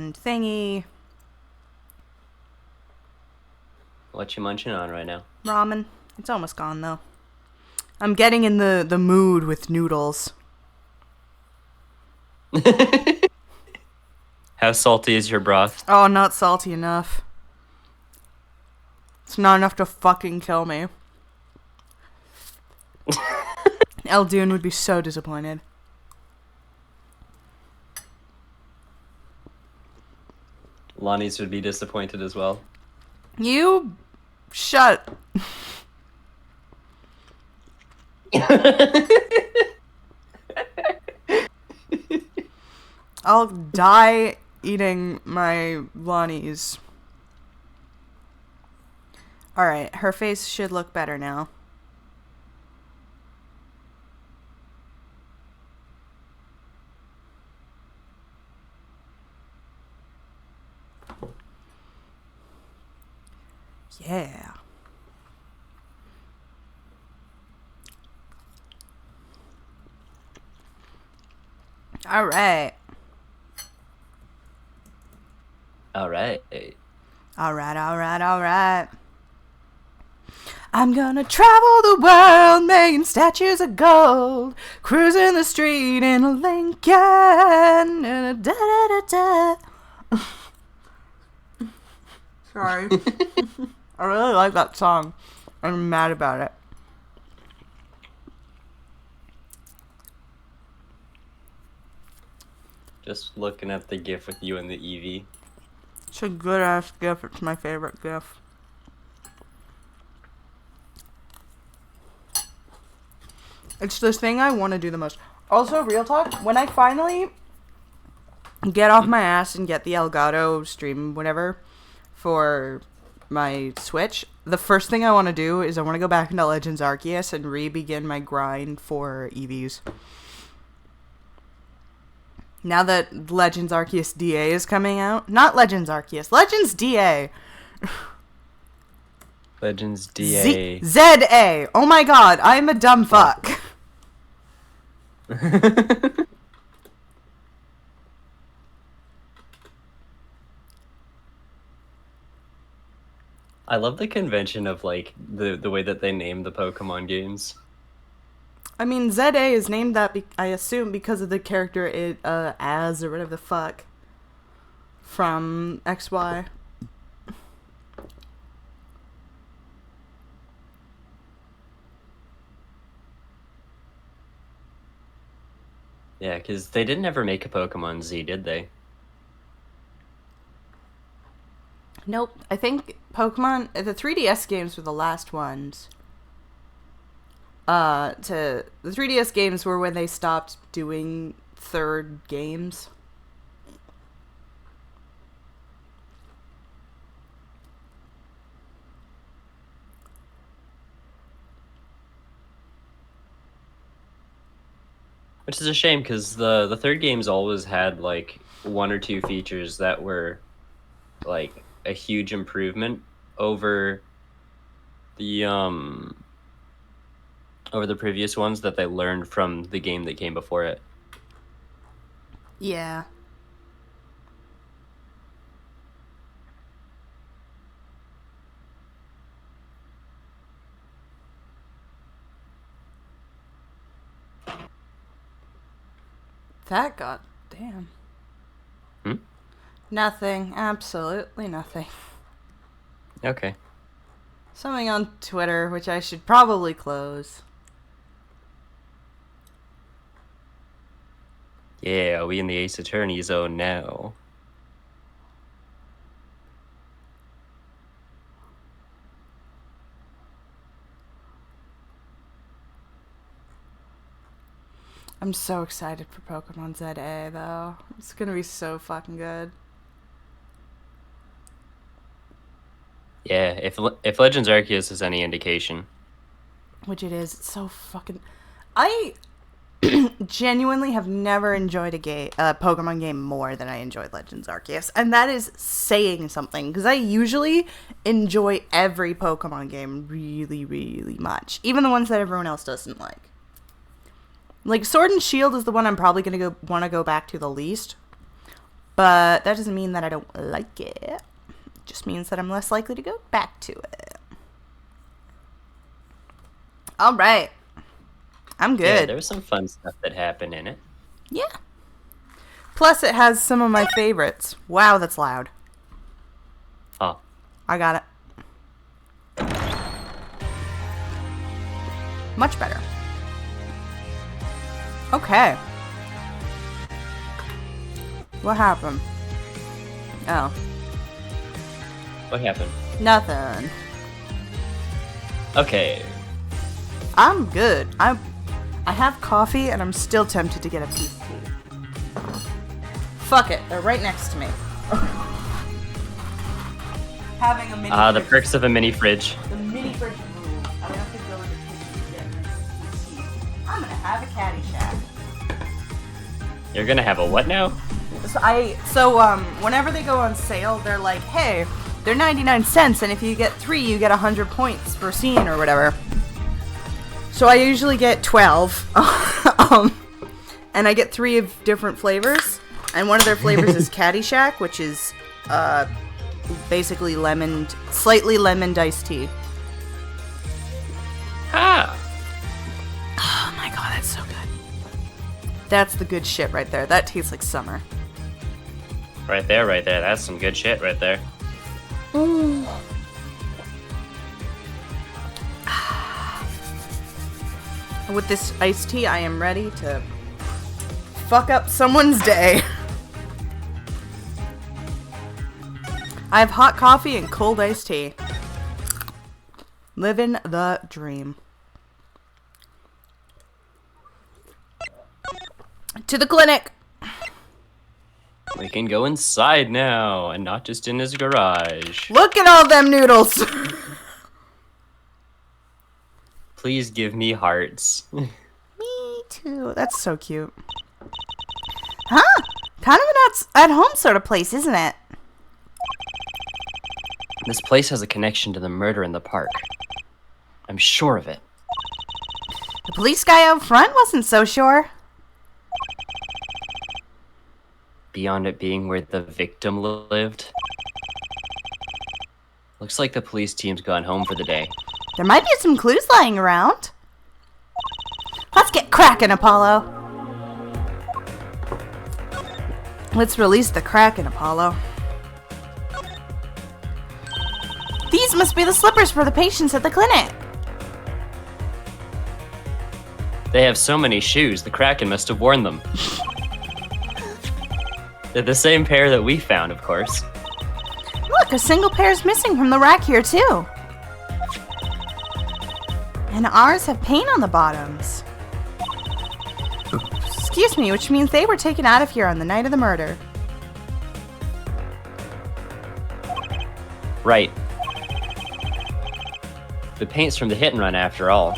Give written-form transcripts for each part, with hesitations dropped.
and thingy. What you munching on right now? Ramen. It's almost gone, though. I'm getting in the mood with noodles. How salty is your broth? Oh, not salty enough. It's not enough to fucking kill me. Eldoon would be so disappointed. Lonnie's would be disappointed as well. You shut. I'll die eating my Lonnie's. Alright, her face should look better now. Yeah. Alright. Alright. Alright. I'm gonna travel the world making statues of gold, cruising the street in a Lincoln. Sorry. I really like that song. I'm mad about it. Just looking at the GIF with you and the Eevee. It's a good ass GIF. It's my favorite GIF. It's the thing I want to do the most. Also, real talk, when I finally get off my ass and get the Elgato stream, whatever, for my Switch, the first thing I want to do is I want to go back into Legends Arceus and re-begin my grind for EVs. Now that Legends Arceus DA is coming out. Not Legends Arceus. Legends DA. Legends DA. ZA. Oh my god, I'm a dumb fuck. I love the convention of, like, the way that they name the Pokemon games. I mean, ZA is named that, I assume, because of the character Az, or whatever the fuck, from XY. Yeah, because they didn't ever make a Pokemon Z, did they? Nope. I think Pokemon, the 3DS games were the last ones. The 3DS games were when they stopped doing third games. Which is a shame, because the third game's always had, like, one or two features that were, like, a huge improvement over the previous ones that they learned from the game that came before it. Yeah. That goddamn. Nothing. Absolutely nothing. Okay. Something on Twitter, which I should probably close. Yeah, we in the Ace Attorney zone now. I'm so excited for Pokemon ZA, though. It's gonna be so fucking good. Yeah, if Legends Arceus is any indication. Which it is. It's so fucking... I genuinely have never enjoyed a Pokemon game more than I enjoyed Legends Arceus. And that is saying something. Because I usually enjoy every Pokemon game really, really much. Even the ones that everyone else doesn't like. Like, Sword and Shield is the one I'm probably going to want to go back to the least. But that doesn't mean that I don't like it. It just means that I'm less likely to go back to it. All right. I'm good. Yeah, there was some fun stuff that happened in it. Yeah. Plus, it has some of my favorites. Wow, that's loud. Oh. I got it. Much better. Okay. What happened? Oh. What happened? Nothing. Okay. I'm good. I have coffee and I'm still tempted to get a piece of tea. Fuck it. They're right next to me. Having a mini The fridge. perks of a mini fridge. The mini fridge rules. I don't have to go to the kitchen to get a piece of tea. I'm gonna have a Caddyshack. You're gonna have a what now? So whenever they go on sale, they're like, hey, they're 99 cents, and if you get 3, you get 100 points per scene or whatever. So I usually get 12, and I get 3 of different flavors, and one of their flavors is Caddyshack, which is basically slightly lemoned iced tea. Ah! Oh my god, that's so good. That's the good shit right there. That tastes like summer. Right there. That's some good shit right there. With this iced tea, I am ready to fuck up someone's day. I have hot coffee and cold iced tea. Living the dream. To the clinic! We can go inside now, and not just in his garage. Look at all them noodles! Please give me hearts. Me too. That's so cute. Huh? Kind of an at-home sort of place, isn't it? This place has a connection to the murder in the park. I'm sure of it. The police guy out front wasn't so sure. Beyond it being where the victim lived. Looks like the police team's gone home for the day. There might be some clues lying around. Let's get cracking, Apollo. Let's release the Kraken, Apollo. These must be the slippers for the patients at the clinic. They have so many shoes, the Kraken must have worn them. They're the same pair that we found, of course. Look, a single pair is missing from the rack here, too. And ours have paint on the bottoms. Excuse me, which means they were taken out of here on the night of the murder. Right. The paint's from the hit and run after all.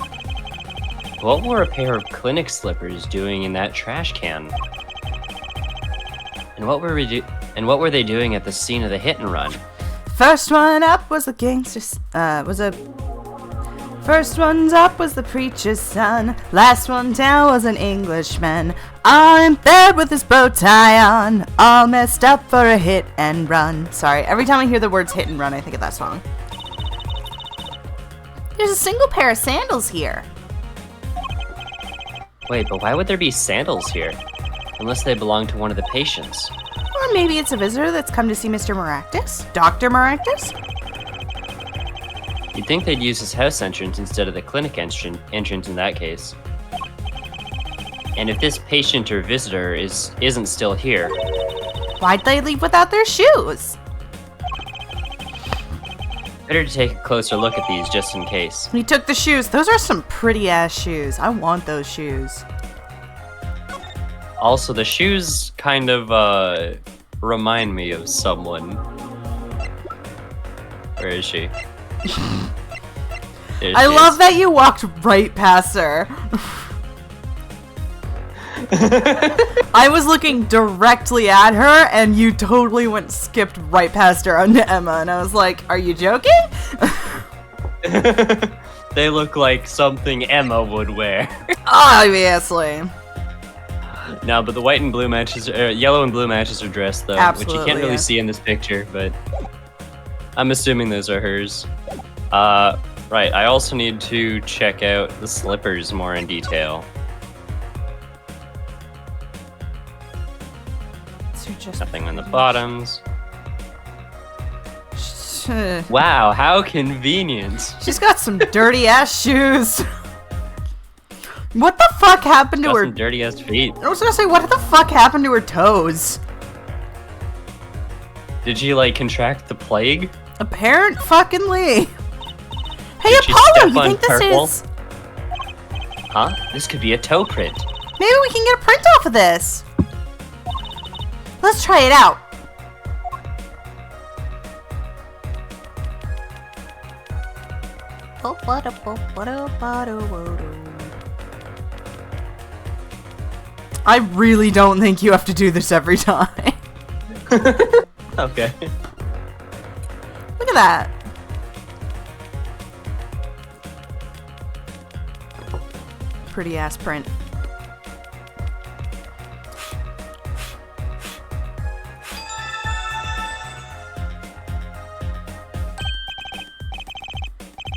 What were a pair of clinic slippers doing in that trash can? And what were they doing at the scene of the hit and run? First one up was the First one's up was the preacher's son. Last one down was an Englishman. All in bed with his bow tie on. All messed up for a hit and run. Sorry, every time I hear the words hit and run, I think of that song. There's a single pair of sandals here. Wait, but why would there be sandals here? Unless they belong to one of the patients. Or maybe it's a visitor that's come to see Mr. Maractus? Dr. Maractus? You'd think they'd use his house entrance instead of the clinic entrance in that case. And if this patient or visitor isn't still here... Why'd they leave without their shoes? Better to take a closer look at these just in case. He took the shoes. Those are some pretty ass shoes. I want those shoes. Also, the shoes kind of, remind me of someone. Where is she? I love that you walked right past her. I was looking directly at her, and you totally skipped right past her onto Emma, and I was like, are you joking? They look like something Emma would wear. Obviously. No, but the white and blue matches, yellow and blue matches are dressed though, which you Absolutely, can't really yeah. see in this picture, but I'm assuming those are hers. Right. I also need to check out the slippers more in detail. So just Nothing on the bottoms. Wow, how convenient. She's got some dirty ass shoes. What the fuck happened to Got her? some dirty ass feet. I was gonna say, what the fuck happened to her toes? Did she like contract the plague? Apparent fucking Lee. Hey Did she Apollo, step you on think this purple? is? Huh? This could be a toe print. Maybe we can get a print off of this. Let's try it out. I really don't think you have to do this every time. Okay. Look at that. Pretty ass print.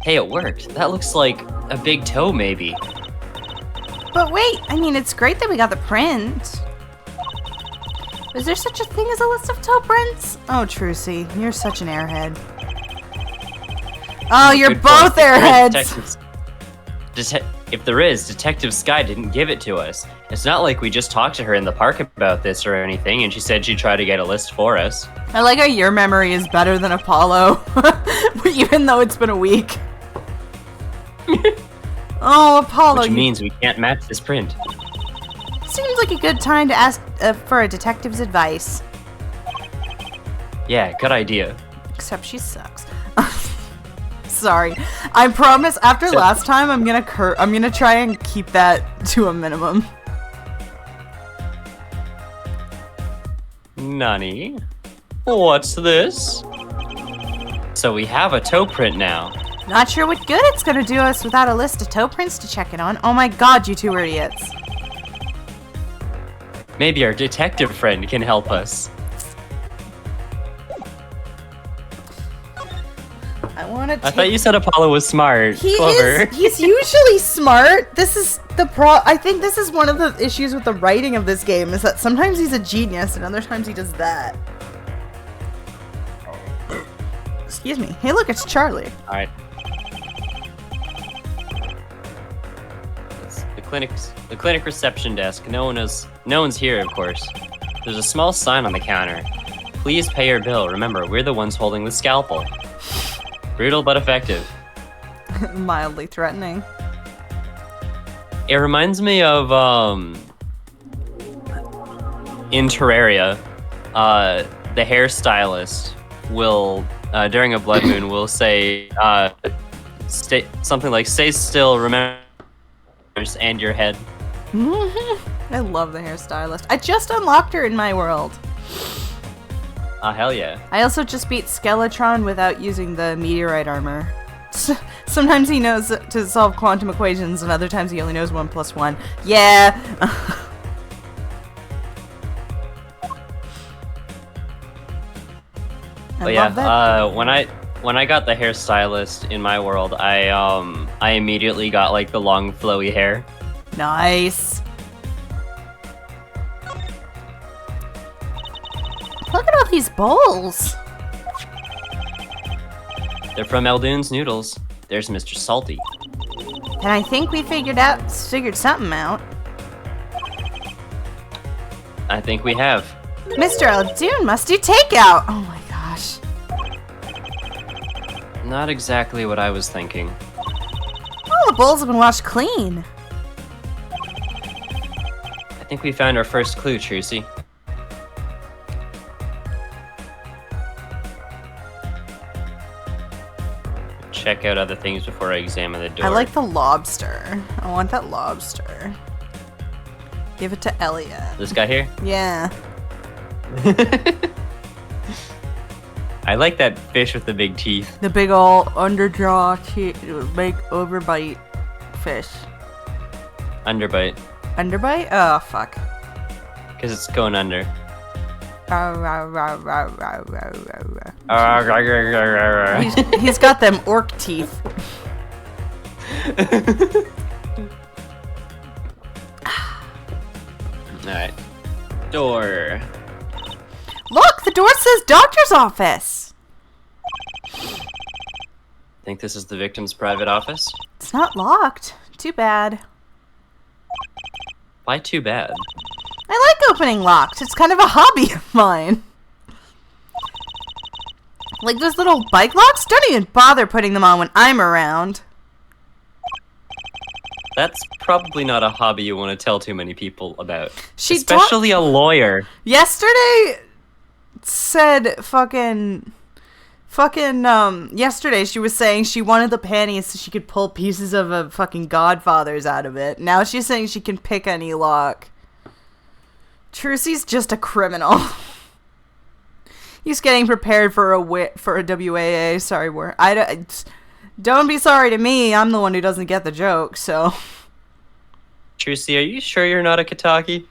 Hey, it worked. That looks like a big toe, maybe. But wait, I mean, it's great that we got the print. Is there such a thing as a list of toe prints? Oh, Trucy, you're such an airhead. Oh, you're Good both point. If there is, airheads. If there is, Detective Sky didn't give it to us. It's not like we just talked to her in the park about this or anything, and she said she'd try to get a list for us. I like how your memory is better than Apollo, even though it's been a week. Oh, Apollo. Which means we can't match this print. Seems like a good time to ask for a detective's advice. Yeah, good idea. Except she sucks. Sorry. I promise after last time I'm gonna try and keep that to a minimum. Nani? What's this? So we have a toe print now. Not sure what good it's gonna do us without a list of toe prints to check it on. Oh my god, you two are idiots. Maybe our detective friend can help us. I thought you said Apollo was smart. Clever. He's usually smart. This is I think this is one of the issues with the writing of this game, is that sometimes he's a genius and other times he does that. Excuse me. Hey look, it's Charlie. Alright. It's the clinic reception desk. No one's here, of course. There's a small sign on the counter. Please pay your bill. Remember, we're the ones holding the scalpel. Brutal but effective. Mildly threatening. It reminds me of in Terraria, the hairstylist will during a blood moon will say something like "Stay still, remember and your head." I love the hairstylist. I just unlocked her in my world. Hell yeah. I also just beat Skeletron without using the meteorite armor. Sometimes he knows to solve quantum equations, and other times he only knows 1 + 1. Yeah! But yeah, when I got the hairstylist in my world, I immediately got like the long flowy hair. Nice. Look at all these bowls. They're from Eldoon's Noodles. There's Mr. Salty. And I think we figured something out. I think we have. Mr. Eldoon must do takeout. Oh my gosh. Not exactly what I was thinking. All the bowls have been washed clean. I think we found our first clue, Trucy. Check out other things before I examine the door. I like the lobster. I want that lobster. Give it to Elliot. This guy here? Yeah. I like that fish with the big teeth. The big ol' underjaw, big overbite fish. Underbite. Underbite? Oh, fuck. because it's going under. He's got them orc teeth. Alright. Door. Look, the door says doctor's office. Think this is the victim's private office? It's not locked. Too bad. Why too bad? I like opening locks. It's kind of a hobby of mine. Like those little bike locks? Don't even bother putting them on when I'm around. That's probably not a hobby you want to tell too many people about. Especially a lawyer. Yesterday said yesterday she was saying she wanted the panties so she could pull pieces of a fucking Godfather's out of it. Now she's saying she can pick any lock. Trucy's just a criminal. He's getting prepared for a WAA. Sorry, don't be sorry to me. I'm the one who doesn't get the joke, so. Trucy, are you sure you're not a Kataki?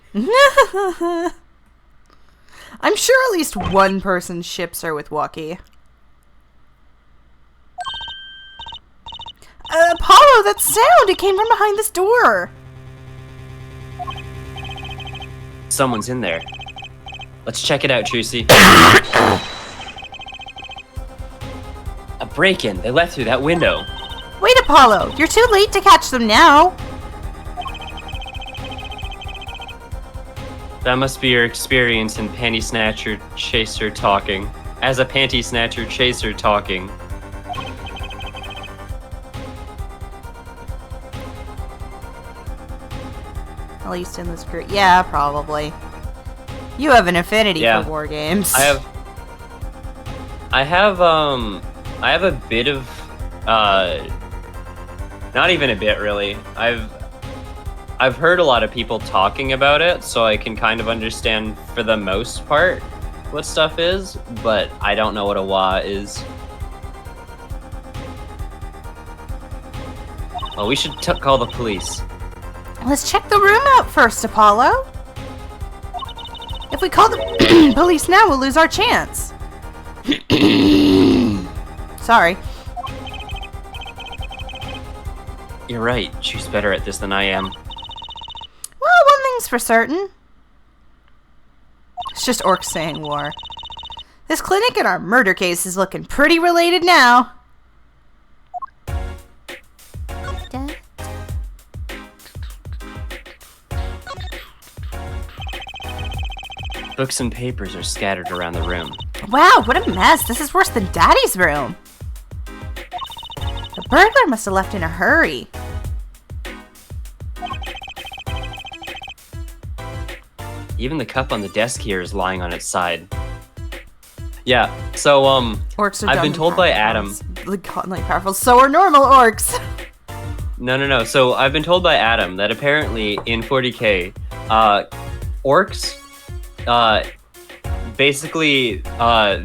I'm sure at least one person ships her with Wookie. Apollo, that sound! It came from behind this door! Someone's in there. Let's check it out, Trucy. A break-in. They left through that window. Wait, Apollo! You're too late to catch them now! That must be your experience in panty snatcher chaser talking. As a panty snatcher chaser talking. At least in this group. Yeah, probably. You have an affinity for war games. I have a bit of, not even a bit really. I've heard a lot of people talking about it, so I can kind of understand for the most part what stuff is, but I don't know what a WA is. Well, we should call the police. Let's check the room out first, Apollo. If we call the police now, we'll lose our chance. Sorry. You're right. She's better at this than I am. Well, one thing's for certain. It's just orcs saying war. This clinic and our murder case is looking pretty related now. Books and papers are scattered around the room. Wow, what a mess. This is worse than Daddy's room. The burglar must have left in a hurry. Even the cup on the desk here is lying on its side. Yeah, so, orcs are I've been told by Adam. Godlike powerful. So are normal orcs. No. So I've been told by Adam that apparently in 40K, orcs, basically,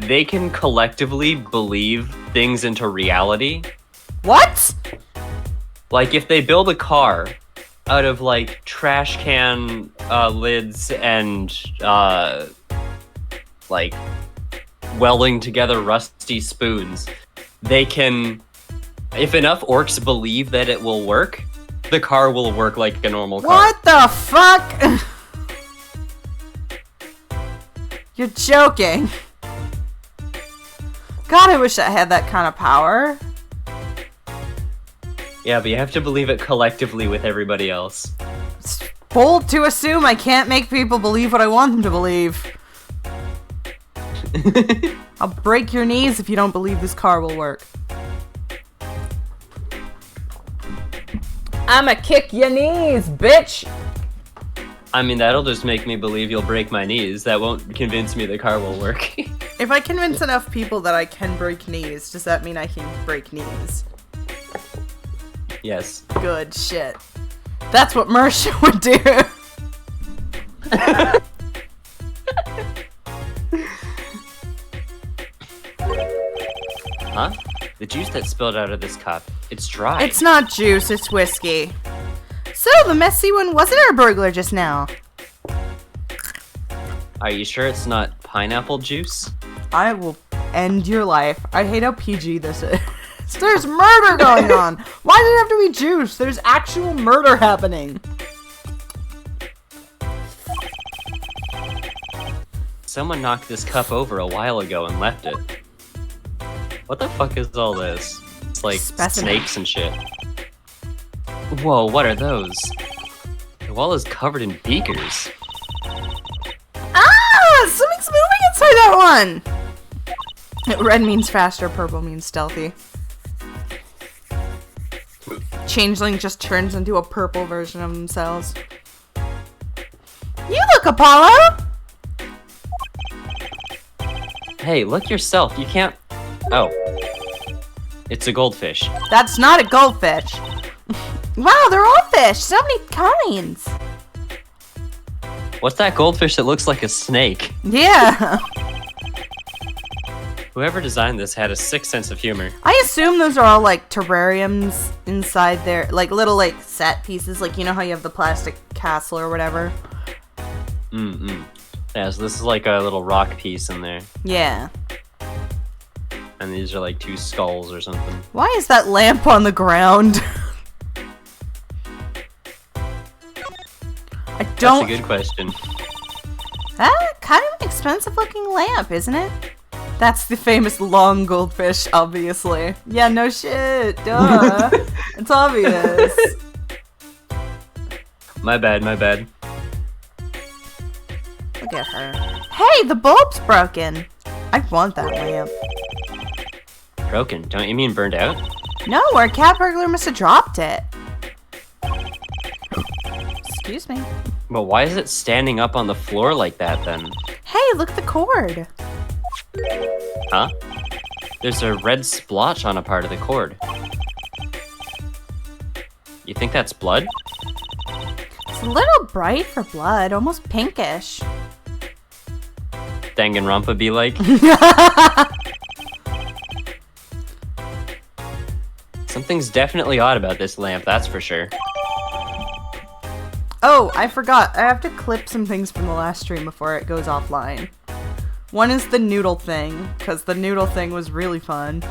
they can collectively believe things into reality. What? Like, if they build a car out of, like, trash can lids and, like, welding together rusty spoons, they can... If enough orcs believe that it will work, the car will work like a normal car. What the fuck? You're joking. God, I wish I had that kind of power. Yeah, but you have to believe it collectively with everybody else. It's bold to assume I can't make people believe what I want them to believe. I'll break your knees if you don't believe this car will work. I'ma kick your knees, bitch! I mean, that'll just make me believe you'll break my knees. That won't convince me the car will work. If I convince enough people that I can break knees, does that mean I can break knees? Yes. Good shit. That's what Mersha would do. Huh? The juice that spilled out of this cup. It's dry. It's not juice, it's whiskey. So, the messy one wasn't our burglar just now. Are you sure it's not pineapple juice? I will end your life. I hate how PG this is. There's murder going on. Why does it have to be juice? There's actual murder happening. Someone knocked this cup over a while ago and left it. What the fuck is all this? It's like snakes and shit. Whoa, what are those? The wall is covered in beakers. Ah! Something's moving inside that one! Red means faster, purple means stealthy. Changeling just turns into a purple version of themselves. You look, Apollo! Hey, look yourself. You can't... Oh. It's a goldfish. That's not a goldfish. Wow, they're all fish. So many kinds. What's that goldfish that looks like a snake? Yeah. Whoever designed this had a sick sense of humor. I assume those are all like terrariums inside there, like little like set pieces, like you know how you have the plastic castle or whatever. Yeah, so this is like a little rock piece in there. Yeah. And these are like 2 skulls or something. Why is that lamp on the ground? I don't. That's a good question. Kind of an expensive looking lamp, isn't it? That's the famous long goldfish, obviously. Yeah, no shit. Duh. It's obvious. My bad. Look at her. Hey, the bulb's broken. I want that lamp. Broken? Don't you mean burned out? No, our cat burglar must have dropped it. Excuse me. But why is it standing up on the floor like that then? Hey, look at the cord. Huh? There's a red splotch on a part of the cord. You think that's blood? It's a little bright for blood, almost pinkish. Danganronpa be like? Something's definitely odd about this lamp, that's for sure. Oh, I forgot. I have to clip some things from the last stream before it goes offline. One is the noodle thing, because the noodle thing was really fun.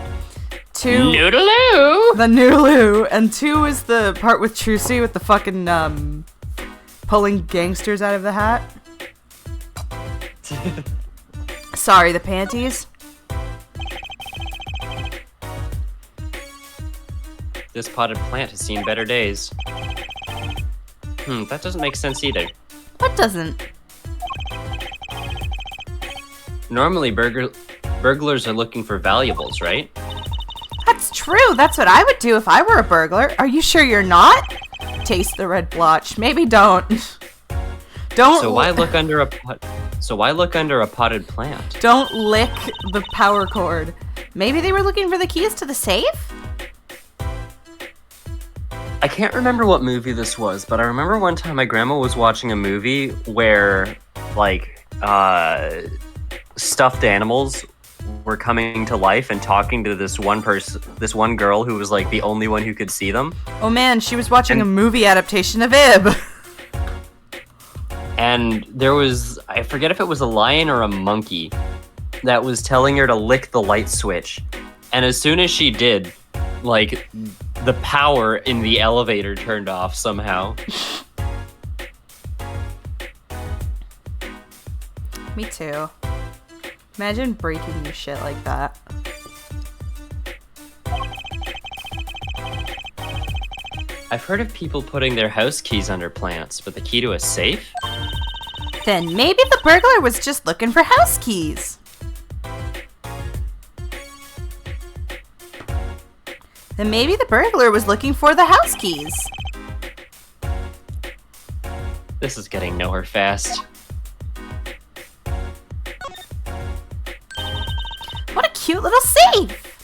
2... Noodaloo! The noodaloo! And 2 is the part with Trucy with the fucking, pulling gangsters out of the hat. Sorry, the panties. This potted plant has seen better days. That doesn't make sense either. What doesn't? Normally, burglars are looking for valuables, right? That's true. That's what I would do if I were a burglar. Are you sure you're not? Taste the red blotch. Maybe don't. Don't. So why look under a potted plant? Don't lick the power cord. Maybe they were looking for the keys to the safe? I can't remember what movie this was, but I remember one time my grandma was watching a movie where, like, stuffed animals were coming to life and talking to this one girl who was, like, the only one who could see them. Oh man, she was watching a movie adaptation of Ib. And there was, I forget if it was a lion or a monkey that was telling her to lick the light switch. And as soon as she did, like, the power in the elevator turned off somehow. Me too. Imagine breaking your shit like that. I've heard of people putting their house keys under plants, but the key to a safe? Then maybe the burglar was just looking for house keys. Then maybe the burglar was looking for the house keys. This is getting nowhere fast. What a cute little safe!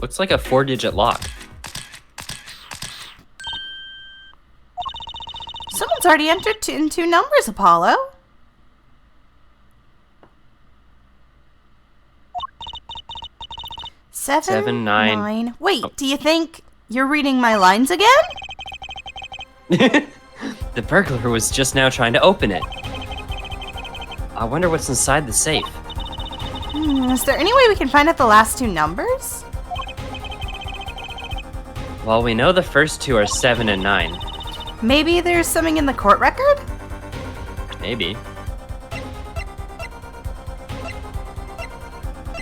Looks like a 4-digit lock. Someone's already entered in 2 numbers, Apollo. Seven, 9. Wait, do you think you're reading my lines again? The burglar was just now trying to open it. I wonder what's inside the safe. Is there any way we can find out the last 2 numbers? Well, we know the first 2 are 7 and 9. Maybe there's something in the court record? Maybe.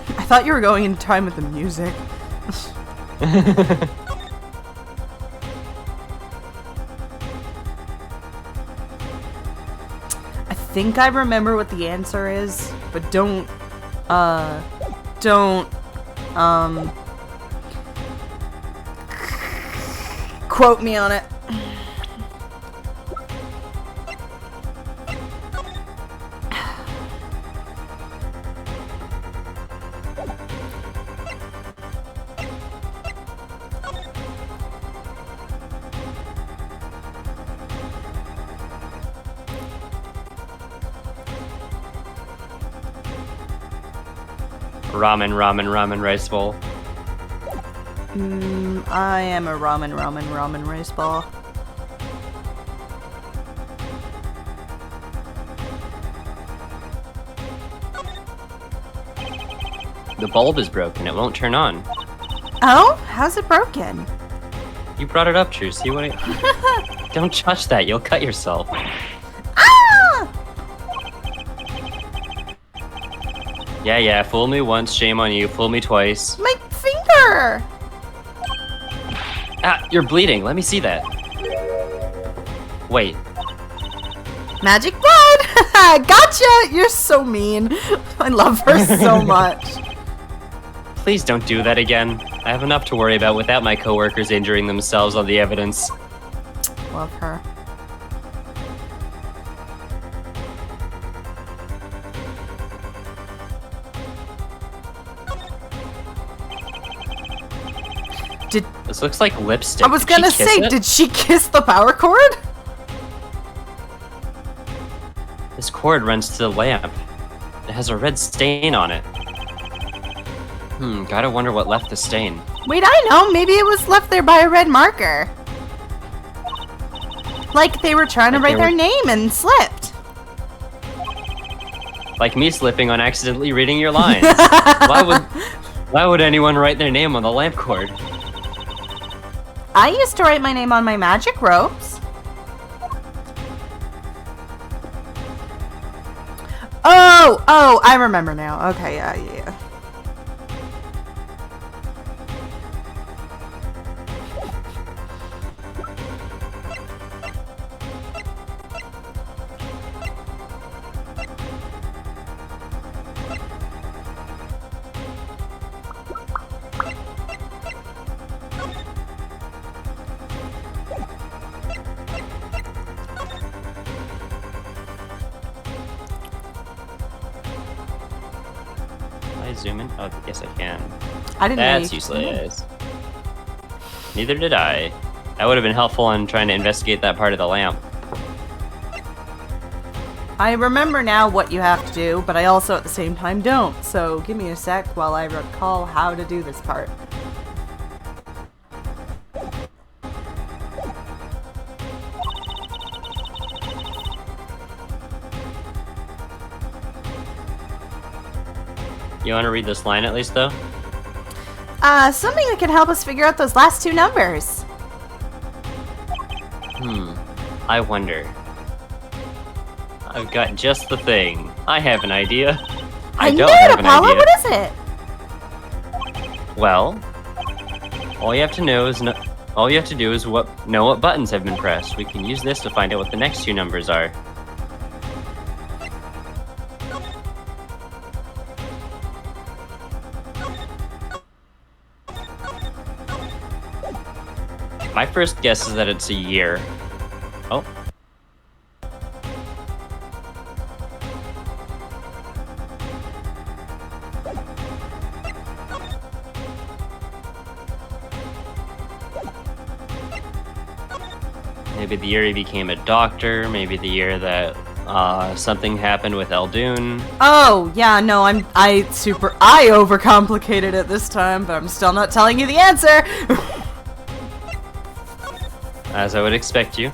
I thought you were going in time with the music. I think I remember what the answer is, but don't quote me on it. Ramen rice bowl. I am a ramen rice ball. The bulb is broken. It won't turn on. Oh? How's it broken? You brought it up, Truce. You want to... Don't touch that. You'll cut yourself. Ah! Yeah. Fool me once, shame on you. Fool me twice. My finger! Ah, you're bleeding. Let me see that. Wait. Magic blood! Gotcha! You're so mean. I love her so much. Please don't do that again. I have enough to worry about without my coworkers injuring themselves on the evidence. Love her. This looks like lipstick. I was gonna say, did she kiss the power cord? This cord runs to the lamp. It has a red stain on it. Gotta wonder what left the stain. Wait, I know. Maybe it was left there by a red marker. Like they were trying to write their name and slipped. Like me slipping on accidentally reading your lines. Why would anyone write their name on the lamp cord? I used to write my name on my magic ropes. Oh, I remember now. Okay, yeah. Zoom in? Oh, yes, I can. I didn't know. That's useless. Neither did I. That would have been helpful in trying to investigate that part of the lamp. I remember now what you have to do, but I also at the same time don't. So give me a sec while I recall how to do this part. You want to read this line at least, though? Something that can help us figure out those last 2 numbers. I wonder. I've got just the thing. I have an idea. I don't have an Apollo. idea. What is it? Well, all you have to know is know what buttons have been pressed. We can use this to find out what the next 2 numbers are. My first guess is that it's a year. Oh. Maybe the year he became a doctor, maybe the year that something happened with Eldoon. Oh, yeah, no, I overcomplicated it this time, but I'm still not telling you the answer. As I would expect you.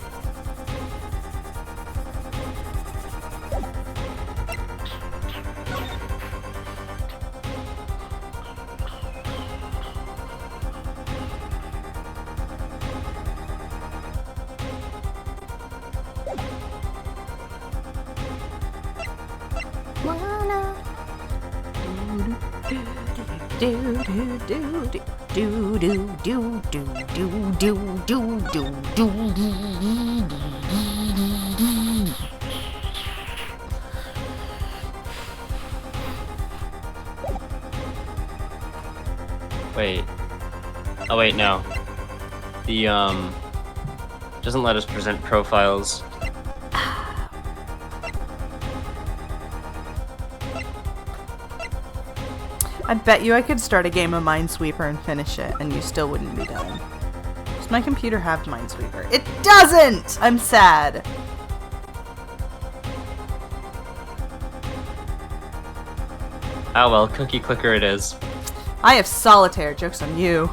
Wait. Oh wait, no. The doesn't let us present profiles. I bet you I could start a game of Minesweeper and finish it, and you still wouldn't be done. Does my computer have Minesweeper? It doesn't! I'm sad. Oh well, cookie clicker it is. I have solitaire. Joke's on you.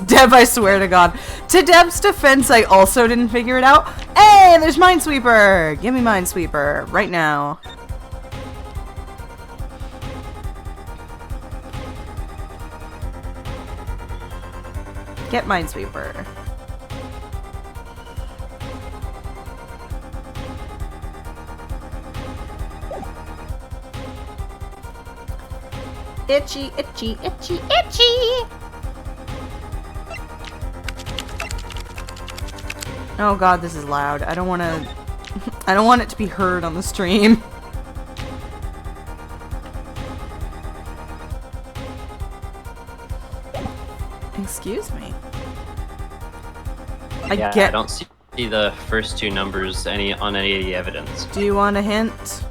Deb, I swear to God. To Deb's defense, I also didn't figure it out. Hey, there's Minesweeper! Give me Minesweeper right now. Get Minesweeper. Itchy, itchy, itchy, itchy! Oh god, this is loud. I don't want it to be heard on the stream. Excuse me. I don't see the first two numbers on any of the evidence. Do you want a hint?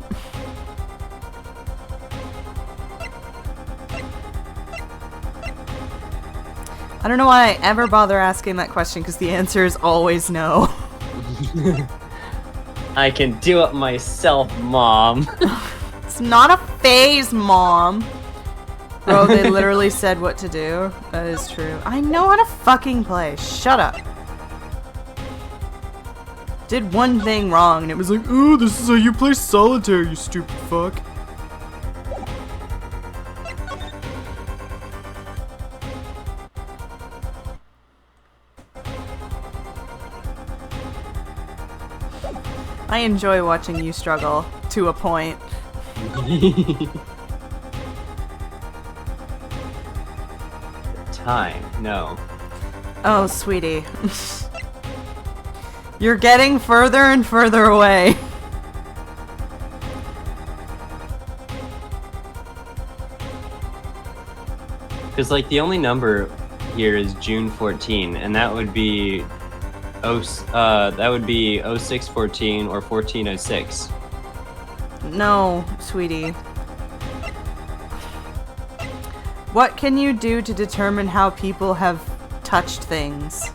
I don't know why I ever bother asking that question, because the answer is always no. I can do it myself, Mom. It's not a phase, Mom. Bro, they literally said what to do. That is true. I know how to fucking play. Shut up. Did one thing wrong, and it was like, oh, this is how you play solitaire, you stupid fuck. I enjoy watching you struggle, to a point. Time, no. Oh, sweetie. You're getting further and further away. Because, like, the only number here is June 14, and that would be 0614 or 1406. No, sweetie. What can you do to determine how people have touched things?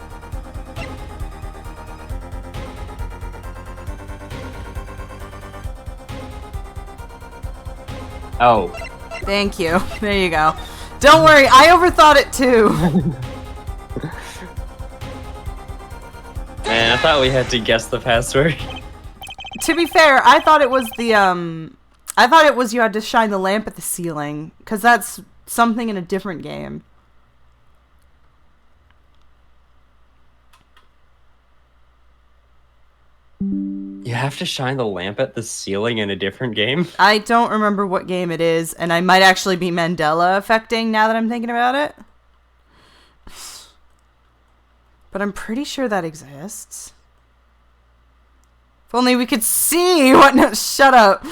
Oh. Thank you. There you go. Don't worry, I overthought it too. Man, I thought we had to guess the password. To be fair, I thought it was I thought it was you had to shine the lamp at the ceiling, because that's something in a different game. You have to shine the lamp at the ceiling in a different game? I don't remember what game it is, and I might actually be Mandela affecting now that I'm thinking about it. But I'm pretty sure that exists. If only we could see what... No, shut up.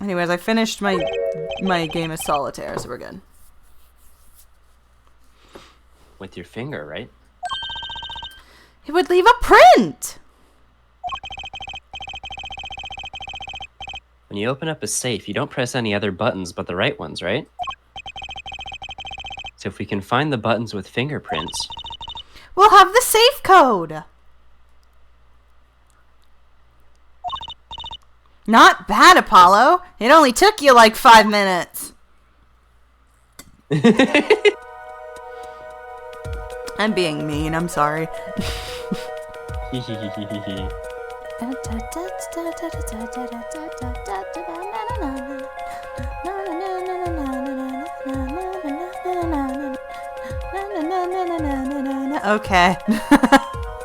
Anyways, I finished my game of solitaire, so we're good. With your finger, right? It would leave a print! When you open up a safe, you don't press any other buttons but the right ones, right? So if we can find the buttons with fingerprints... We'll have the safe code! Not bad, Apollo. It only took you like 5 minutes. I'm being mean, I'm sorry. Okay.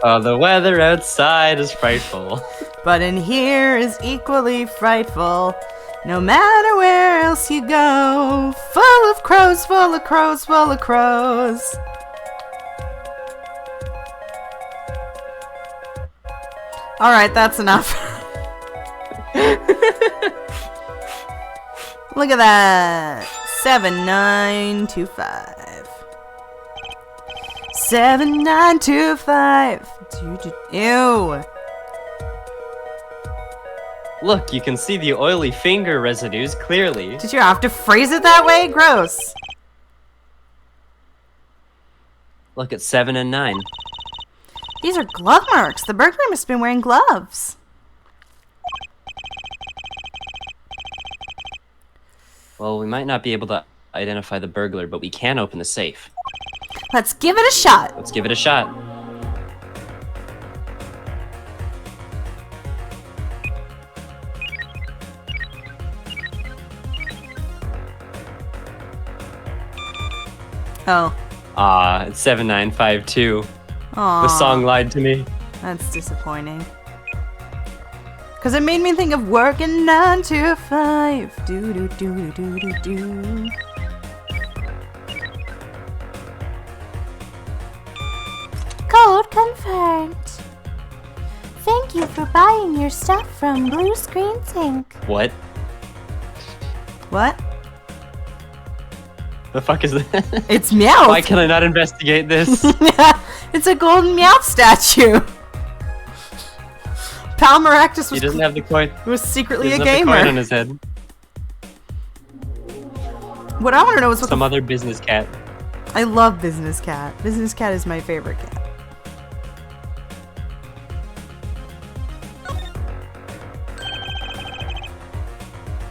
The weather outside is frightful. But in here is equally frightful. No matter where else you go. Full of crows, full of crows, full of crows. Alright, that's enough. Look at that. 7925. 7925. Ew. Look, you can see the oily finger residues clearly. Did you have to phrase it that way? Gross. Look at 7 and 9. These are glove marks. The burglar must have been wearing gloves. Well, we might not be able to identify the burglar, but we can open the safe. Let's give it a shot. Let's give it a shot. Oh. It's 7952. Aww. The song lied to me. That's disappointing. Cause it made me think of working 9 to 5. Do do do do do do. Code confirmed. Thank you for buying your stuff from Blue Screen Sync. What? What? The fuck is that? It's Meowth. Why can I not investigate this? It's a golden Meowth statue. Pal Maractus He doesn't have the coin. was secretly He a doesn't have the coin on gamer. his head. What I want to know is what Some other business cat. I love Business Cat. Business Cat is my favorite cat.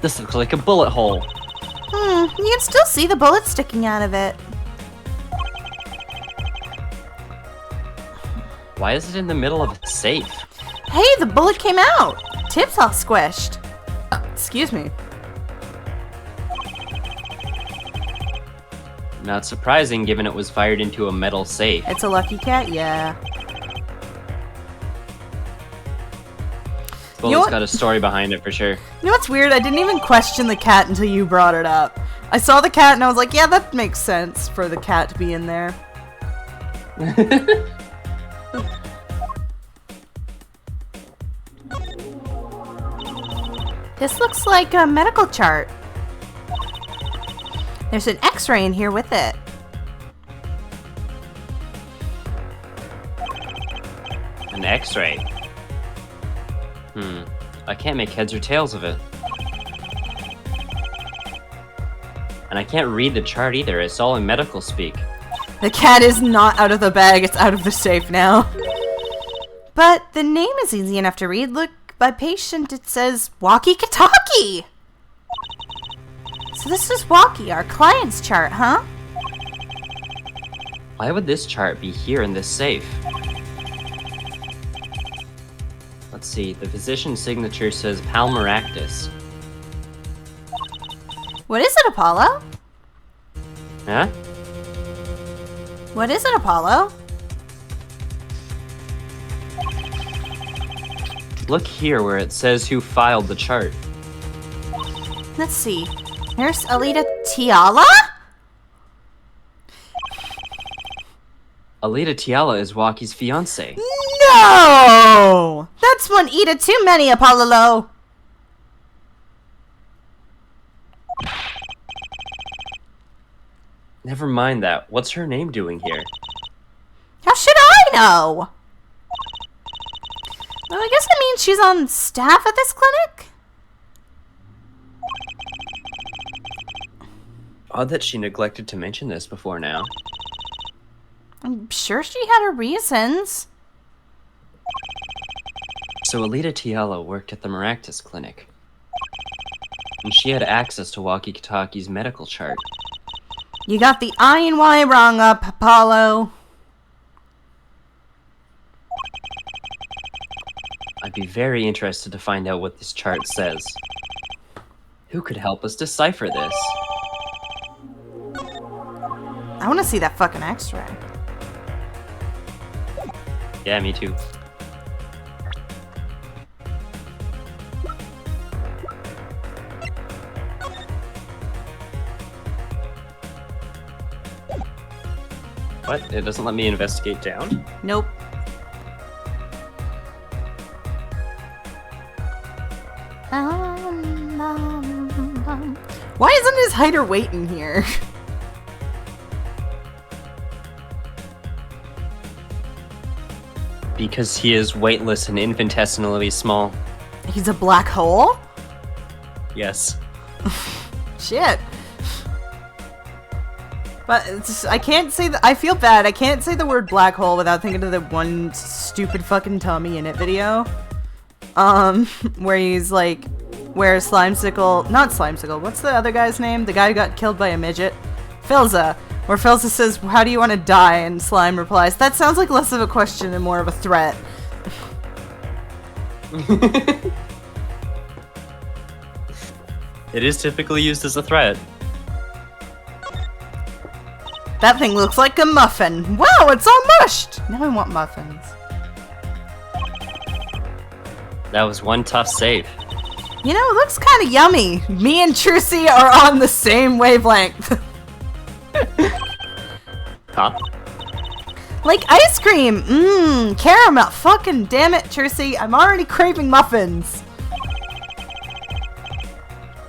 This looks like a bullet hole. You can still see the bullet sticking out of it. Why is it in the middle of a safe? Hey, the bullet came out. Tip's all squished. Excuse me. Not surprising, given it was fired into a metal safe. It's a lucky cat, yeah. Well, You know it's what- got a story behind it for sure. You know what's weird? I didn't even question the cat until you brought it up. I saw the cat and I was like, yeah, that makes sense for the cat to be in there. This looks like a medical chart. There's an x-ray in here with it. An x-ray. I can't make heads or tails of it. And I can't read the chart either, it's all in medical speak. The cat is not out of the bag, it's out of the safe now. But the name is easy enough to read. Look, by patient it says Walkie Kataki. So this is Walkie, our client's chart, huh? Why would this chart be here in this safe? Let's see, the physician's signature says Palmaractus. What is it, Apollo? Huh? What is it, Apollo? Look here where it says who filed the chart. Let's see. Nurse Alita Tiala? Alita Tiala is Walkie's fiance. No! That's one Ida too many, Apollo. Never mind that. What's her name doing here? How should I know? Well, I guess it means she's on staff at this clinic? Odd that she neglected to mention this before now. I'm sure she had her reasons. So Alita Tiala worked at the Maractus clinic. And she had access to Walkie Kataki's medical chart. You got the I and Y wrong up, Apollo. I'd be very interested to find out what this chart says. Who could help us decipher this? I want to see that fucking x-ray. Yeah, me too. What? It doesn't let me investigate down? Nope. Why isn't his height or weight in here? Because he is weightless and infinitesimally small. He's a black hole? Yes. Shit. But I can't say that. I feel bad. I can't say the word black hole without thinking of the one stupid fucking Tommy in it video. Where he's like, where Slimesicle, not Slimesicle, what's the other guy's name? The guy who got killed by a midget? Filza. Where Filza says, how do you want to die? And Slime replies, that sounds like less of a question and more of a threat. It is typically used as a threat. That thing looks like a muffin. Wow, it's all mushed! Now I want muffins. That was one tough save. You know, it looks kind of yummy. Me and Trucy are on the same wavelength. Huh? Like ice cream. Mmm, caramel. Fucking damn it, Trucy. I'm already craving muffins.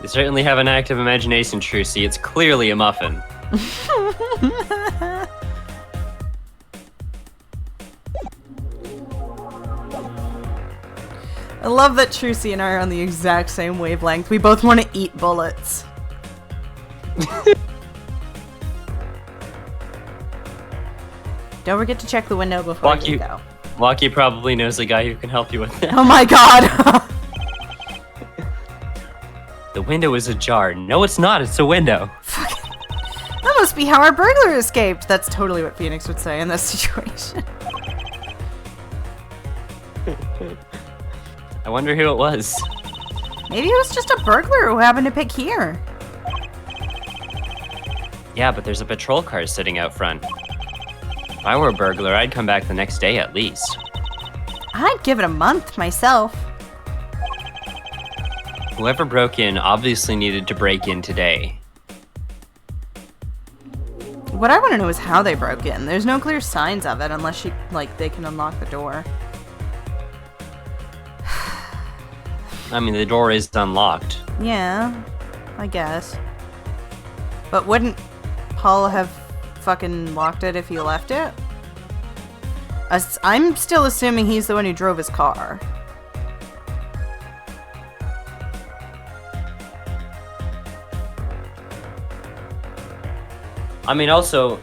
You certainly have an active imagination, Trucy. It's clearly a muffin. I love that Trucy and I are on the exact same wavelength. We both want to eat bullets. Don't forget to check the window before you go. Walkie probably knows a guy who can help you with that. Oh my god! The window is ajar. No, it's not. It's a window. That must be how our burglar escaped. That's totally what Phoenix would say in this situation. I wonder who it was. Maybe it was just a burglar who happened to pick here. Yeah, but there's a patrol car sitting out front. If I were a burglar, I'd come back the next day at least. I'd give it a month myself. Whoever broke in obviously needed to break in today. What I want to know is how they broke in. There's no clear signs of it unless they can unlock the door. I mean, the door is unlocked. Yeah, I guess. But wouldn't Paul have fucking locked it if he left it? I'm still assuming he's the one who drove his car. I mean, also,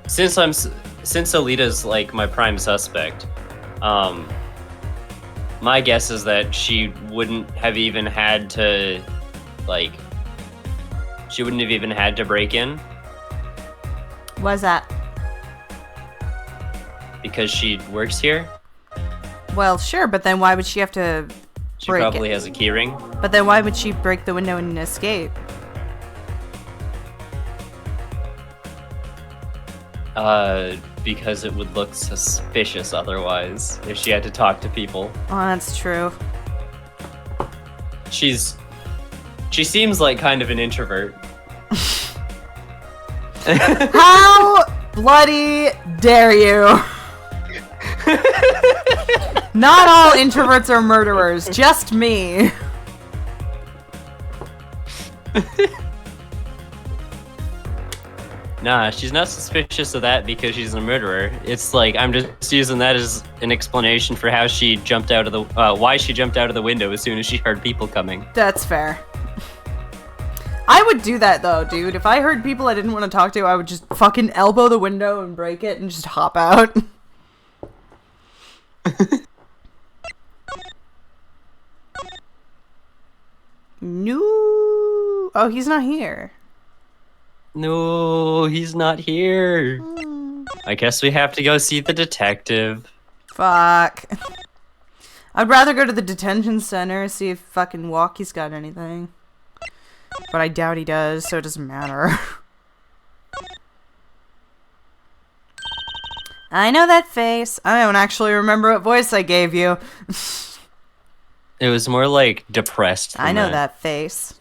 since Alita's like my prime suspect, my guess is that she wouldn't have even had to, break in. Why's that? Because she works here. Well, sure, but then why would she have to She break probably it? has a key ring. But then why would she break the window and escape? Because it would look suspicious otherwise if she had to talk to people. Oh, that's true. She seems like kind of an introvert. How bloody dare you? Not all introverts are murderers, just me. Nah, she's not suspicious of that because she's a murderer. It's like, I'm just using that as an explanation for how she jumped out of the, why she jumped out of the window as soon as she heard people coming. That's fair. I would do that though, dude. If I heard people I didn't want to talk to, I would just fucking elbow the window and break it and just hop out. No. Oh, he's not here. No, he's not here. I guess we have to go see the detective. Fuck. I'd rather go to the detention center, see if fucking Walkie's got anything. But I doubt he does, so it doesn't matter. I know that face. I don't actually remember what voice I gave you. It was more like depressed than I know that face.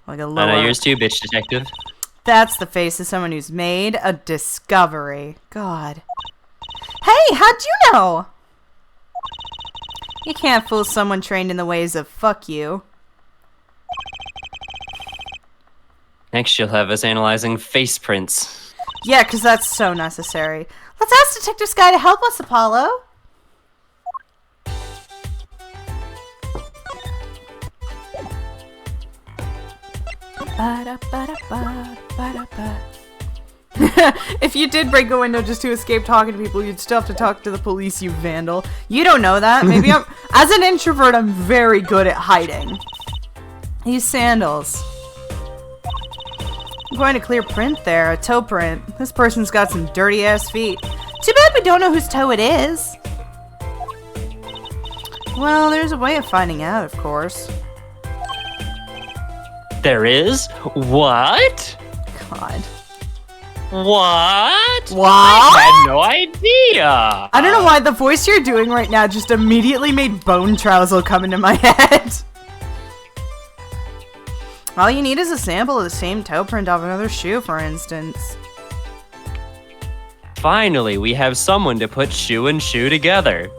Like a I lower... know yours too, bitch detective. That's the face of someone who's made a discovery. God. Hey, how'd you know? You can't fool someone trained in the ways of fuck you. Next, you'll have us analyzing face prints. Yeah, because that's so necessary. Let's ask Detective Sky to help us, Apollo. If you did break a window just to escape talking to people, you'd still have to talk to the police, you vandal. You don't know that. Maybe I'm... As an introvert, I'm very good at hiding. These sandals. I'm going to clear print there, a toe print. This person's got some dirty-ass feet. Too bad we don't know whose toe it is. Well, there's a way of finding out, of course. There is? What? God. What? What? I had no idea. I don't know why the voice you're doing right now just immediately made bone trousel come into my head. All you need is a sample of the same toe print off another shoe, for instance. Finally, we have someone to put shoe and shoe together.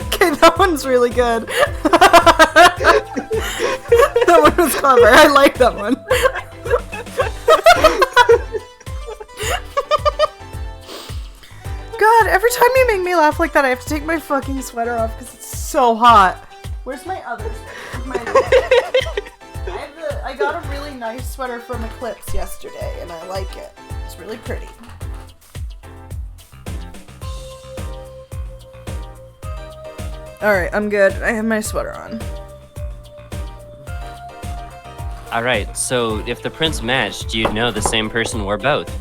Okay, that one's really good. That one was clever. I like that one. God, every time you make me laugh like that, I have to take my fucking sweater off because it's so hot. Where's my other sweater? I got a really nice sweater from Eclipse yesterday, and I like it. It's really pretty. Alright, I'm good. I have my sweater on. Alright, so if the prints matched, you'd know the same person wore both.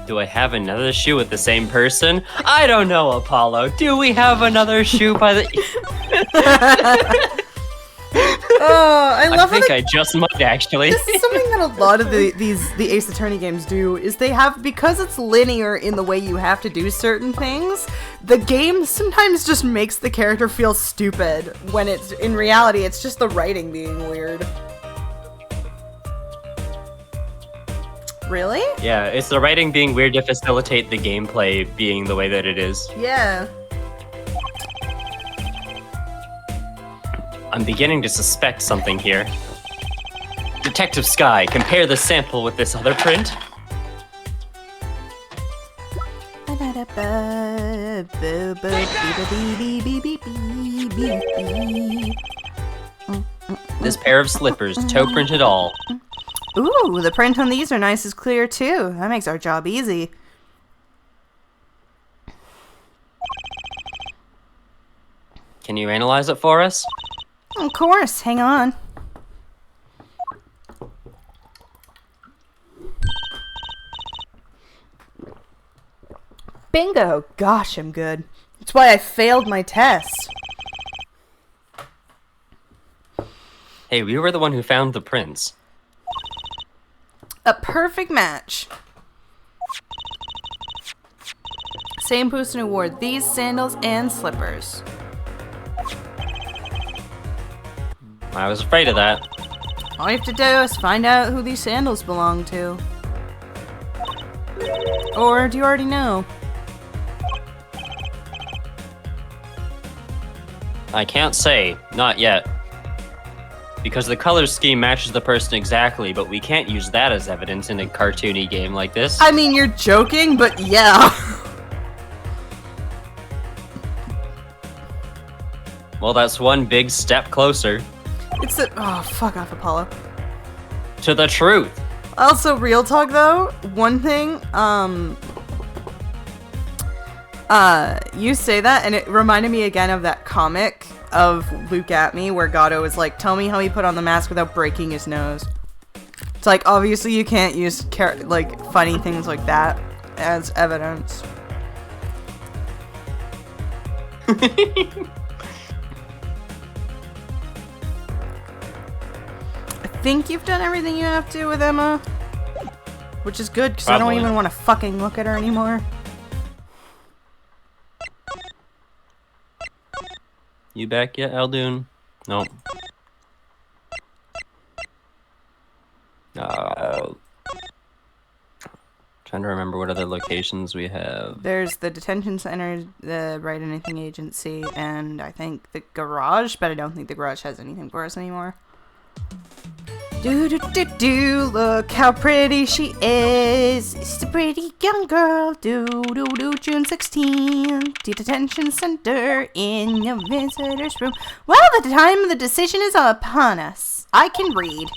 Do I have another shoe with the same person? I don't know, Apollo. Do we have another shoe by the... I think I just might, actually. This is something that a lot of the Ace Attorney games do, is they have, because it's linear in the way you have to do certain things, the game sometimes just makes the character feel stupid, when it's, in reality, it's just the writing being weird. Really? Yeah, it's the writing being weird to facilitate the gameplay being the way that it is. Yeah. I'm beginning to suspect something here. Detective Sky, compare the sample with this other print. This pair of slippers, toe print and all. Ooh, the print on these are nice and clear too. That makes our job easy. Can you analyze it for us? Of course, hang on. Bingo! Gosh, I'm good. That's why I failed my test. Hey, we were the one who found the prints. A perfect match. Same person who wore these sandals and slippers. I was afraid of that. All you have to do is find out who these sandals belong to. Or do you already know? I can't say. Not yet. Because the color scheme matches the person exactly, but we can't use that as evidence in a cartoony game like this. I mean, you're joking, but yeah. Well, that's one big step closer. It's the... Oh, fuck off, Apollo. To the truth. Also, real talk, though, one thing, you say that, and it reminded me again of that comic of Luke at Me, where Gato was like, tell me how he put on the mask without breaking his nose. It's like, obviously you can't use, like, funny things like that as evidence. I think you've done everything you have to with Emma. Which is good, because I don't even want to fucking look at her anymore. You back yet, Aldoon? Nope. Trying to remember what other locations we have. There's the detention center, the Write Anything agency, and I think the garage, but I don't think the garage has anything for us anymore. Do, look how pretty she is. It's a pretty young girl. June 16th. The detention center in the visitor's room. Well, the time of the decision is upon us. I can read.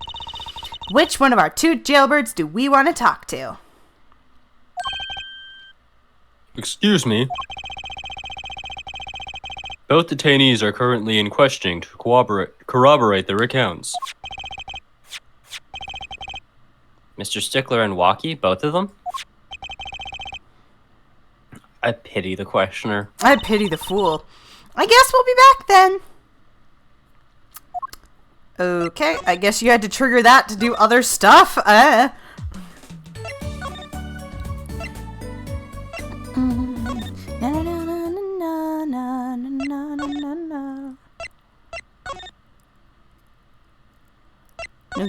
Which one of our 2 jailbirds do we want to talk to? Excuse me. Both detainees are currently in questioning to corroborate their accounts. Mr. Stickler and Walkie, both of them? I pity the questioner. I pity the fool. I guess we'll be back then. Okay, I guess you had to trigger that to do other stuff. Look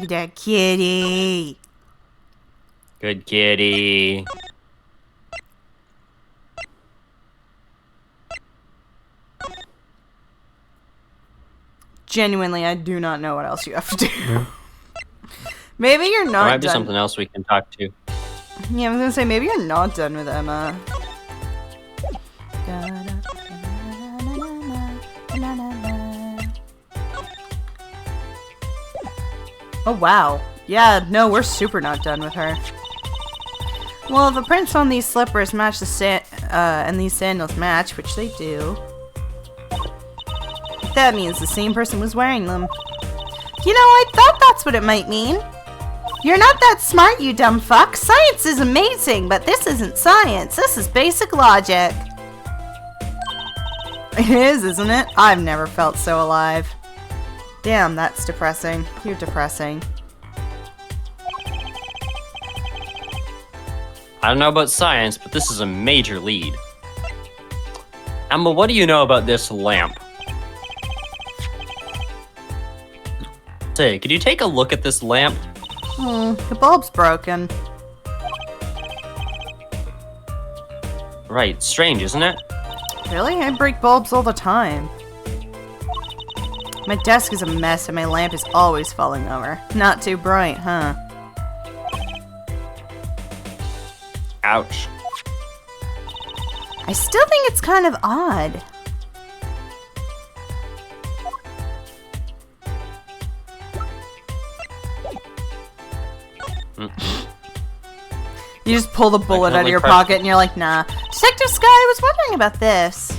at that kitty. Good kitty. Genuinely, I do not know what else you have to do. Maybe you're not There might be done. something else we can talk to. Yeah, I was gonna say, maybe you're not done with Emma. Oh, wow. Yeah, no, we're super not done with her. Well, the prints on these slippers match the and these sandals match, which they do. That means the same person was wearing them. You know, I thought that's what it might mean. You're not that smart, you dumb fuck. Science is amazing, but this isn't science. This is basic logic. It is, isn't it? I've never felt so alive. Damn, that's depressing. You're depressing. I don't know about science, but this is a major lead. Emma, what do you know about this lamp? Say, could you take a look at this lamp? The bulb's broken. Right, strange, isn't it? Really? I break bulbs all the time. My desk is a mess and my lamp is always falling over. Not too bright, huh? Ouch. I still think it's kind of odd. You just pull the bullet out of your pocket and you're like, nah. Detective Sky, I was wondering about this.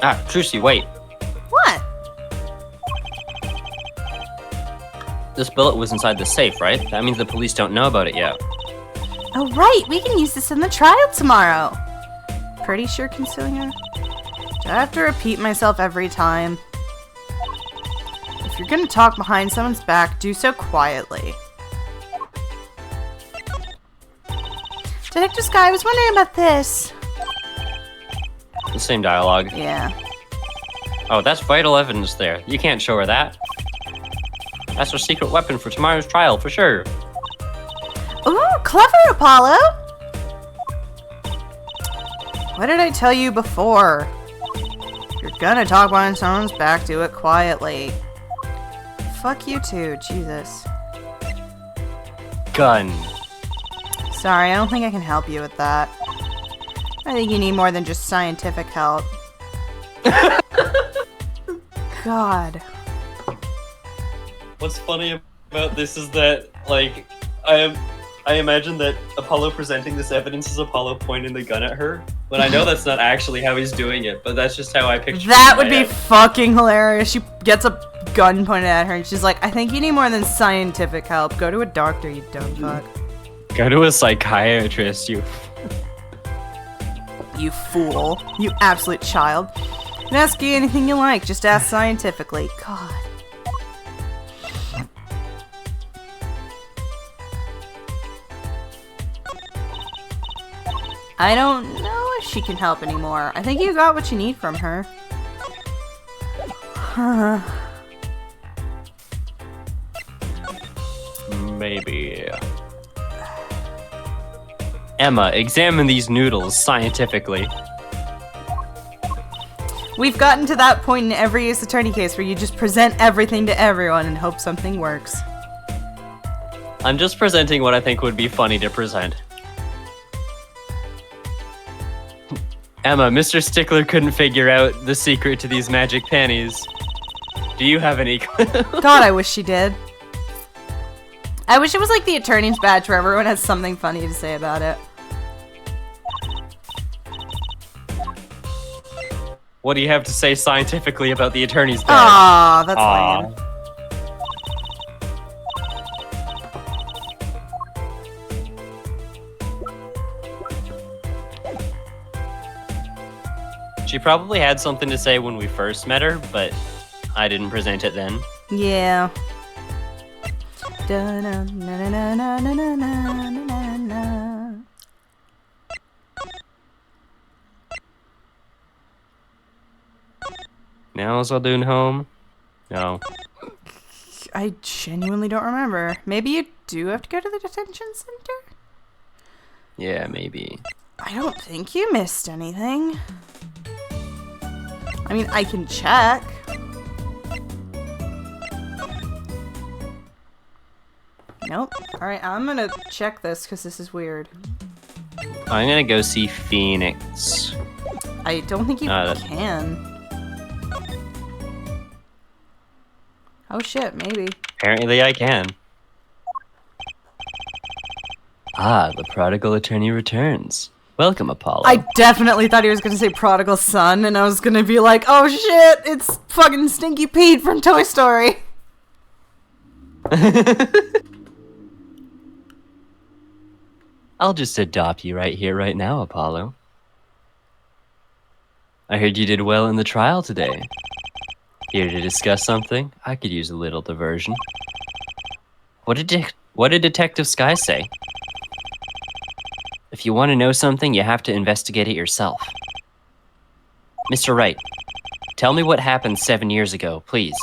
Ah, Trucy, wait. What? This bullet was inside the safe, right? That means the police don't know about it yet. Oh, right. We can use this in the trial tomorrow. Pretty sure concealing her. Do I have to repeat myself every time? If you're gonna talk behind someone's back, do so quietly. Detective Sky, I was wondering about this. The same dialogue. Yeah. Oh, that's vital evidence there. You can't show her that. That's our secret weapon for tomorrow's trial, for sure. Ooh, clever, Apollo! What did I tell you before? If you're gonna talk behind someone's back, do it quietly. Fuck you too, Jesus. Gun. Sorry, I don't think I can help you with that. I think you need more than just scientific help. God. What's funny about this is that, like, I imagine that Apollo presenting this evidence is Apollo pointing the gun at her, but I know that's not actually how he's doing it, but that's just how I picture it. That would be fucking hilarious. She gets a gun pointed at her and she's like, I think you need more than scientific help. Go to a doctor, you dumb fuck. Go to a psychiatrist, you. You fool. You absolute child. You can ask you anything you like. Just ask scientifically. God. I don't know if she can help anymore. I think you got what you need from her. Maybe. Emma, examine these noodles scientifically. We've gotten to that point in every Ace Attorney case where you just present everything to everyone and hope something works. I'm just presenting what I think would be funny to present. Emma, Mr. Stickler couldn't figure out the secret to these magic pennies. Do you have any clue? God, I wish she did. I wish it was like the attorney's badge where everyone has something funny to say about it. What do you have to say scientifically about the attorney's badge? Aw, that's lame. She probably had something to say when we first met her, but I didn't present it then. Yeah. Now Zaldun home? No. I genuinely don't remember. Maybe you do have to go to the detention center? Yeah, maybe. I don't think you missed anything. I mean, I can check. Nope. Alright, I'm gonna check this because this is weird. I'm gonna go see Phoenix. I don't think you can. Oh shit, maybe. Apparently I can. Ah, the prodigal attorney returns. Welcome, Apollo. I definitely thought he was gonna say prodigal son, and I was gonna be like, oh shit, it's fucking Stinky Pete from Toy Story. I'll just adopt you right here, right now, Apollo. I heard you did well in the trial today. Here to discuss something? I could use a little diversion. What did Detective Sky say? If you want to know something, you have to investigate it yourself. Mr. Wright, tell me what happened 7 years ago, please.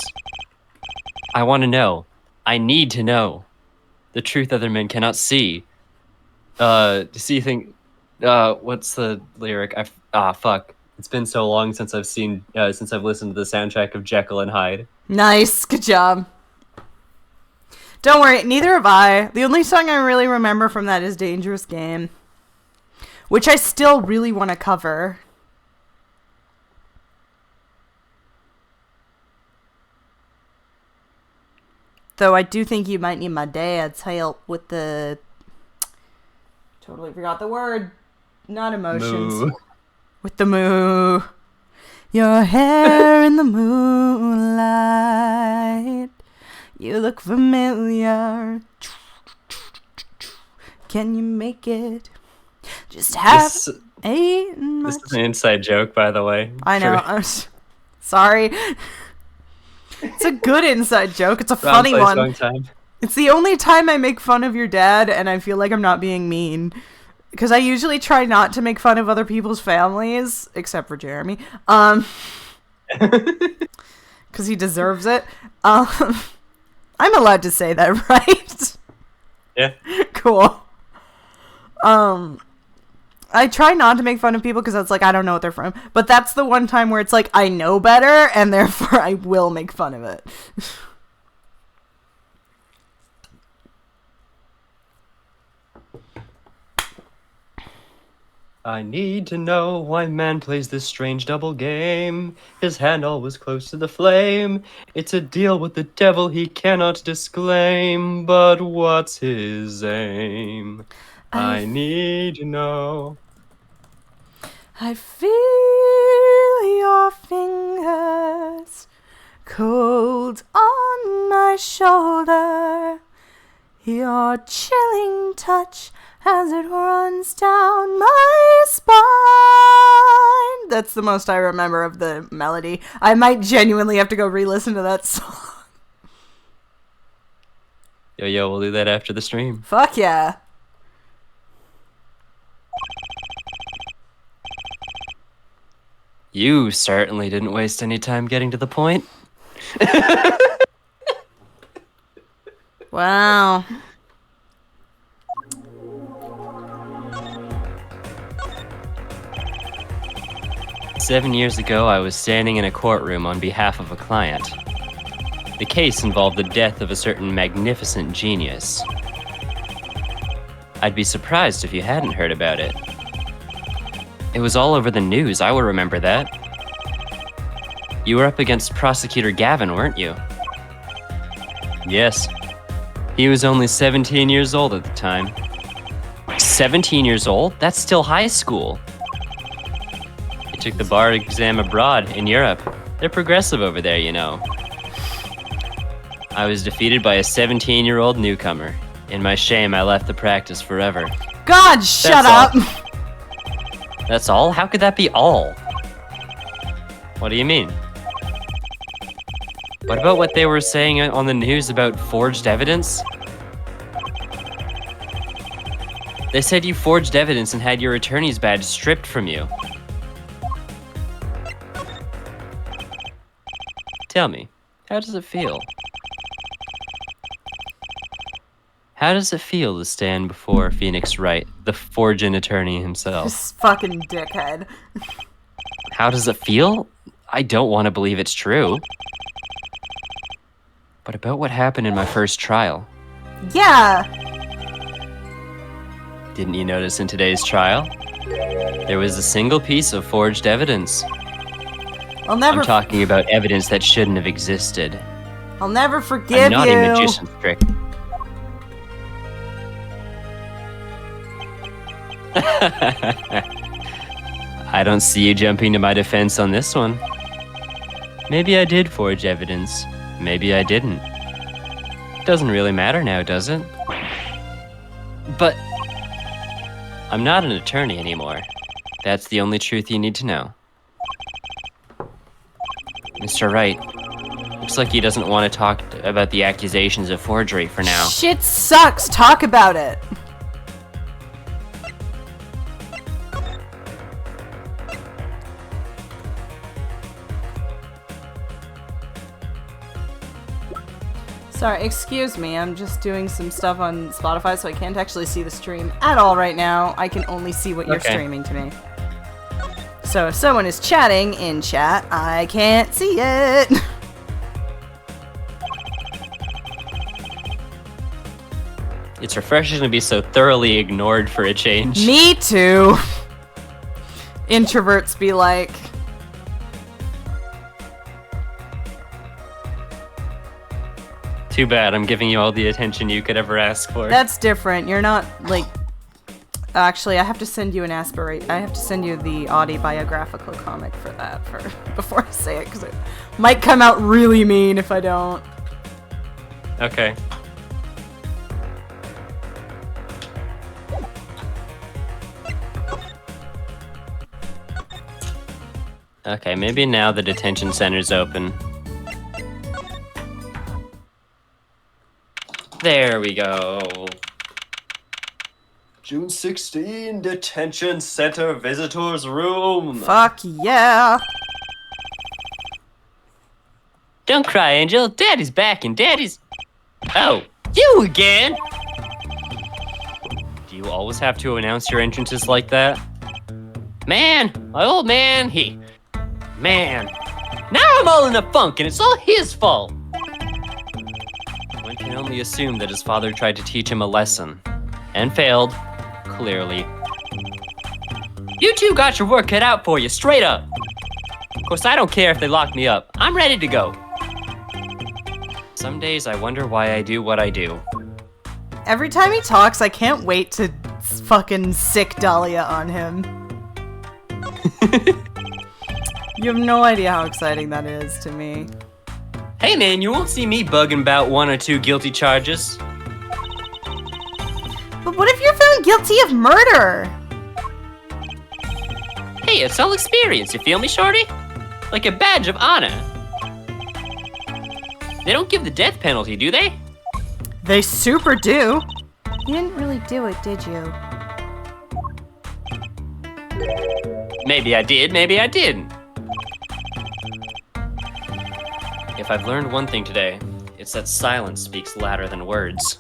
I want to know. I need to know. The truth other men cannot see. What's the lyric? Fuck. It's been so long since I've listened to the soundtrack of Jekyll and Hyde. Nice, good job. Don't worry, neither have I. The only song I really remember from that is Dangerous Game, which I still really want to cover. Though I do think you might need my dad's help with the... Totally forgot the word. Not emotions. Moo. With the moo. Your hair in the moonlight. You look familiar. Can you make it? Just have eaten much. This is an inside joke, by the way. I know. I'm sorry. It's a good inside joke. It's a funny one. It's the only time I make fun of your dad, and I feel like I'm not being mean. Because I usually try not to make fun of other people's families, except for Jeremy. Because he deserves it. I'm allowed to say that, right? Yeah. Cool. I try not to make fun of people because that's like, I don't know what they're from. But that's the one time where it's like, I know better, and therefore I will make fun of it. I need to know why man plays this strange double game. His hand always close to the flame. It's a deal with the devil he cannot disclaim. But what's his aim? I need to know. I feel your fingers cold on my shoulder. Your chilling touch as it runs down my spine. That's the most I remember of the melody. I might genuinely have to go re-listen to that song. Yo, we'll do that after the stream. Fuck yeah. You certainly didn't waste any time getting to the point. Wow. "7 years ago, I was standing in a courtroom on behalf of a client. The case involved the death of a certain magnificent genius. I'd be surprised if you hadn't heard about it. It was all over the news, I will remember that. You were up against Prosecutor Gavin, weren't you?" "Yes. He was only 17 years old at the time." 17 years old? That's still high school. "He took the bar exam abroad in Europe. They're progressive over there, you know. I was defeated by a 17-year-old newcomer. In my shame, I left the practice forever." God, shut up. That's all? How could that be all? What do you mean? What about what they were saying on the news about forged evidence? They said you forged evidence and had your attorney's badge stripped from you. Tell me, how does it feel? How does it feel to stand before Phoenix Wright, the forging attorney himself? This fucking dickhead. How does it feel? I don't want to believe it's true. But about what happened in my first trial. Yeah. Didn't you notice in today's trial? There was a single piece of forged evidence. I'll never. I'm talking about evidence that shouldn't have existed. I'll never forgive A naughty you. magician's trick. I don't see you jumping to my defense on this one. Maybe I did forge evidence. Maybe I didn't. Doesn't really matter now, does it? But I'm not an attorney anymore. That's the only truth you need to know. Mr. Wright, looks like he doesn't want to talk about the accusations of forgery for now. Shit sucks. Talk about it. Sorry, excuse me, I'm just doing some stuff on Spotify, so I can't actually see the stream at all right now. I can only see what you're streaming to me. So if someone is chatting in chat, I can't see it. It's refreshing to be so thoroughly ignored for a change. Me too. Introverts be like... Too bad, I'm giving you all the attention you could ever ask for. That's different. You're not, like... Actually, I have to send you an aspirate. I have to send you the autobiographical comic for that before I say it, because it might come out really mean if I don't. Okay. Okay, maybe now the detention center's open. There we go. June 16, detention center visitors room. Fuck yeah. Don't cry, Angel. Daddy's back and Daddy's... Oh, you again? Do you always have to announce your entrances like that? Man, my old man, Man, now I'm all in a funk and it's all his fault. One can only assume that his father tried to teach him a lesson. And failed, clearly. You two got your work cut out for you, straight up. Of course, I don't care if they lock me up. I'm ready to go. Some days I wonder why I do what I do. Every time he talks, I can't wait to fucking sick Dahlia on him. You have no idea how exciting that is to me. Hey man, you won't see me bugging about 1 or 2 guilty charges. But what if you're found guilty of murder? Hey, it's all experience, you feel me, shorty? Like a badge of honor. They don't give the death penalty, do they? They super do. You didn't really do it, did you? Maybe I did, maybe I didn't. If I've learned one thing today, it's that silence speaks louder than words.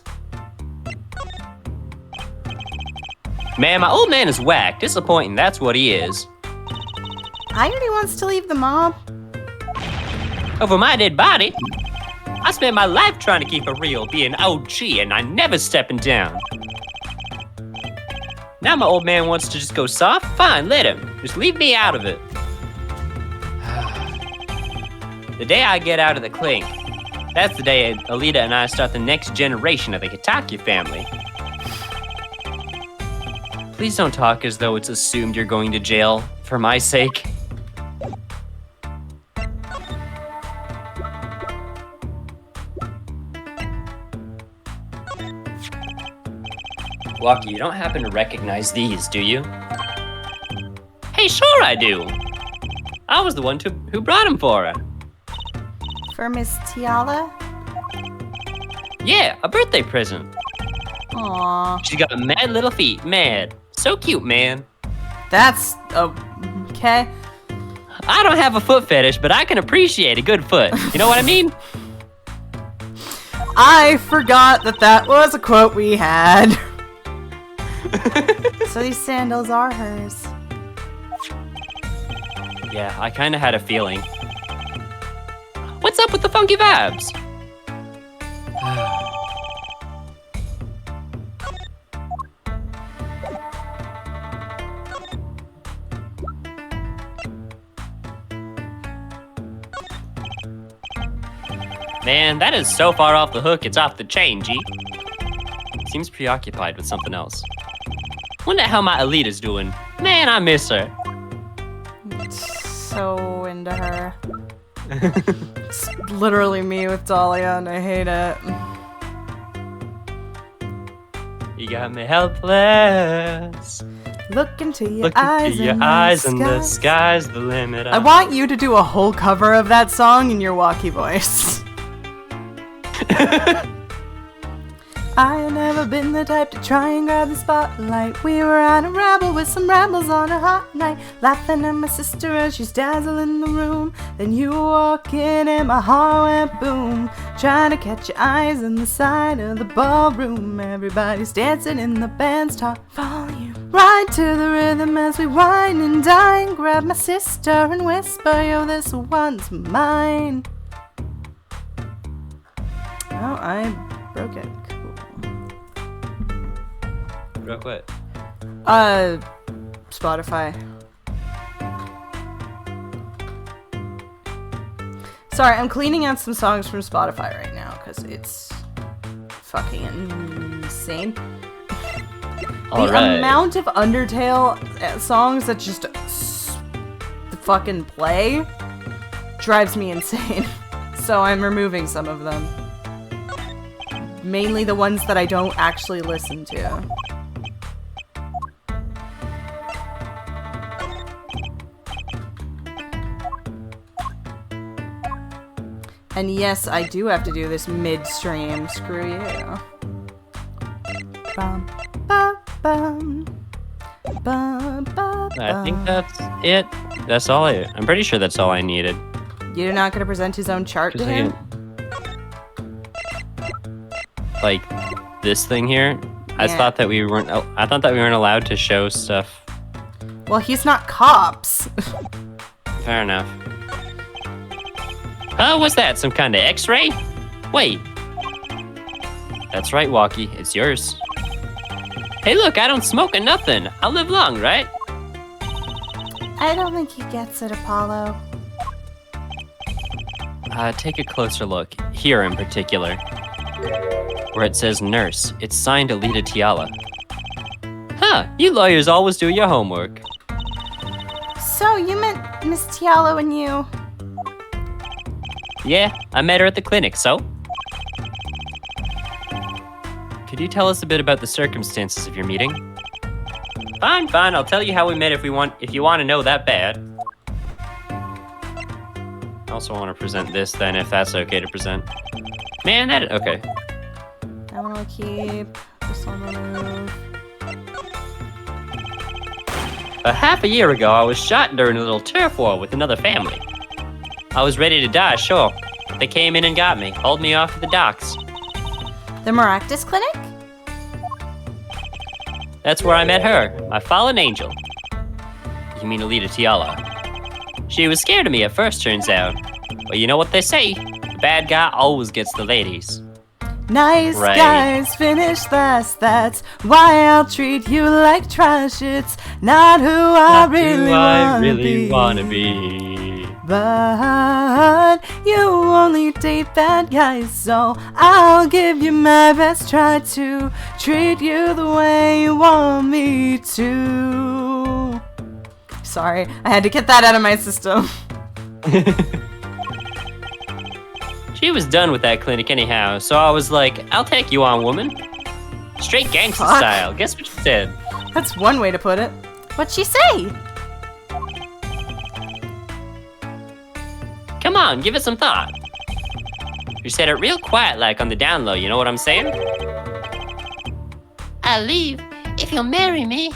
Man, my old man is whack. Disappointing, that's what he is. I heard he wants to leave the mob. Over my dead body? I spent my life trying to keep it real, being OG, and I never stepping down. Now my old man wants to just go soft? Fine, let him. Just leave me out of it. The day I get out of the clink, that's the day Alita and I start the next generation of the Kitaki family. Please don't talk as though it's assumed you're going to jail, for my sake. Walkie, you don't happen to recognize these, do you? Hey, sure I do. I was the one who brought them for her. For Miss Tiala? Yeah, a birthday present. Aww. She's got mad little feet, mad. So cute, man. That's, okay. I don't have a foot fetish, but I can appreciate a good foot. You know what I mean? I forgot that was a quote we had. So these sandals are hers. Yeah, I kinda had a feeling. What's up with the funky vibes? Man, that is so far off the hook, it's off the chain, G. Seems preoccupied with something else. Wonder how my Alita's doing. Man, I miss her. So into her. It's literally me with Dahlia, and I hate it. You got me helpless. Look into your Look eyes, into your eyes and the sky's the limit. I want you to do a whole cover of that song in your walkie voice. I ain't never been the type to try and grab the spotlight. We were on a ramble with some rambles on a hot night, laughing at my sister as she's dazzling the room. Then you walk in and my heart went boom, trying to catch your eyes on the side of the ballroom. Everybody's dancing in the band's top volume. Ride to the rhythm as we whine and dine. Grab my sister and whisper, yo, this one's mine. Oh, I broke it. Real quick. Spotify. Sorry, I'm cleaning out some songs from Spotify right now because it's fucking insane. The amount of Undertale songs that just fucking play drives me insane. So I'm removing some of them. Mainly the ones that I don't actually listen to. And yes, I do have to do this midstream. Screw you. Bum, ba, bum. Ba, ba, I think that's it. That's all I'm pretty sure that's all I needed. You're not gonna present his own chart to him? Like this thing here. I thought that we weren't. I thought that we weren't allowed to show stuff. Well, he's not cops. Fair enough. Oh, what's that? Some kind of X-ray? Wait. That's right, Walkie. It's yours. Hey, look! I don't smoke or nothing. I'll live long, right? I don't think he gets it, Apollo. Take a closer look. Here in particular. Where it says nurse. It's signed Alita Tiala. Huh, you lawyers always do your homework. So, you meant Miss Tiala and you? Yeah, I met her at the clinic, so? could you tell us a bit about the circumstances of your meeting? Fine, fine. I'll tell you how we met if you want to know that bad. I also want to present this then, if that's okay to present. Man, okay. I want to keep this one removed. Half a year ago, I was shot during a little turf war with another family. I was ready to die, sure. They came in and got me, hauled me off to the docks. The Maractus Clinic? That's where I met her, my fallen angel. You mean Alita Tiala? She was scared of me at first, turns out. But you know what they say, the bad guy always gets the ladies. Nice Right. guys finish last, that's why I'll treat you like trash. It's not who I really wanna be. But you only date bad guys, so I'll give you my best try to treat you the way you want me to. Sorry, I had to get that out of my system. She was done with that clinic anyhow, so I was like, I'll take you on, woman. Straight gangster Fuck. style. Guess what she said? That's one way to put it. What'd she say? Come on, give it some thought. You said it real quiet like on the down low, you know what I'm saying? I'll leave if you'll marry me.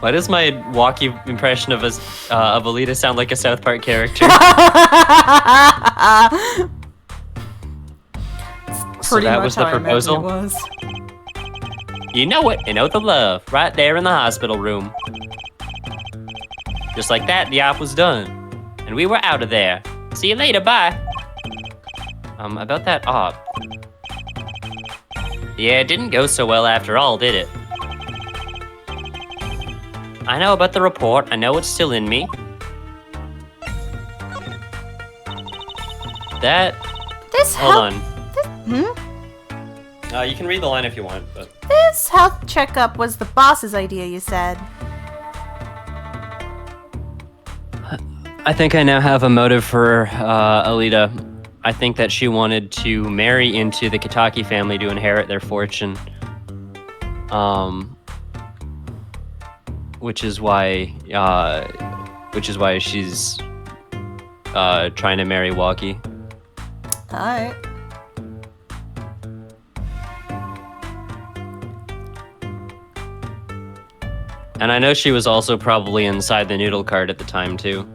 Why does my walkie impression of Alita sound like a South Park character? So Pretty that much was how the I imagined proposal? it was. You know it, you know the love, right there in the hospital room. Just like that, the op was done. And we were out of there. See you later, bye. About that op. Yeah, it didn't go so well after all, did it? I know about the report. I know it's still in me. This Hold health, on. You can read the line if you want, but... This health checkup was the boss's idea, you said. I think I now have a motive for Alita. I think that she wanted to marry into the Kitaki family to inherit their fortune. Which is why she's trying to marry Walkie. Alright. And I know she was also probably inside the noodle cart at the time too.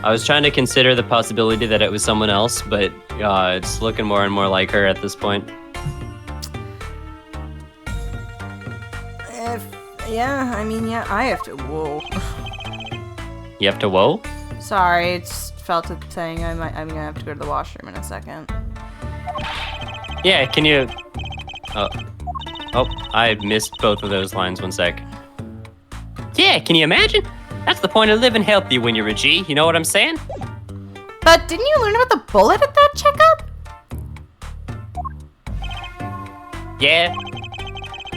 I was trying to consider the possibility that it was someone else, but it's looking more and more like her at this point. I have to. Whoa. You have to whoa? Sorry, it just felt a thing. I'm gonna have to go to the washroom in a second. Yeah, can you... Oh, I missed both of those lines, one sec. Yeah, can you imagine? That's the point of living healthy when you're a G, you know what I'm saying? But didn't you learn about the bullet at that checkup? Yeah.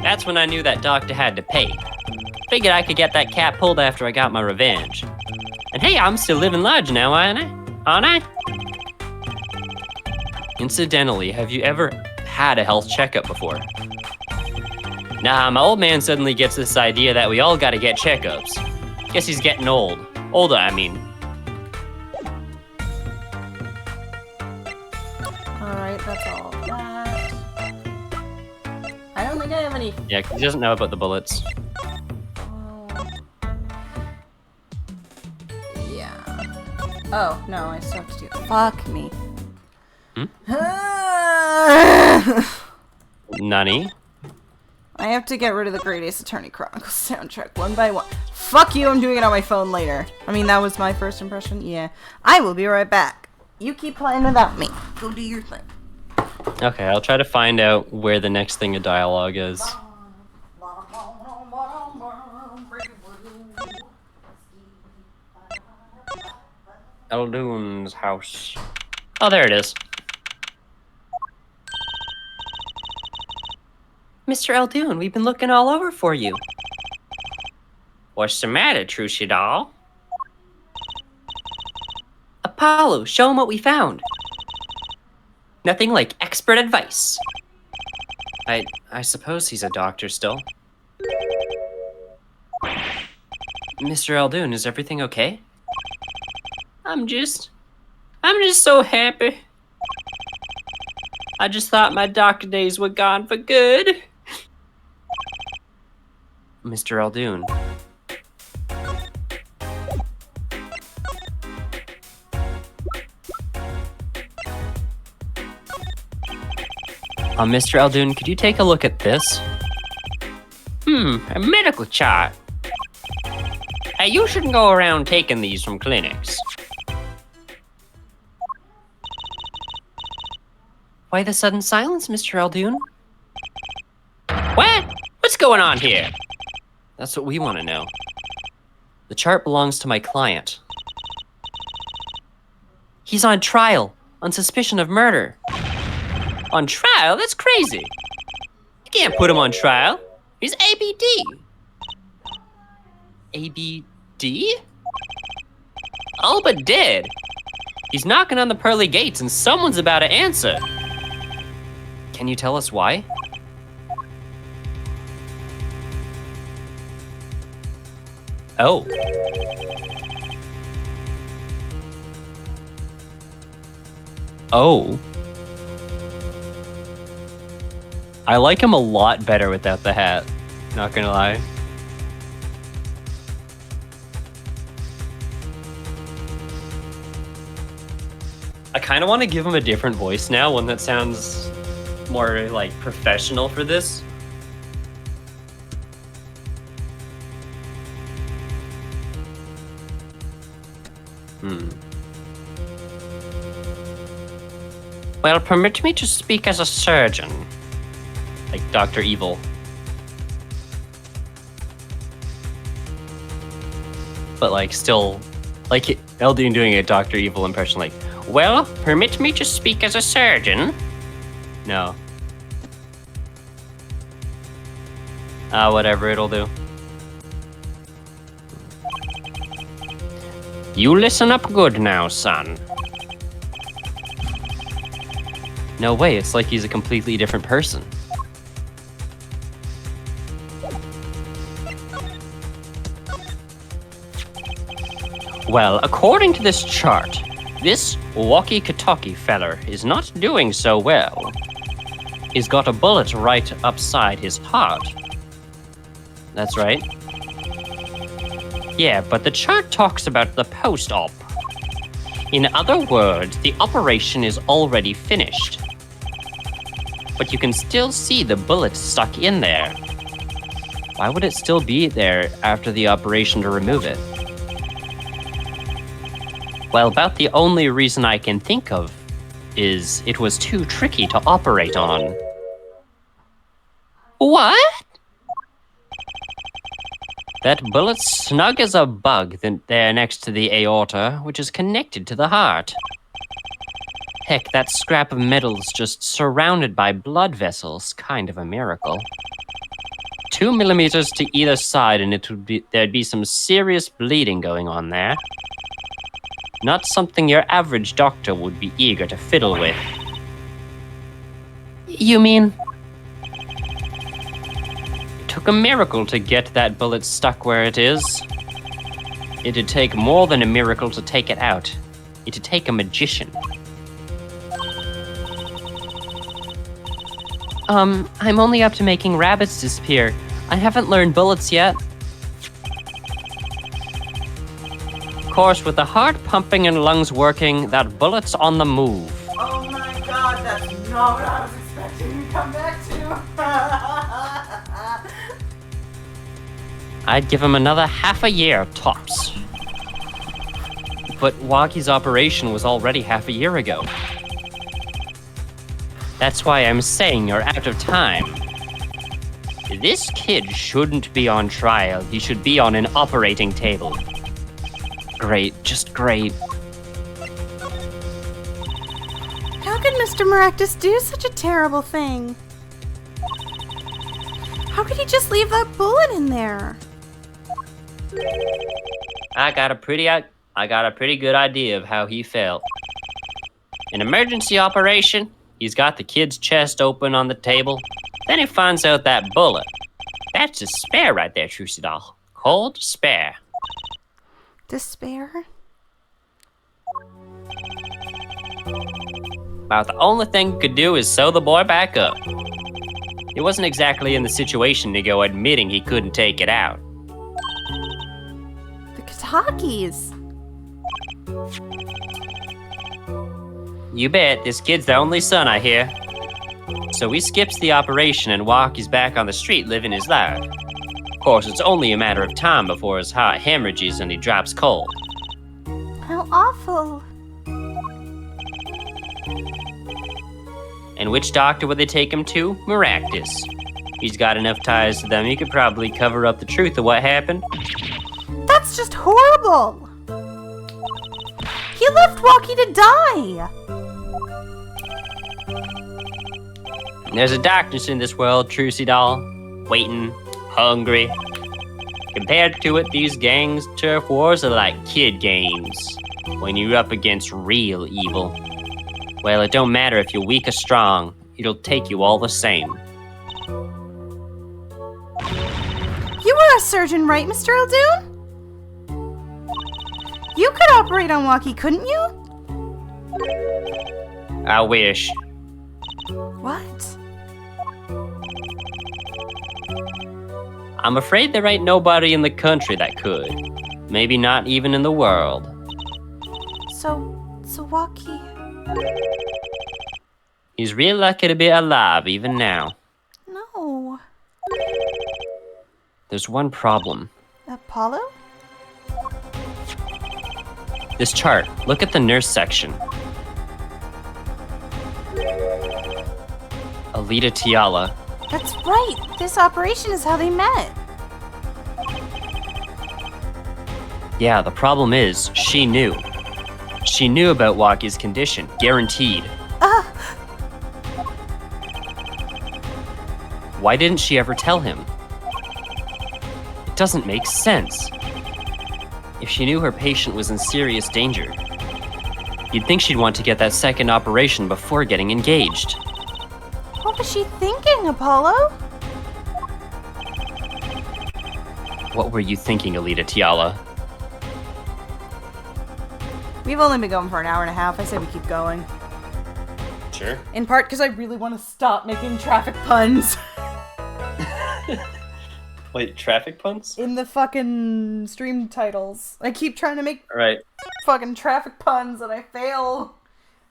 That's when I knew that doctor had to pay. Figured I could get that cap pulled after I got my revenge. And hey, I'm still living large now, aren't I? Incidentally, have you ever had a health checkup before? Nah, my old man suddenly gets this idea that we all gotta get checkups. Guess he's getting old. Older, I mean. Alright, that's all of that. I don't think I have any. Yeah, 'cause he doesn't know about the bullets. Yeah. Oh, no, I still have to do. Fuck me. Nani? I have to get rid of the Great Ace Attorney Chronicles soundtrack one by one. Fuck you, I'm doing it on my phone later. I mean, that was my first impression. Yeah. I will be right back. You keep playing without me. Go do your thing. Okay, I'll try to find out where the next thing of dialogue is. Eldoon's house. Oh, there it is. Mr. Eldoon, we've been looking all over for you. What's the matter, Trucy doll? Apollo, show him what we found. Nothing like expert advice. I suppose he's a doctor still. Mr. Aldoon, is everything okay? I'm just so happy. I just thought my doctor days were gone for good. Mr. Aldoon. Mr. Aldoon, could you take a look at this? A medical chart. You shouldn't go around taking these from clinics. Why the sudden silence, Mr. Aldoon? What? What's going on here? That's what we want to know. The chart belongs to my client. He's on trial, on suspicion of murder. On trial? That's crazy. You can't put him on trial. He's ABD. ABD? All but dead. He's knocking on the pearly gates and someone's about to answer. Can you tell us why? Oh. Oh. I like him a lot better without the hat. Not gonna lie. I kind of want to give him a different voice now, one that sounds more like professional for this. Well, permit me to speak as a surgeon. Like Dr. Evil. But like still, like Eldean doing a Dr. Evil impression like, well, permit me to speak as a surgeon. No. Whatever, it'll do. You listen up good now, son. No way, it's like he's a completely different person. Well, according to this chart, this walkie-talkie feller is not doing so well. He's got a bullet right upside his heart. That's right. Yeah, but the chart talks about the post-op. In other words, the operation is already finished. But you can still see the bullet stuck in there. Why would it still be there after the operation to remove it? Well, about the only reason I can think of is it was too tricky to operate on. What? That bullet's snug as a bug there next to the aorta, which is connected to the heart. Heck, that scrap of metal's just surrounded by blood vessels, kind of a miracle. 2 millimeters to either side and there'd be some serious bleeding going on there. Not something your average doctor would be eager to fiddle with. You mean? It took a miracle to get that bullet stuck where it is. It'd take more than a miracle to take it out. It'd take a magician. I'm only up to making rabbits disappear. I haven't learned bullets yet. Of course, with the heart pumping and lungs working, that bullet's on the move. Oh my god, that's not what I was expecting to come back to. I'd give him another half a year, tops. But Waki's operation was already half a year ago. That's why I'm saying you're out of time. This kid shouldn't be on trial. He should be on an operating table. Great, just great. How could Mr. Maractus do such a terrible thing? How could he just leave that bullet in there? I got a pretty good idea of how he felt. An emergency operation, He's got the kid's chest open on the table. Then he finds out that bullet. That's despair right there, Trucy doll. Cold despair. Despair? About the only thing he could do is sew the boy back up. He wasn't exactly in the situation to go admitting he couldn't take it out. The Katakis. You bet, this kid's the only son, I hear. So he skips the operation and Walky's back on the street living his life. Of course, it's only a matter of time before his heart hemorrhages and he drops cold. How awful. And which doctor would they take him to? Maractus. He's got enough ties to them, he could probably cover up the truth of what happened. That's just horrible. He left Walkie to die. There's a darkness in this world, Trucy doll. Waiting, hungry. Compared to it, these gangs turf wars are like kid games. When you're up against real evil. Well, it don't matter if you're weak or strong. It'll take you all the same. You were a surgeon, right, Mr. Eldoon? You could operate on Walkie, couldn't you? I wish. What? I'm afraid there ain't nobody in the country that could. Maybe not even in the world. So Walkie... He's real lucky to be alive even now. No. There's one problem. Apollo? This chart, look at the nurse section. Alita Tiala. That's right. This operation is how they met. Yeah, the problem is, she knew. She knew about Walkie's condition, guaranteed. Why didn't she ever tell him? It doesn't make sense. If she knew her patient was in serious danger, you'd think she'd want to get that second operation before getting engaged. What was she thinking, Apollo? What were you thinking, Alita Tiala? We've only been going for an hour and a half. I say we keep going. Sure. In part because I really want to stop making traffic puns. Wait, traffic puns? In the fucking stream titles. I keep trying to make Right. fucking traffic puns and I fail.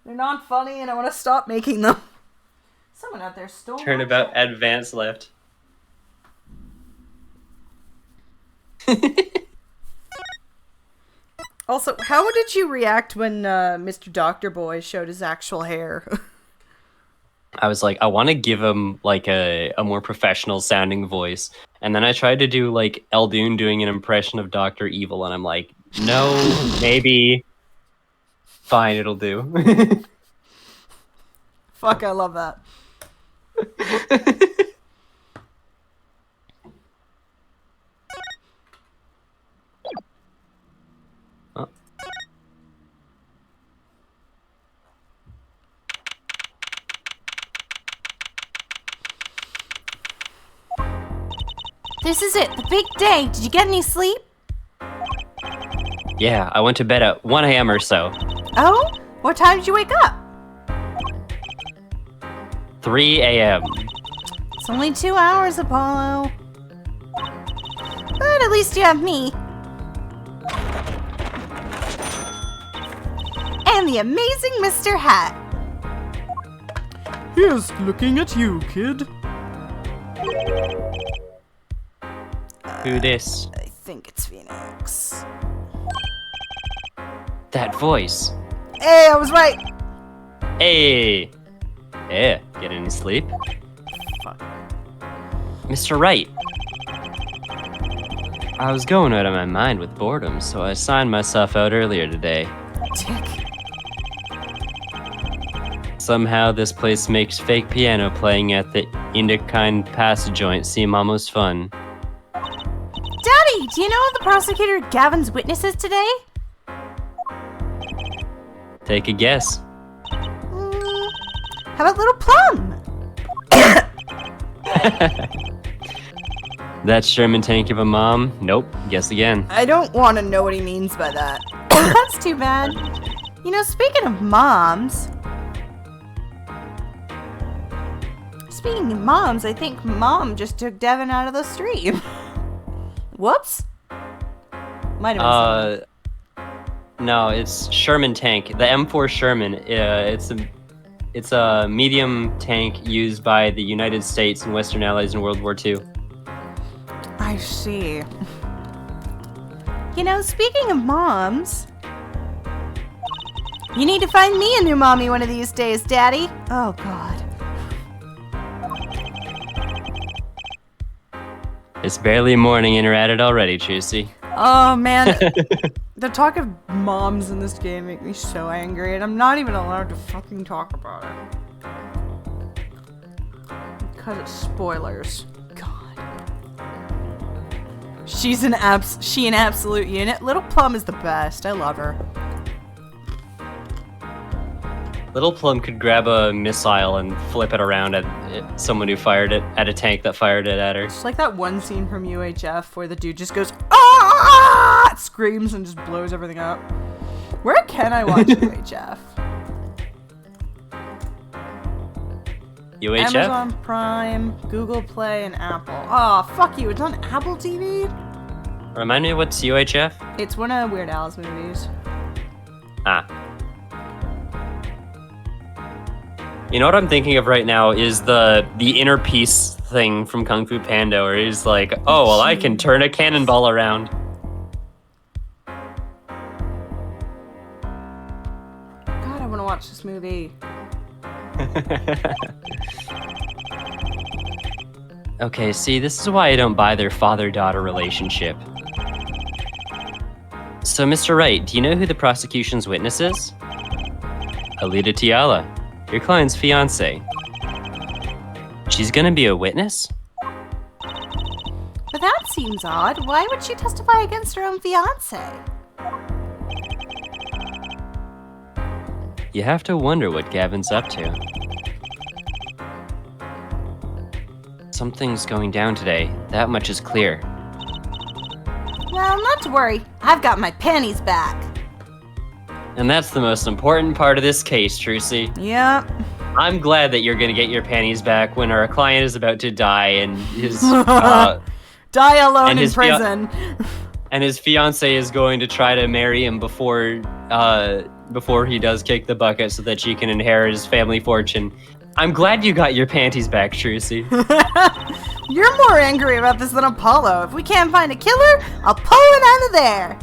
They're not funny and I want to stop making them. Someone out there stole Turnabout advance left. Also, how did you react when Mr. Doctor Boy showed his actual hair? I was like, I want to give him like a more professional sounding voice. And then I tried to do like Eldoon doing an impression of Dr. Evil, and I'm like, no, maybe. Fine, it'll do. Fuck, I love that. Oh. This is it, the big day. Did you get any sleep? Yeah, I went to bed at 1 a.m. or so. Oh? What time did you wake up? 3 a.m. It's only 2 hours, Apollo. But at least you have me. And the amazing Mr. Hat. Here's looking at you, kid. Who this? I think it's Phoenix. That voice. Hey, I was right. Hey. Yeah, get any sleep? Fuck. Mr. Wright. I was going out of my mind with boredom, so I signed myself out earlier today. Dick. Somehow this place makes fake piano playing at the Indokine Passage joint seem almost fun. Daddy, do you know the prosecutor Gavin's witnesses today? Take a guess. How about Little Plum? That Sherman tank of a mom? Nope. Guess again. I don't want to know what he means by that. That's too bad. You know, speaking of moms... I think Mom just took Devin out of the stream. Whoops. Might have been no, it's Sherman tank. The M4 Sherman. It's a medium tank used by the United States and Western Allies in World War II. I see. You know, speaking of moms, you need to find me a new mommy one of these days, Daddy. Oh, God. It's barely morning and you're at it already, Tracy. Oh, man. The talk of moms in this game make me so angry, and I'm not even allowed to fucking talk about it. Because it's spoilers. God. She an absolute unit. Little Plum is the best. I love her. Little Plum could grab a missile and flip it around at someone who fired it at a tank that fired it at her. It's like that one scene from UHF where the dude just goes, ah! Screams and just blows everything up. Where can I watch UHF? UHF? Amazon Prime, Google Play, and Apple. Oh, fuck you. It's on Apple TV? Remind me what's UHF? It's one of Weird Al's movies. Ah. You know what I'm thinking of right now is the inner peace thing from Kung Fu Panda where he's like, oh, well, I can turn a cannonball around. God, I want to watch this movie. Okay, see, this is why I don't buy their father-daughter relationship. So, Mr. Wright, do you know who the prosecution's witness is? Alita Tiala, your client's fiancée. She's gonna be a witness? But that seems odd. Why would she testify against her own fiancé? You have to wonder what Gavin's up to. Something's going down today. That much is clear. Well, not to worry. I've got my panties back. And that's the most important part of this case, Trucy. Yep. I'm glad that you're gonna get your panties back when our client is about to die and his die alone and in his prison. and his fiance is going to try to marry him before he does kick the bucket so that she can inherit his family fortune. I'm glad you got your panties back, Trucy. You're more angry about this than Apollo. If we can't find a killer, I'll pull him out of there.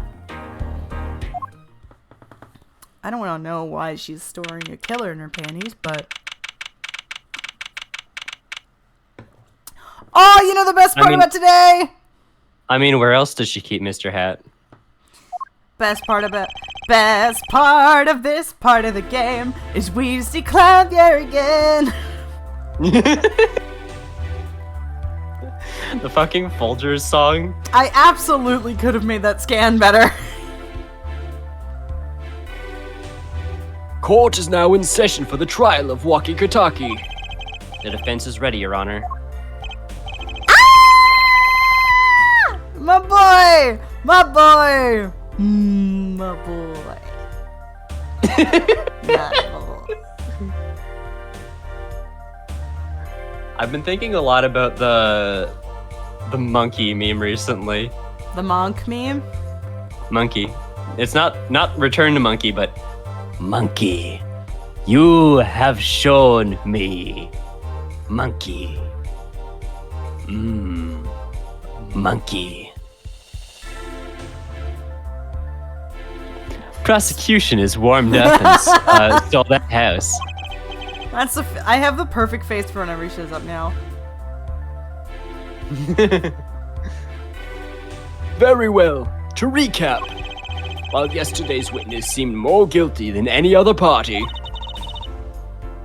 I don't want to know why she's storing a killer in her panties, but... Oh, you know the best part about today? I mean, where else does she keep Mr. Hat? Best part of this part of the game is we see Clavier again. The fucking Folgers song. I absolutely could have made that scan better. Court is now in session for the trial of Waki Kataki. The defense is ready, Your Honor. Ah! My boy! My boy! My boy. My boy. I've been thinking a lot about the monkey meme recently. The monk meme? Monkey. It's not Return to Monkey, but Monkey. You have shown me. Monkey. Monkey. Prosecution is warmed up and stole that house. That's I have the perfect face for whenever he shows up now. Very well. To recap, while yesterday's witness seemed more guilty than any other party,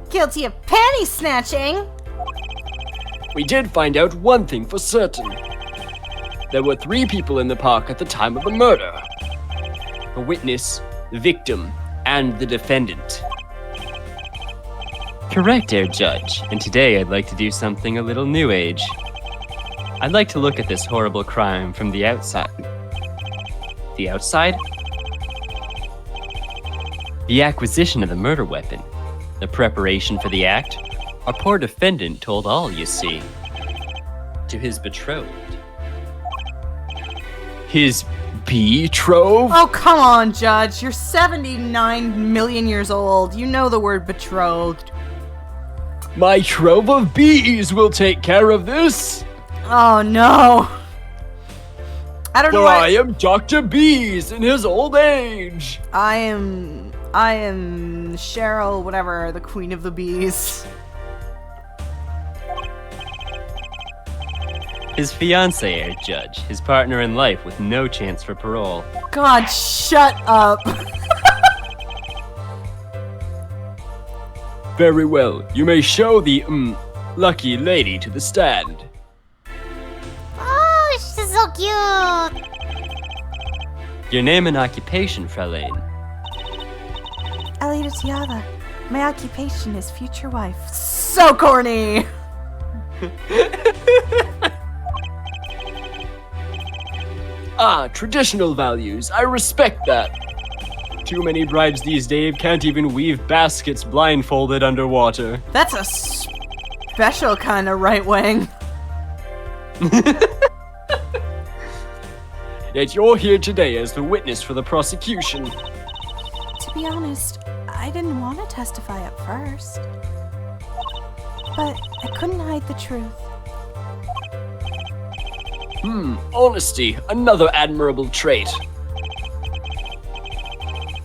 Guilty of panty snatching? we did find out one thing for certain. There were 3 people in the park at the time of the murder. The witness, the victim, and the defendant. correct, Air Judge. And today I'd like to do something a little new age. I'd like to look at this horrible crime from the outside. The outside? The acquisition of the murder weapon. The preparation for the act. Our poor defendant told all, you see. To his betrothed. His betrothed? Oh, come on, Judge. You're 79 million years old. You know the word betrothed. My trove of bees will take care of this. Oh, no. I don't know For I why. am Dr. Bees in his old age. I am Cheryl, whatever, the queen of the bees. His fiancée, Air Judge. His partner in life with no chance for parole. God, shut up. Very well. You may show the, lucky lady to the stand. Oh, she's so cute. Your name and occupation, Fraulein. Elita Tiara. My occupation is future wife. So corny. Ah, traditional values. I respect that. Too many brides these days can't even weave baskets blindfolded underwater. That's a special kind of right wing. Yet you're here today as the witness for the prosecution. To be honest, I didn't want to testify at first. But I couldn't hide the truth. Honesty, another admirable trait.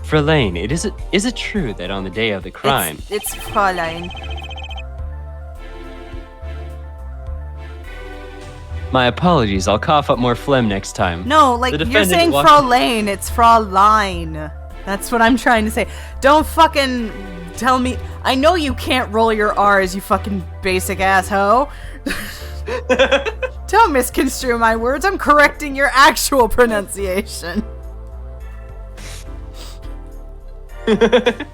Fraulein, is it true that on the day of the crime... It's Fräulein. My apologies, I'll cough up more phlegm next time. No, like, The you're defendant saying walked- Fräulein, it's Fräulein. That's what I'm trying to say. Don't fucking tell me. I know you can't roll your R's, you fucking basic asshole. Don't misconstrue my words. I'm correcting your actual pronunciation. The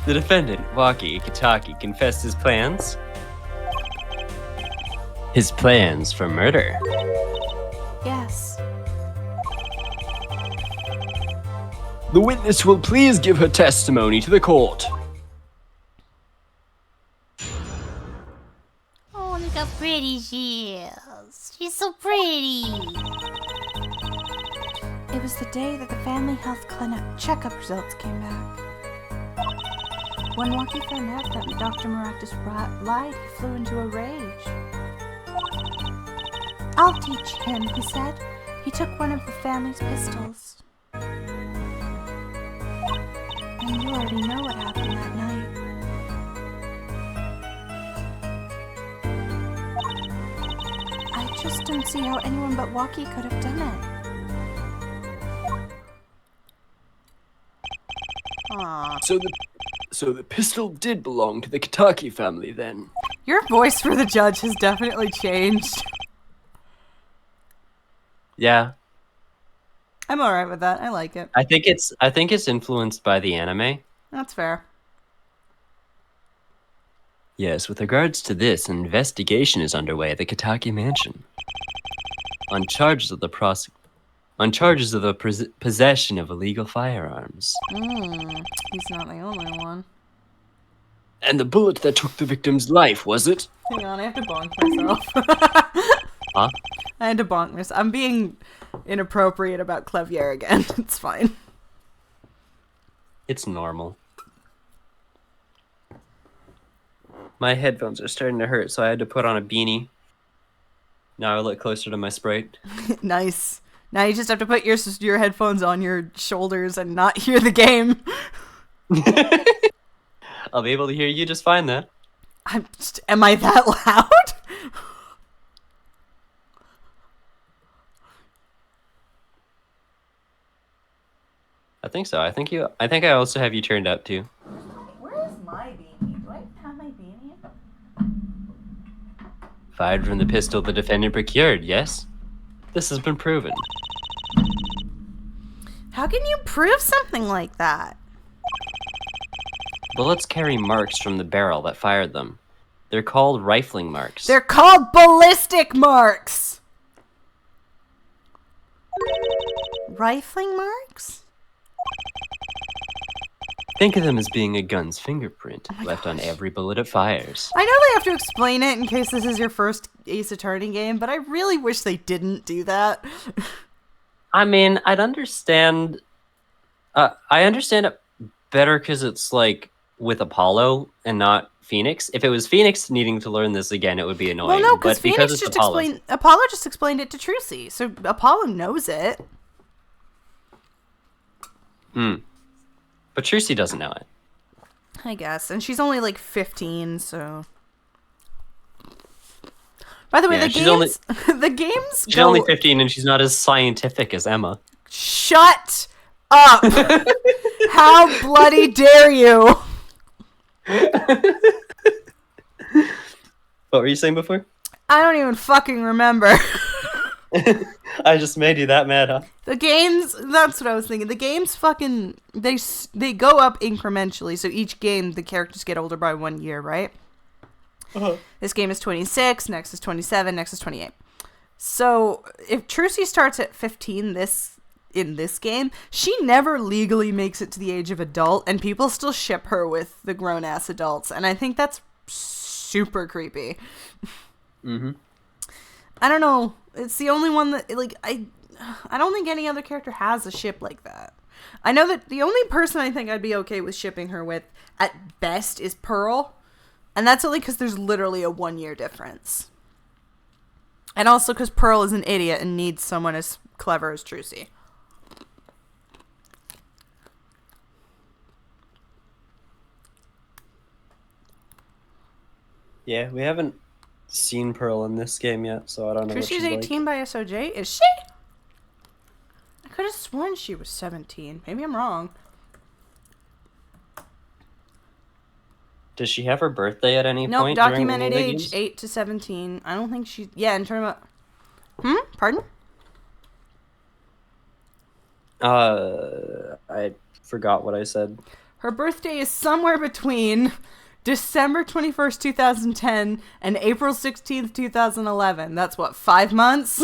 defendant, Waki Kitaki, confessed his plans. His plans for murder. Yes. The witness will please give her testimony to the court. Oh, look how pretty she is. She's so pretty. It was the day that the family health clinic checkup results came back. When Waki found out that Dr. Maractus lied, he flew into a rage. I'll teach him, he said. He took one of the family's pistols. And you already know what happened that night. I just don't see how anyone but Waki could have done it. Aww. So the pistol did belong to the Kitaki family then. Your voice for the judge has definitely changed. Yeah, I'm alright with that. I like it. I think it's influenced by the anime. That's fair. Yes, with regards to this, an investigation is underway at the Kitaki mansion on charges of the possession of illegal firearms. He's not the only one. And the bullet that took the victim's life, was it? Hang on, I have to bonk myself. Huh? I had to bonk myself. I'm being inappropriate about Clevier again. It's fine. It's normal. My headphones are starting to hurt, so I had to put on a beanie. Now I look closer to my Sprite. Nice. Now you just have to put your headphones on your shoulders and not hear the game. I'll be able to hear you just fine then. Am I that loud? I think so. I think I also have you turned up too. Where is my beanie? Do I have my beanie? Fired from the pistol the defendant procured, yes? This has been proven. How can you prove something like that? Bullets carry marks from the barrel that fired them. They're called rifling marks. They're called ballistic marks! Rifling marks? Think of them as being a gun's fingerprint left on every bullet it fires. I know they have to explain it in case this is your first Ace Attorney game, but I really wish they didn't do that. I mean, I'd understand. I understand it better because it's like with Apollo and not Phoenix. If it was Phoenix needing to learn this again, it would be annoying. Well, no, but Phoenix it's just Apollo. Apollo just explained it to Trucy, so Apollo knows it. But Trucy doesn't know it. I guess, and she's only like 15, so. By the way, Yeah, the she's games, the games. She's only 15 and she's not as scientific as Emma. Shut up! How bloody dare you! What were you saying before? I don't even fucking remember. I just made you that mad, huh? The games, that's what I was thinking. The games fucking, they go up incrementally, so each game the characters get older by 1 year, right? Uh-huh. This game is 26, next is 27, next is 28. So, if Trucy starts at 15 in this game, she never legally makes it to the age of adult, and people still ship her with the grown-ass adults, and I think that's super creepy. Mm-hmm. I don't know. It's the only one that, like, I don't think any other character has a ship like that. I know that the only person I think I'd be okay with shipping her with, at best, is Pearl. And that's only because there's literally a 1 year difference. And also because Pearl is an idiot and needs someone as clever as Trucy. Yeah, we haven't seen Pearl in this game yet, so I don't know what she's Trucy's 18 like. by SOJ? Is she? I could have sworn she was 17. Maybe I'm wrong. Does she have her birthday at any Nope, point? during documented any of the age, games? 8 to 17. I don't think she... Yeah, in Turnabout... Pardon? I forgot what I said. Her birthday is somewhere between December 21st, 2010 and April 16th, 2011. That's what, 5 months?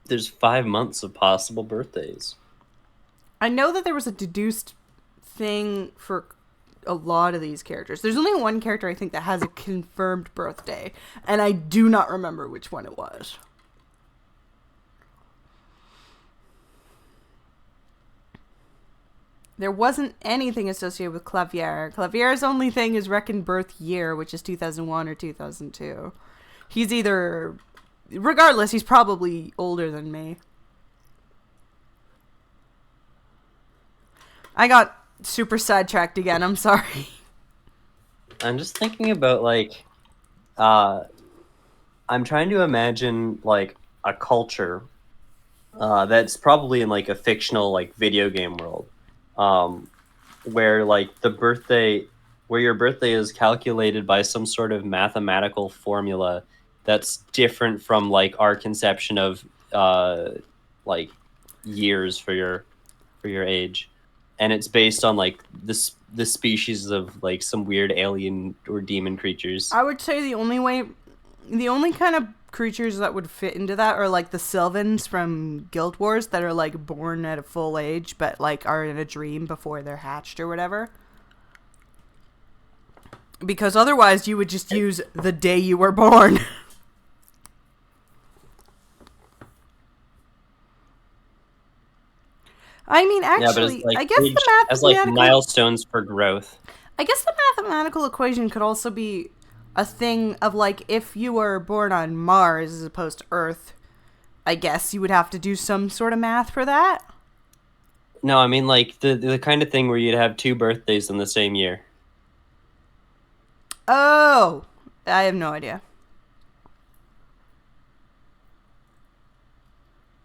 There's 5 months of possible birthdays. I know that there was a deduced thing for a lot of these characters. There's only one character I think that has a confirmed birthday, and I do not remember which one it was. There wasn't anything associated with Clavier. Clavier's only thing is reckon birth year, which is 2001 or 2002. He's either... Regardless, he's probably older than me. I got super sidetracked again, I'm sorry. I'm just thinking about, like, I'm trying to imagine, like, a culture that's probably in, like, a fictional, like, video game world. Where, like, where your birthday is calculated by some sort of mathematical formula that's different from, like, our conception of, like, years for your age. And it's based on, like, the species of, like, some weird alien or demon creatures. I would say the only kind of creatures that would fit into that are, like, the Sylvans from Guild Wars that are, like, born at a full age, but, like, are in a dream before they're hatched or whatever. Because otherwise you would just use the day you were born. I mean, actually, Yeah, but it's like I guess age the as like mathematical... milestones for growth. I guess the mathematical equation could also be a thing of, like, if you were born on Mars as opposed to Earth, I guess you would have to do some sort of math for that. No, I mean, like, the kind of thing where you'd have 2 birthdays in the same year. Oh, I have no idea.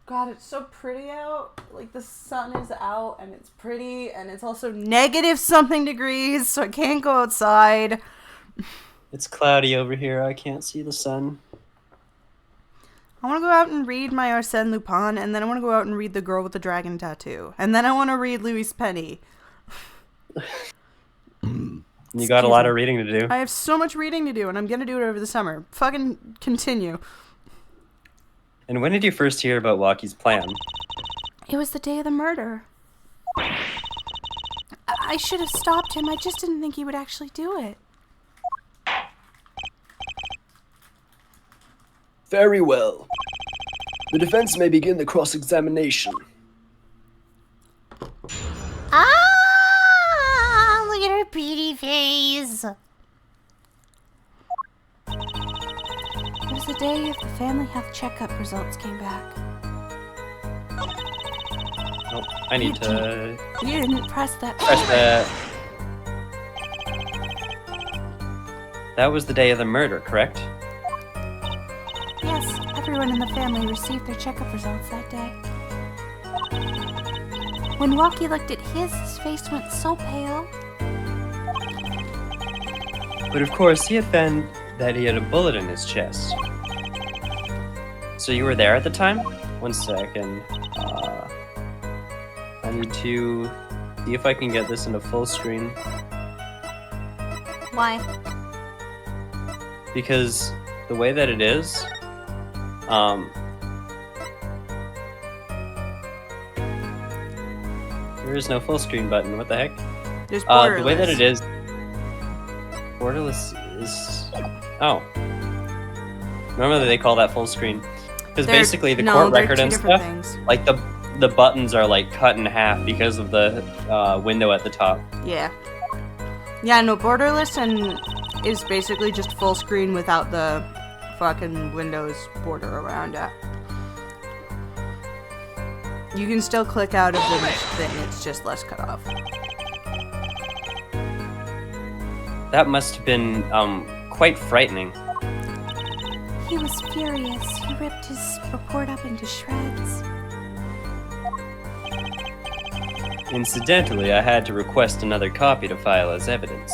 God, it's so pretty out. Like, the sun is out, and it's pretty, and it's also negative something degrees, so I can't go outside. It's cloudy over here. I can't see the sun. I want to go out and read my Arsène Lupin, and then I want to go out and read The Girl with the Dragon Tattoo. And then I want to read Louise Penny. You got a lot of reading to do. I have so much reading to do, and I'm gonna do it over the summer. Fucking continue. And when did you first hear about Walkie's plan? It was the day of the murder. I should have stopped him. I just didn't think he would actually do it. Very well. The defense may begin the cross-examination. Ah, look at her pretty face. It was the day of the family health checkup results came back. Oh, I need to You didn't press that. press that. That was the day of the murder, correct? Yes, everyone in the family received their checkup results that day. When Walkie looked at his face went so pale. But of course, he had found that he had a bullet in his chest. So you were there at the time? 1 second. I need to see if I can get this into full screen. Why? Because the way that it is, there is no full screen button. What the heck? There's The way that it is, borderless is. Oh. Normally they call that full screen. Because basically the court record and stuff, like the buttons are like cut in half because of the window at the top. Yeah. Yeah, no, borderless and is basically just full screen without the fucking Windows border around it. You can still click out of the thing, it's just less cut off. That must have been quite frightening. He was furious. He ripped his report up into shreds. Incidentally, I had to request another copy to file as evidence.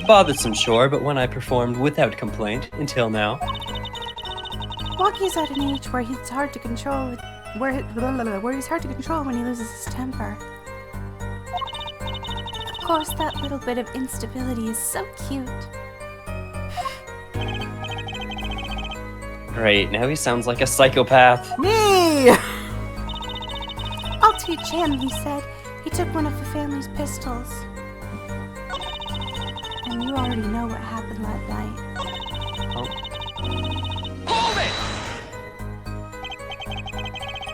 Bothersome, sure, but one I performed without complaint until now. Walkie's at an age where he's hard to control. Where he's hard to control when he loses his temper. Of course, that little bit of instability is so cute. Great, now he sounds like a psychopath. Me! I'll teach him, he said. He took one of the family's pistols. And you already know what happened that night.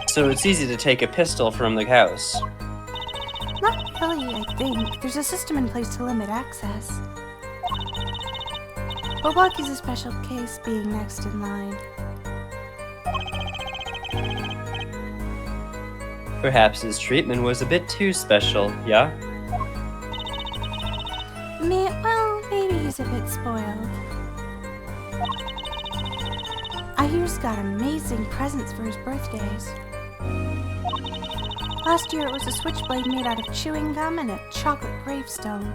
So it's easy to take a pistol from the house. Not really, I think. There's a system in place to limit access. But Walkie's a special case, being next in line. Perhaps his treatment was a bit too special, yeah? Well, maybe he's a bit spoiled. I hear he's got amazing presents for his birthdays. Last year it was a switchblade made out of chewing gum and a chocolate gravestone.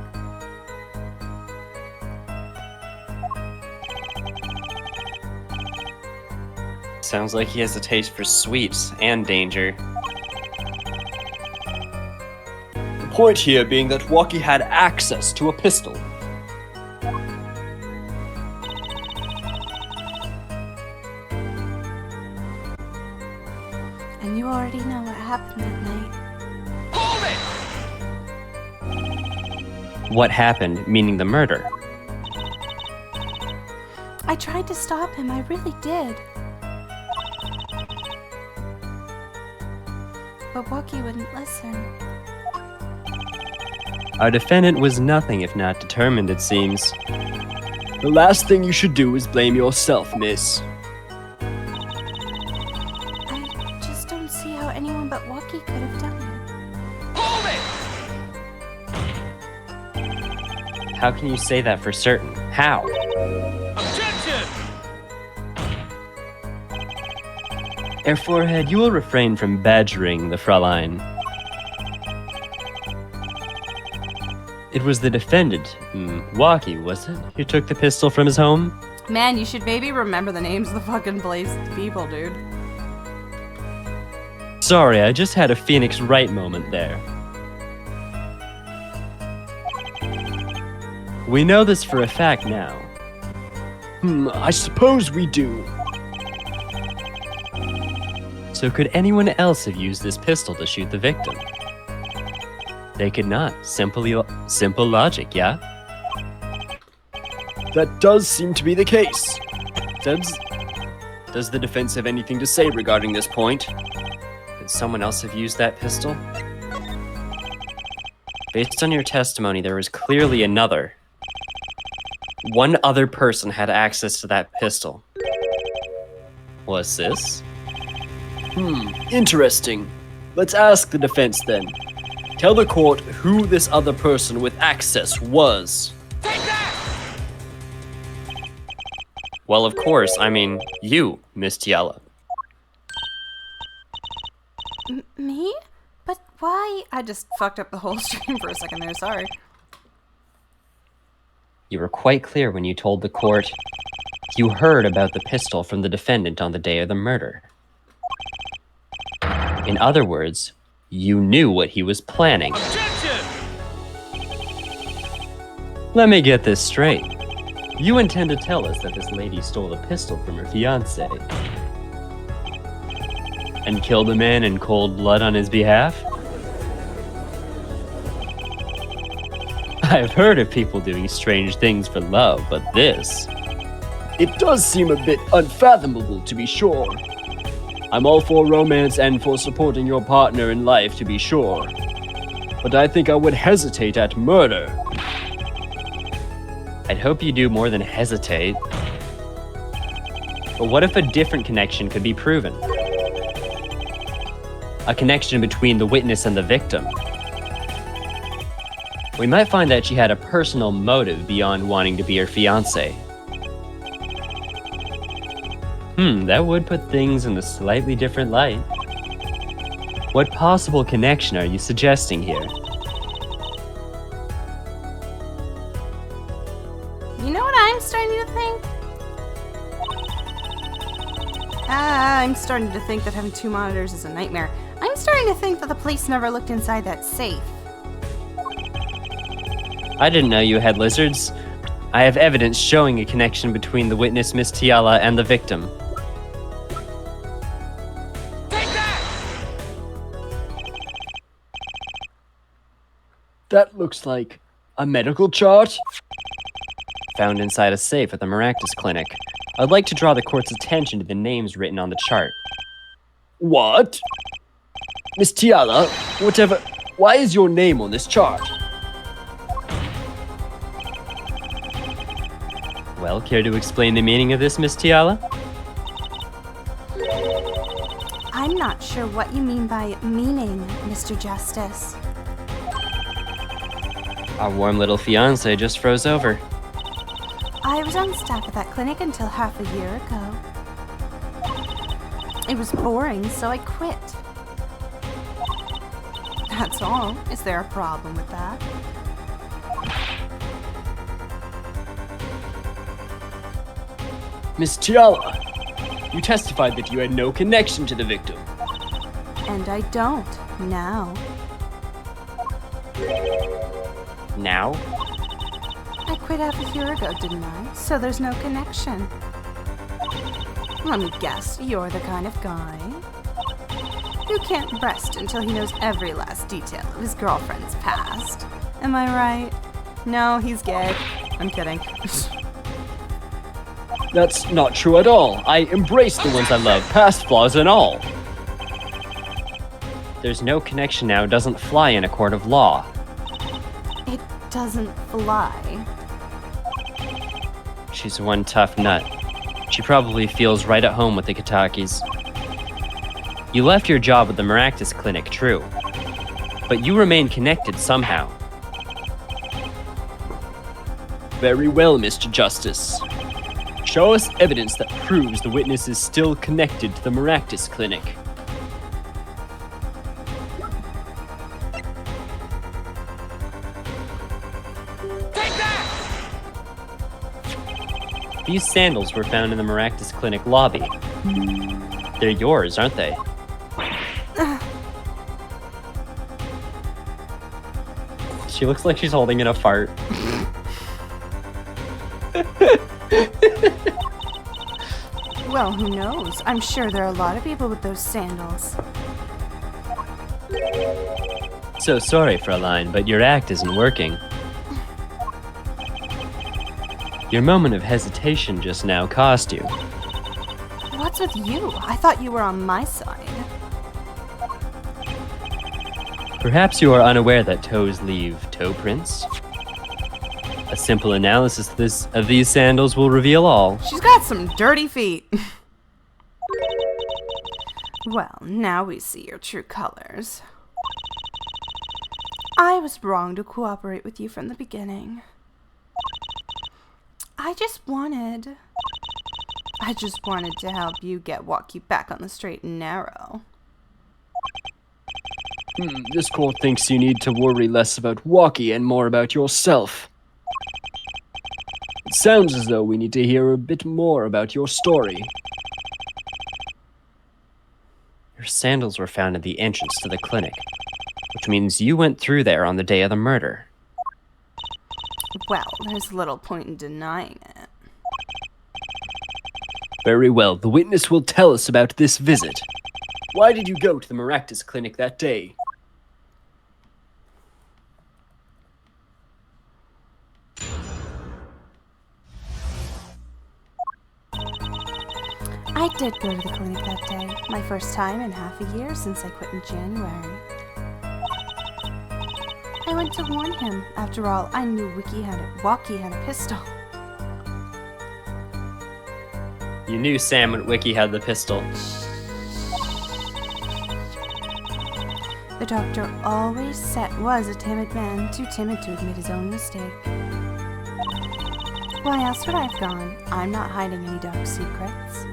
Sounds like he has a taste for sweets and danger. The point here being that Walkie had access to a pistol. And you already know what happened that night. What happened, meaning the murder? I tried to stop him, I really did. But Walkie wouldn't listen. Our defendant was nothing if not determined, it seems. The last thing you should do is blame yourself, miss. I just don't see how anyone but Walkie could have done it. How can you say that for certain? How? Herr Forehead, you will refrain from badgering the Fräulein. It was the defendant, Walkie, was it, who took the pistol from his home? Man, you should maybe remember the names of the fucking blazed people, dude. Sorry, I just had a Phoenix Wright moment there. We know this for a fact now. I suppose we do. So could anyone else have used this pistol to shoot the victim? They could not. Simple logic, yeah? That does seem to be the case. Does the defense have anything to say regarding this point? Could someone else have used that pistol? Based on your testimony, there was clearly another. One other person had access to that pistol. Was this? Interesting. Let's ask the defense then. Tell the court who this other person with access was. Well, of course, I mean, you, Miss Tiala. Me? But why? I just fucked up the whole stream for a second there, sorry. You were quite clear when you told the court you heard about the pistol from the defendant on the day of the murder. In other words, you knew what he was planning. Objection! Let me get this straight. You intend to tell us that this lady stole a pistol from her fiancé and killed a man in cold blood on his behalf? I've heard of people doing strange things for love, but this... It does seem a bit unfathomable, to be sure. I'm all for romance and for supporting your partner in life, to be sure. But I think I would hesitate at murder. I'd hope you do more than hesitate. But what if a different connection could be proven? A connection between the witness and the victim. We might find that she had a personal motive beyond wanting to be her fiancé. That would put things in a slightly different light. What possible connection are you suggesting here? You know what I'm starting to think? I'm starting to think that having two monitors is a nightmare. I'm starting to think that the police never looked inside that safe. I didn't know you had lizards. I have evidence showing a connection between the witness, Miss Tiala, and the victim. That looks like a medical chart. Found inside a safe at the Maractus Clinic. I'd like to draw the court's attention to the names written on the chart. What? Miss Tiala, whatever. Why is your name on this chart? Well, care to explain the meaning of this, Miss Tiala? I'm not sure what you mean by meaning, Mr. Justice. Our warm little fiancé just froze over. I was on staff at that clinic until half a year ago. It was boring, so I quit. That's all. Is there a problem with that? Miss Tiala, you testified that you had no connection to the victim. And I don't, now. Now? I quit half a year ago, didn't I? So there's no connection. Let me guess, you're the kind of guy who can't rest until he knows every last detail of his girlfriend's past. Am I right? No, he's gay. I'm kidding. That's not true at all. I embrace the ones I love, past flaws and all. There's no connection now doesn't fly in a court of law. It doesn't fly. She's one tough nut. She probably feels right at home with the Katakis. You left your job at the Maractus Clinic, true. But you remain connected somehow. Very well, Mr. Justice. Show us evidence that proves the witness is still connected to the Maractus Clinic. These sandals were found in the Maractus Clinic lobby. They're yours, aren't they? She looks like she's holding in a fart. Well, who knows? I'm sure there are a lot of people with those sandals. So sorry, Fraulein, but your act isn't working. Your moment of hesitation just now cost you. What's with you? I thought you were on my side. Perhaps you are unaware that toes leave toe prints. A simple analysis of these sandals will reveal all. She's got some dirty feet. Well, now we see your true colors. I was wrong to cooperate with you from the beginning. I just wanted to help you walk you back on the straight and narrow. This court thinks you need to worry less about Walkie and more about yourself. It sounds as though we need to hear a bit more about your story. Your sandals were found at the entrance to the clinic, which means you went through there on the day of the murder. Well, there's little point in denying it. Very well, the witness will tell us about this visit. Why did you go to the Maractus clinic that day? I did go to the clinic that day, my first time in half a year since I quit in January. I went to warn him. After all, I knew Walkie had a pistol. You knew Sam and Wiki had the pistol. The doctor always was a timid man, too timid to admit his own mistake. Why else would I have gone? I'm not hiding any dark secrets.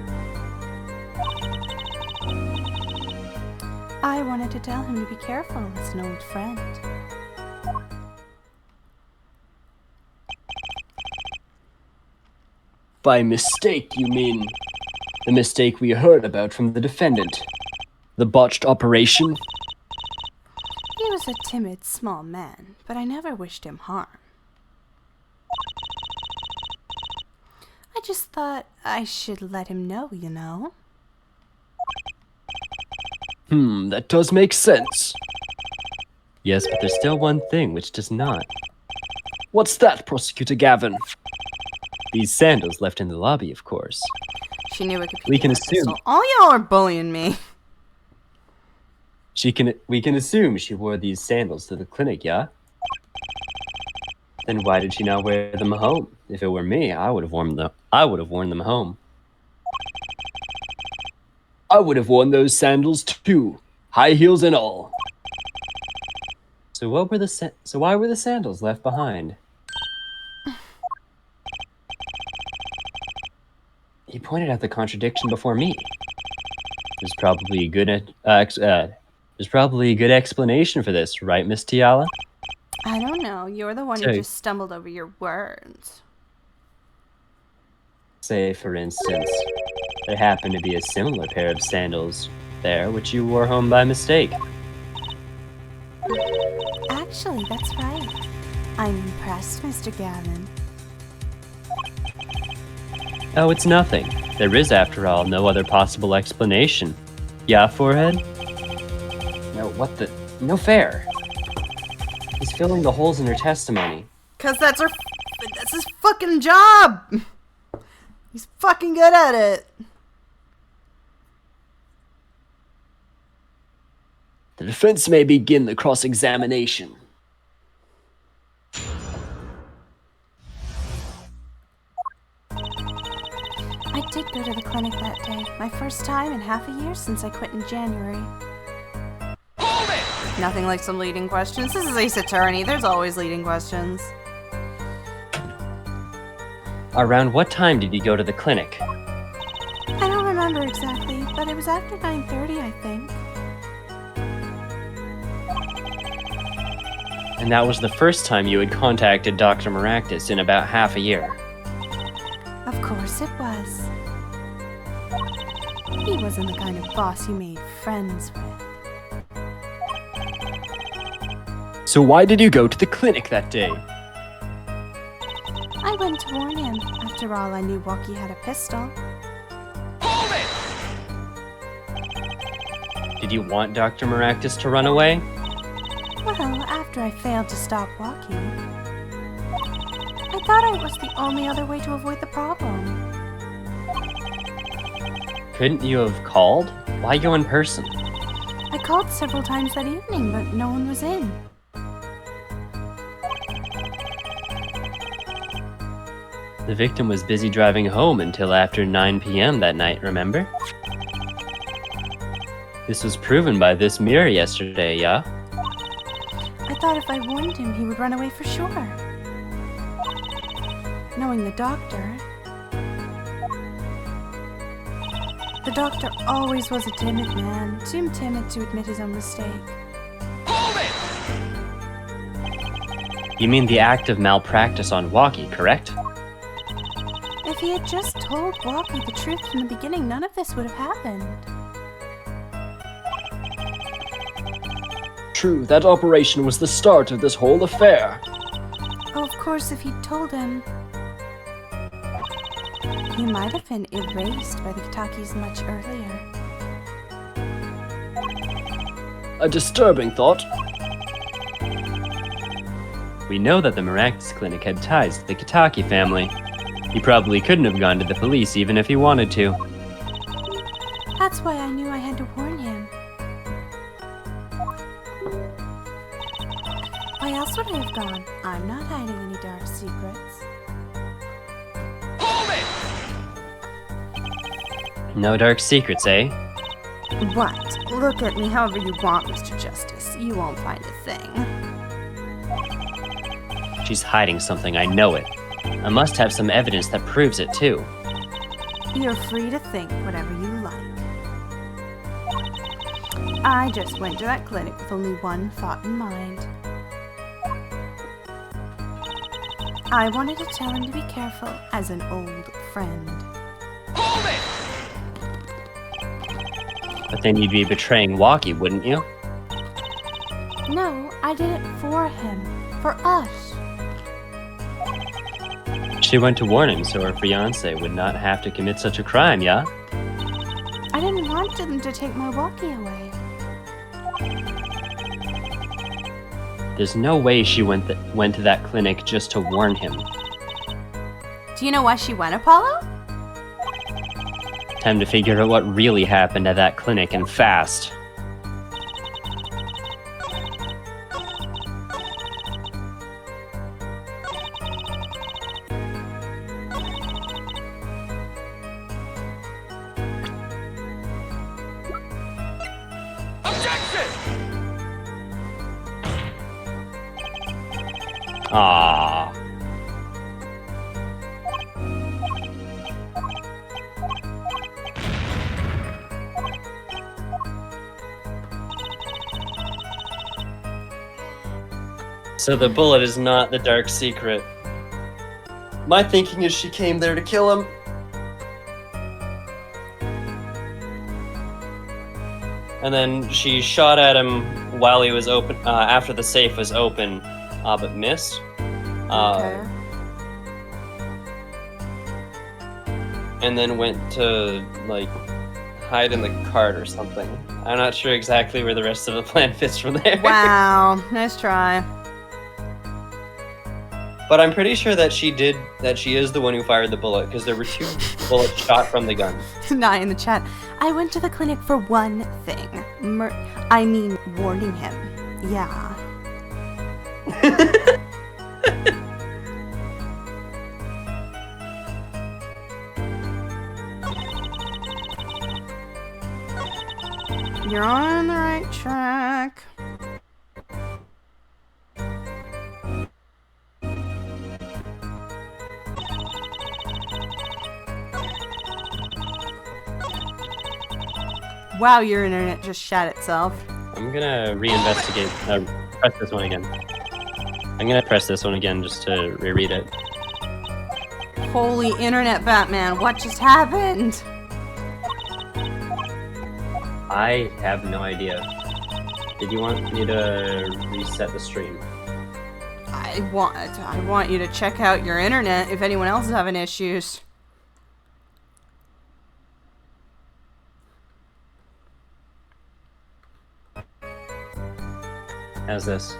I wanted to tell him to be careful as an old friend. By mistake, you mean the mistake we heard about from the defendant? The botched operation? He was a timid, small man, but I never wished him harm. I just thought I should let him know, you know? That does make sense. Yes, but there's still one thing which does not. What's that, Prosecutor Gavin? These sandals left in the lobby, of course. She knew Wikipedia We can had a assume- pistol. All y'all are bullying me. We can assume she wore these sandals to the clinic, yeah? Then why did she not wear them home? If it were me, I would have worn them home. I would have worn those sandals too, high heels and all. So why were the sandals left behind? He pointed out the contradiction before me. There's probably a good explanation for this, right, Miss Tiala? I don't know. You're the one who So- just stumbled over your words. Say, for instance, there happened to be a similar pair of sandals there, which you wore home by mistake. Actually, that's right. I'm impressed, Mr. Gavin. Oh, it's nothing. There is, after all, no other possible explanation. Yeah, Forehead? No, what the... No fair. He's filling the holes in her testimony. Cause that's his fucking job. He's fucking good at it. The defense may begin the cross-examination. I did go to the clinic that day, my first time in half a year since I quit in January. Nothing like some leading questions. This is Ace Attorney. There's always leading questions. Around what time did you go to the clinic? I don't remember exactly, but it was after 9:30, I think. And that was the first time you had contacted Dr. Maractus in about half a year. Of course it was. He wasn't the kind of boss you made friends with. So why did you go to the clinic that day? I went to warn him. After all, I knew Walkie had a pistol. Did you want Dr. Maractus to run away? Well, after I failed to stop Walkie, I thought it was the only other way to avoid the problem. Couldn't you have called? Why go in person? I called several times that evening, but no one was in. The victim was busy driving home until after 9 p.m. that night, remember? This was proven by this mirror yesterday, yeah? I thought if I warned him, he would run away for sure. Knowing the doctor always was a timid man, too timid to admit his own mistake. You mean the act of malpractice on Walkie, correct? If he had just told Walkie the truth from the beginning, none of this would have happened. True, that operation was the start of this whole affair. Oh, of course, if he'd told him, he might have been erased by the Kitakis much earlier. A disturbing thought. We know that the Maractus Clinic had ties to the Kitaki family. He probably couldn't have gone to the police even if he wanted to. That's why I knew I had to warn him. Why else would I have gone? I'm not hiding any dark secrets. No dark secrets, eh? What? Look at me however you want, Mr. Justice. You won't find a thing. She's hiding something, I know it. I must have some evidence that proves it, too. You're free to think whatever you like. I just went to that clinic with only one thought in mind. I wanted to tell him to be careful as an old friend. But then you'd be betraying Walkie, wouldn't you? No, I did it for him. For us. She went to warn him so her fiancé would not have to commit such a crime, yeah? I didn't want them to take my Walkie away. There's no way she went to that clinic just to warn him. Do you know why she went, Apollo? Time to figure out what really happened at that clinic, and fast. Ah. So the bullet is not the dark secret. My thinking is she came there to kill him. And then she shot at him while he was open, after the safe was open, but missed. Okay. And then went to, like, hide in the cart or something. I'm not sure exactly where the rest of the plan fits from there. Wow, nice try. But I'm pretty sure that she is the one who fired the bullet, because there were 2 bullets shot from the gun. Not in the chat. I went to the clinic for one thing. Warning him. Yeah. You're on the right track. Wow, your internet just shat itself. I'm gonna reinvestigate. Press this one again. I'm gonna press this one again just to reread it. Holy internet, Batman, what just happened? I have no idea. Did you want me to reset the stream? I I want you to check out your internet if anyone else is having issues. How's this?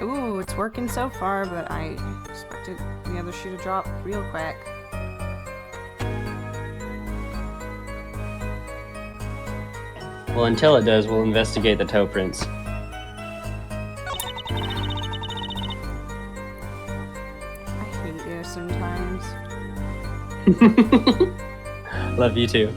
Ooh, it's working so far, but I expected the other shoe to drop real quick. Well, until it does, we'll investigate the toe prints. I hate you sometimes. Love you too.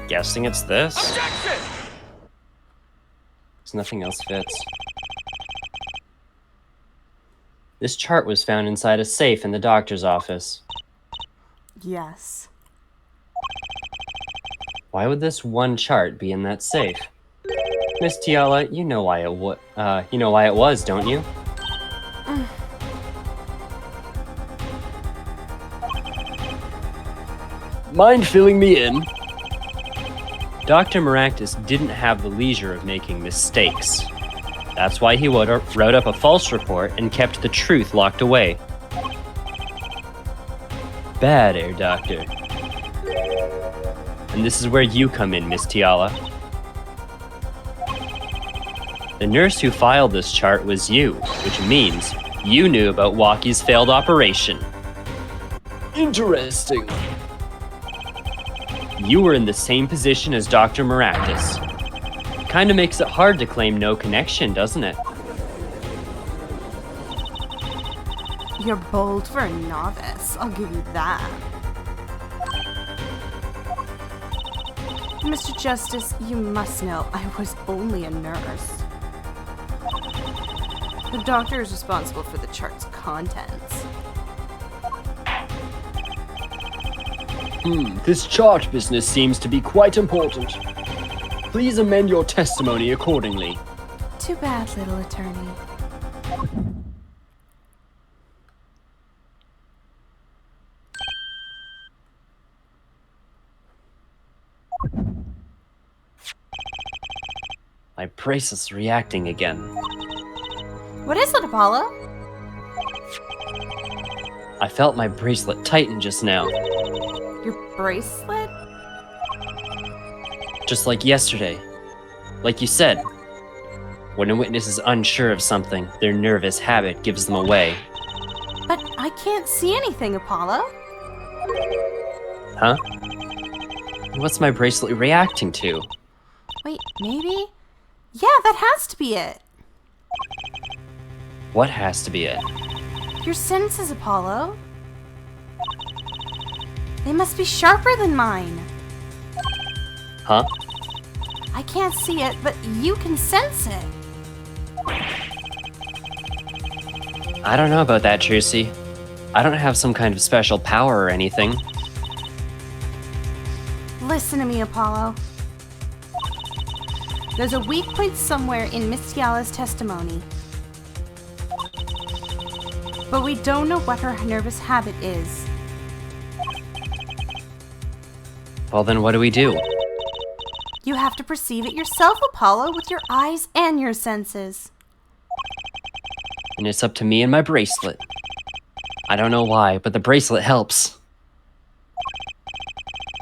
Guessing it's this? Objection! 'Cause nothing else fits. This chart was found inside a safe in the doctor's office. Yes. Why would this one chart be in that safe? Miss Tiala, you know why it was, don't you? Mind filling me in? Dr. Maractus didn't have the leisure of making mistakes. That's why he wrote up a false report and kept the truth locked away. Bad, Air Doctor. And this is where you come in, Miss Tiala. The nurse who filed this chart was you, which means you knew about Walkie's failed operation. Interesting. You were in the same position as Dr. Maractus. Kinda makes it hard to claim no connection, doesn't it? You're bold for a novice, I'll give you that. Mr. Justice, you must know I was only a nurse. The doctor is responsible for the chart's contents. This chart business seems to be quite important. Please amend your testimony accordingly. Too bad, little attorney. My bracelet's reacting again. What is it, Apollo? I felt my bracelet tighten just now. Your bracelet? Just like yesterday. Like you said. When a witness is unsure of something, their nervous habit gives them away. But I can't see anything, Apollo. Huh? What's my bracelet reacting to? Wait, maybe? Yeah, that has to be it. What has to be it? Your senses, Apollo. They must be sharper than mine. Huh? I can't see it, but you can sense it. I don't know about that, Trucy. I don't have some kind of special power or anything. Listen to me, Apollo. There's a weak point somewhere in Miss Tiala's testimony. But we don't know what her nervous habit is. Well, then what do we do? You have to perceive it yourself, Apollo, with your eyes and your senses. And it's up to me and my bracelet. I don't know why, but the bracelet helps.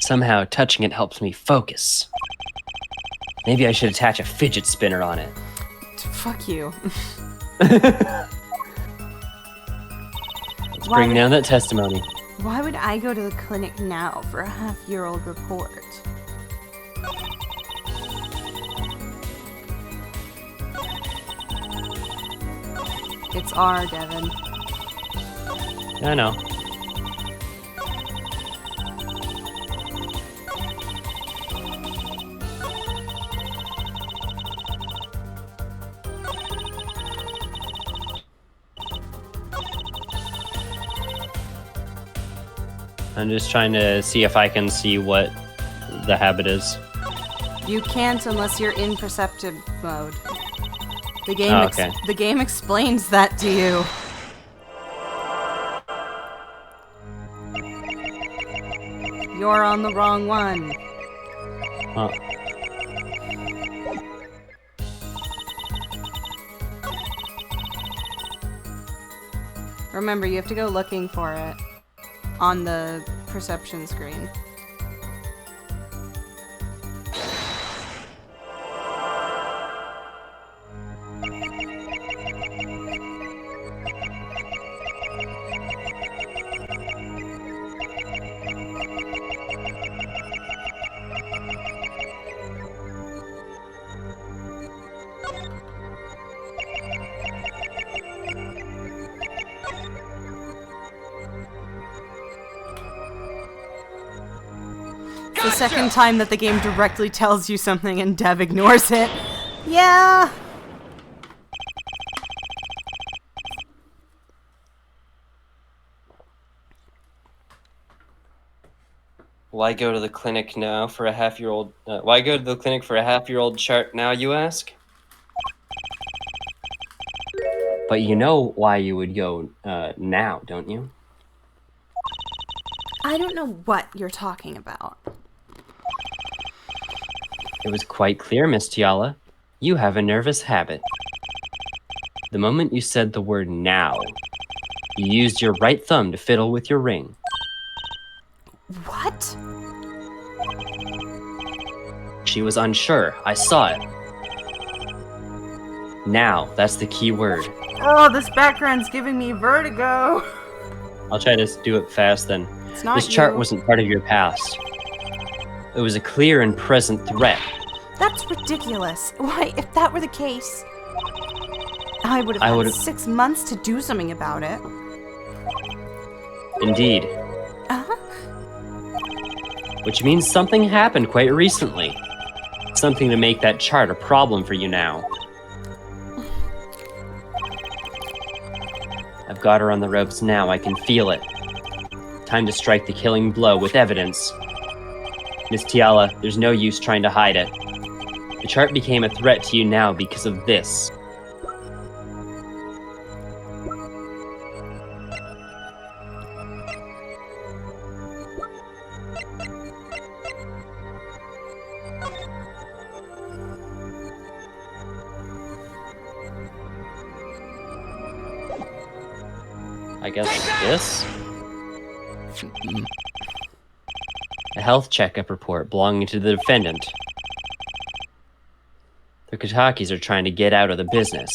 Somehow, touching it helps me focus. Maybe I should attach a fidget spinner on it. Fuck you. Bring down that testimony. Why would I go to the clinic now for a half-year-old report? It's R, Devin. I know. I'm just trying to see if I can see what the habit is. You can't unless you're in perceptive mode. The game, Oh, okay. the game explains that to you. You're on the wrong one. Huh. Remember, you have to go looking for it on the perception screen. The second time that the game directly tells you something and Dev ignores it. Yeah. Why go to the clinic now for a half-year-old? Why go to the clinic for a half-year-old chart now, you ask? But you know why you would go now, don't you? I don't know what you're talking about. It was quite clear, Miss Tiala. You have a nervous habit. The moment you said the word now, you used your right thumb to fiddle with your ring. What? She was unsure. I saw it. Now, that's the key word. Oh, this background's giving me vertigo. I'll try to do it fast then. It's not This chart you. wasn't part of your past. It was a clear and present threat. That's ridiculous. Why, if that were the case, I would have I had would've- 6 months to do something about it. Indeed. Uh-huh. Which means something happened quite recently. Something to make that chart a problem for you now. I've got her on the ropes now, I can feel it. Time to strike the killing blow with evidence. Miss Tiala, there's no use trying to hide it. The chart became a threat to you now because of this. I guess this? A health checkup report belonging to the defendant. The Katakis are trying to get out of the business.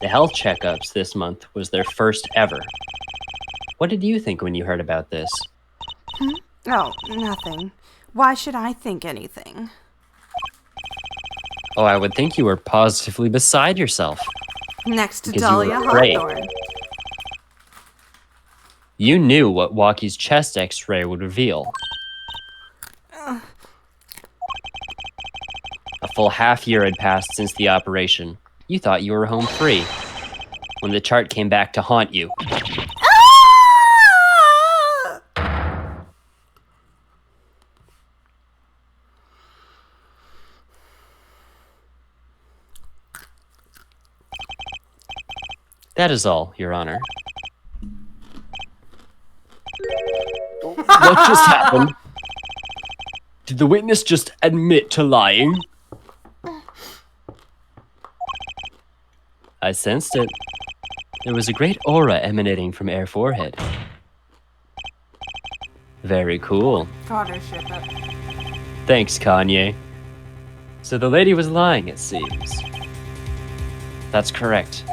The health checkups this month was their first ever. What did you think when you heard about this? Oh, nothing. Why should I think anything? Oh, I would think you were positively beside yourself. Next to Because you were Dahlia afraid. Hawthorne. You knew what Walkie's chest x-ray would reveal. A full half year had passed since the operation. You thought you were home free. When the chart came back to haunt you. That is all, Your Honor. What just happened? Did the witness just admit to lying? I sensed it. There was a great aura emanating from Air Forehead. Very cool. Gotta ship it. Thanks, Kanye. So the lady was lying, it seems. That's correct.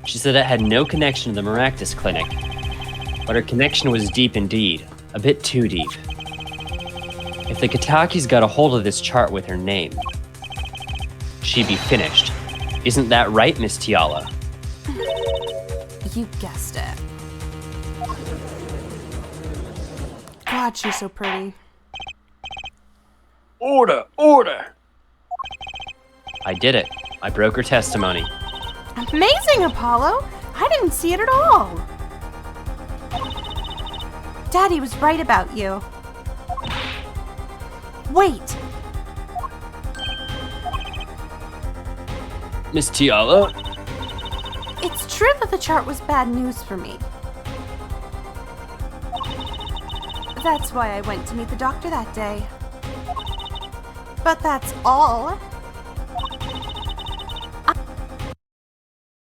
She said it had no connection to the Maractus Clinic. but her connection was deep indeed, a bit too deep. If the Kataki's got a hold of this chart with her name, she'd be finished. Isn't that right, Miss Tiala? You guessed it. God, she's so pretty. Order! Order! I did it. I broke her testimony. Amazing, Apollo! I didn't see it at all. Daddy was right about you. Wait! Miss Tiala? It's true that the chart was bad news for me. That's why I went to meet the doctor that day. But that's all.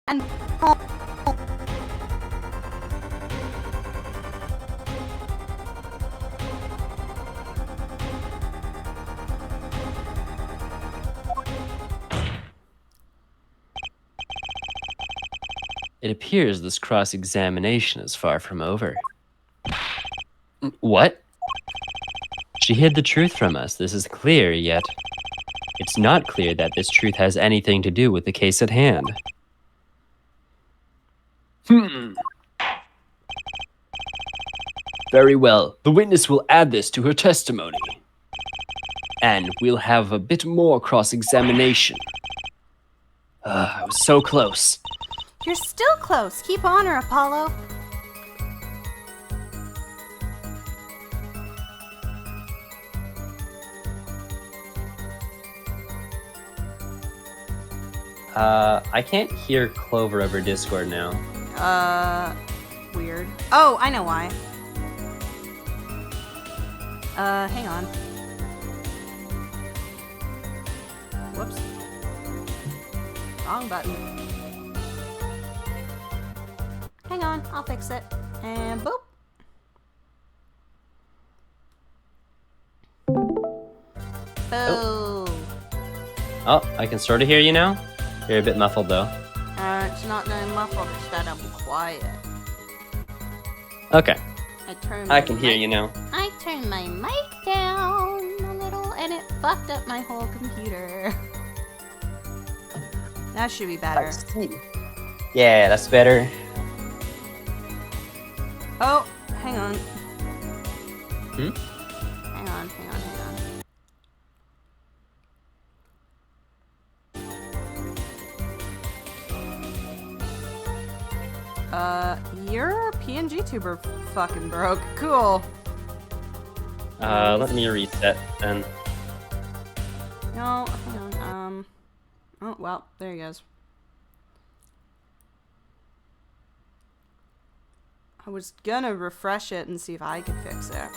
And It appears this cross-examination is far from over. What? She hid the truth from us, this is clear, yet it's not clear that this truth has anything to do with the case at hand. Very well. The witness will add this to her testimony. And we'll have a bit more cross-examination. I was so close. you're still close. Keep on her, Apollo. I can't hear Clover over Discord now. Weird. Oh, I know why. Hang on. Whoops. Wrong button. Hang on, I'll fix it. And boop. Boo. Oh, I can sort of hear you now. You're a bit muffled though. It's not that muffled, it's that I'm quiet. Okay, I I can hear you now. I turned my mic down a little and it fucked up my whole computer. That should be better. Yeah, that's better. Oh, hang on. Hmm? Hang on. Your PNG tuber fucking broke. Cool. Let me reset then. No, hang on. Oh, well, there he goes. I was gonna refresh it and see if I could fix it.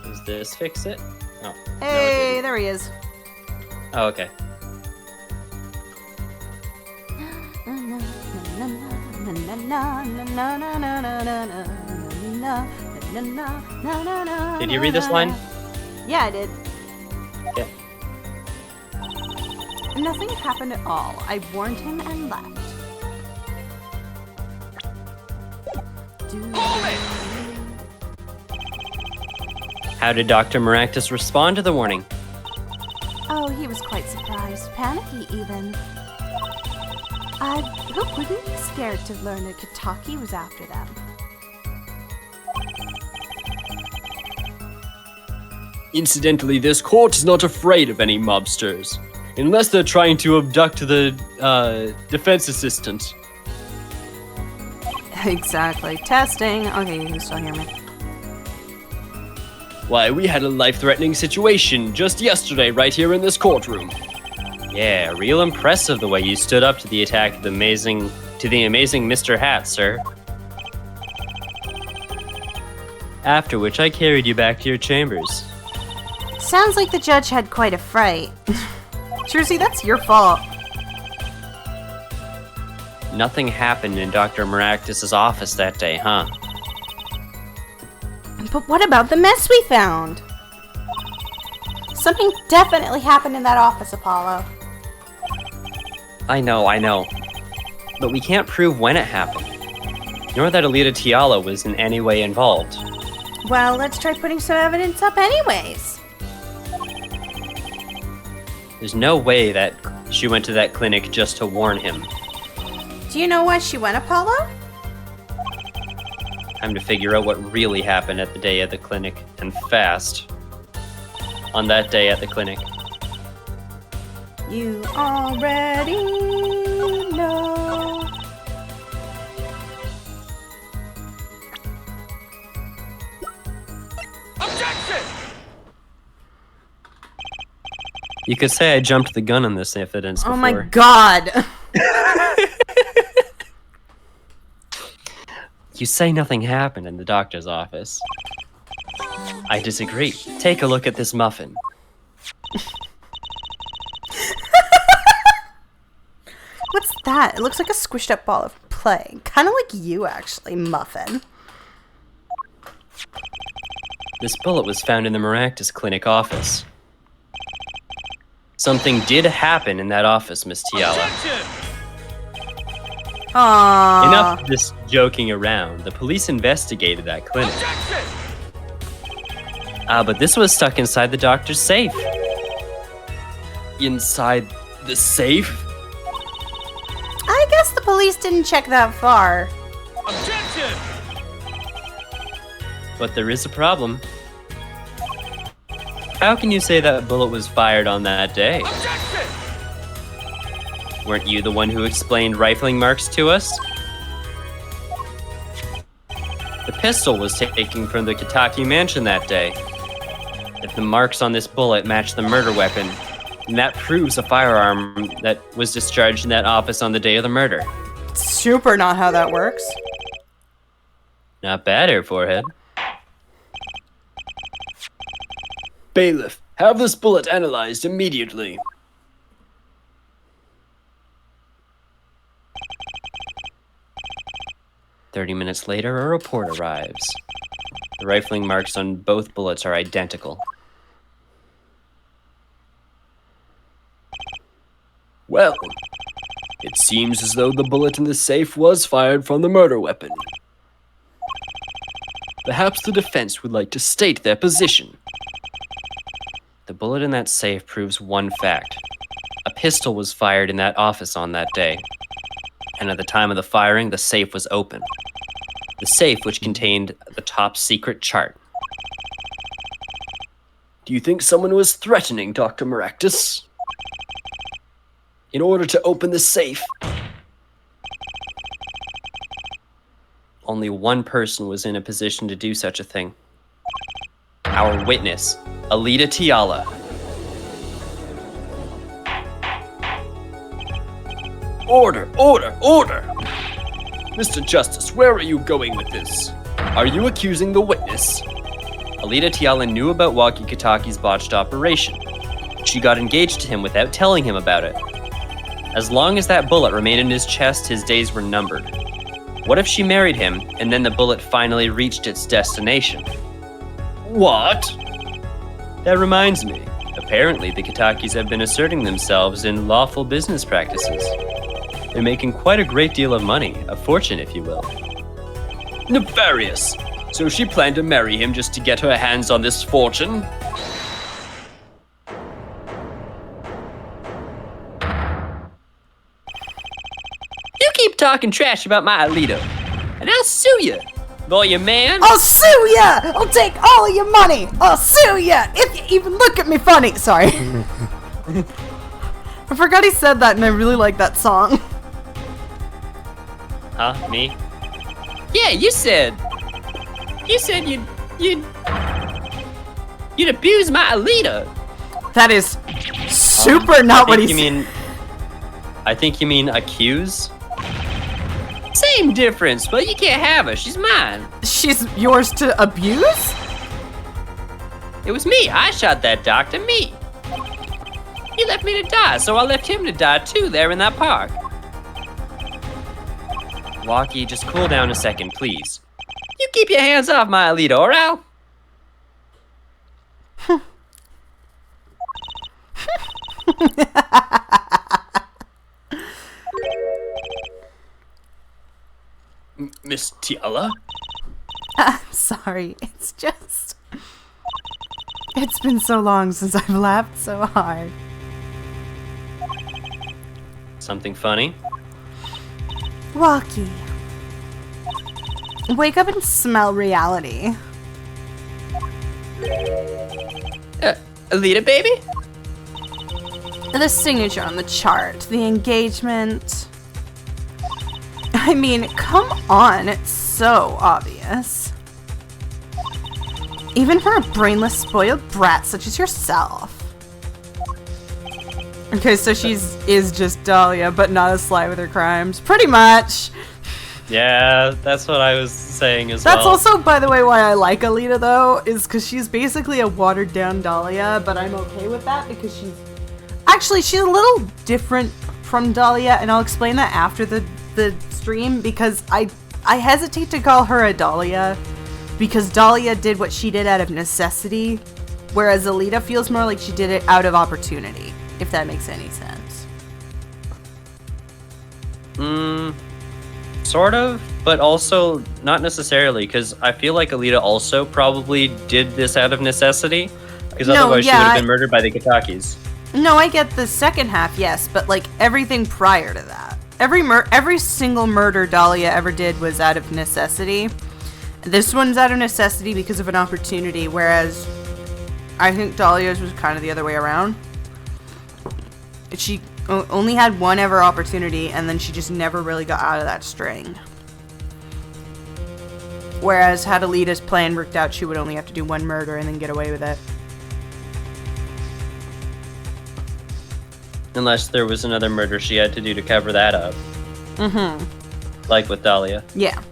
Does this fix it? Oh. Hey, No, there he is. oh, okay. Did you read this line? Yeah, I did. Yeah. Nothing happened at all. I warned him and left. How did Dr. Maractus respond to the warning? Oh, he was quite surprised, panicky even. Who wouldn't be scared to learn that Kataki was after them? Incidentally, this court is not afraid of any mobsters. Unless they're trying to abduct the, defense assistant. Exactly. Testing. Okay, you can still hear me. Why, we had a life-threatening situation just yesterday right here in this courtroom. Yeah, real impressive the way you stood up to the attack of the amazing Mr. Hat, sir. After which I carried you back to your chambers. Sounds like the judge had quite a fright. Jersey, that's your fault. Nothing happened in Dr. Maractus' office that day, huh? But what about the mess we found? Something definitely happened in that office, Apollo. I know. But we can't prove when it happened. nor that Alita Tiala was in any way involved. Well, let's try putting some evidence up anyways. There's no way that she went to that clinic just to warn him. Do you know why she went, Apollo? Time to figure out what really happened at the day at the clinic, and fast. On that day at the clinic. You already know. You could say I jumped the gun on this evidence before. Oh my god. You say nothing happened in the doctor's office. I disagree. Take a look at this muffin. What's that? It looks like a squished up ball of clay. Kind of like you, actually, Muffin. This bullet was found in the Maractus Clinic office. Something did happen in that office, Miss Tiala. Aww. Enough of this joking around. The police investigated that clinic. But this was stuck inside the doctor's safe. Inside the safe? I guess the police didn't check that far. But there is a problem. How can you say that bullet was fired on that day? Weren't you the one who explained rifling marks to us? The pistol was taken from the Kitaki mansion that day. If the marks on this bullet match the murder weapon, then that proves a firearm that was discharged in that office on the day of the murder. Super not how that works. Not bad, Air Forehead. Bailiff, have this bullet analyzed immediately. "30 minutes later, a report arrives. The rifling marks on both bullets are identical. Well, it seems as though the bullet in the safe was fired from the murder weapon. Perhaps the defense would like to state their position. The bullet in that safe proves one fact. A pistol was fired in that office on that day. And at the time of the firing, the safe was open. The safe which contained the top secret chart. Do you think someone was threatening Dr. Maractus? In order to open the safe? Only one person was in a position to do such a thing. Our witness, Alita Tiala. Order, order, order! Mr. Justice, where are you going with this? Are you accusing the witness? Alita Tiala knew about Waki Kataki's botched operation. She got engaged to him without telling him about it. As long as that bullet remained in his chest, his days were numbered. What if she married him, and then the bullet finally reached its destination? What? That reminds me. Apparently, the Katakis have been asserting themselves in lawful business practices. They're making quite a great deal of money, a fortune, if you will. Nefarious! So she planned to marry him just to get her hands on this fortune? You keep talking trash about my Alita, and I'll sue you, lawyer man. I'll sue ya! I'll take all of your money! I'll sue ya! If you even look at me funny! Sorry. I forgot he said that and I really like that song. Huh? Me? Yeah, you said you'd abuse my Alita. That is super not what he said. I think you mean accuse? Same difference, but you can't have her. She's mine. She's yours to abuse? It was me. I shot that doctor. Me. He left me to die, so I left him to die too there in that park. Waki, just cool down a second, please. You keep your hands off my Alita, or I'll... Miss Tiala? I'm sorry. It's just... It's been so long since I've laughed so hard. Something funny? Walkie. Wake up and smell reality. Alita, baby? The signature on the chart, the engagement. I mean, come on, it's so obvious. Even for a brainless, spoiled brat such as yourself. Okay, so is just Dahlia, but not as sly with her crimes. Pretty much. Yeah, that's what I was saying as That's well. also, by the way, why I like Alita, though, is because she's basically a watered-down Dahlia, but I'm okay with that because she's... Actually, she's a little different from Dahlia, and I'll explain that after the stream, because I hesitate to call her a Dahlia, because Dahlia did what she did out of necessity, whereas Alita feels more like she did it out of opportunity, if that makes any sense. Sort of, but also not necessarily, because I feel like Alita also probably did this out of necessity, because otherwise she would have been murdered by the Katakis. No, I get the second half, yes, but like everything prior to that. Every single murder Dahlia ever did was out of necessity. This one's out of necessity because of an opportunity, whereas I think Dahlia's was kind of the other way around. She only had one ever opportunity, and then she just never really got out of that string. Whereas had Alita's plan worked out, she would only have to do one murder and then get away with it. Unless there was another murder she had to do to cover that up. Like with Dahlia. Yeah.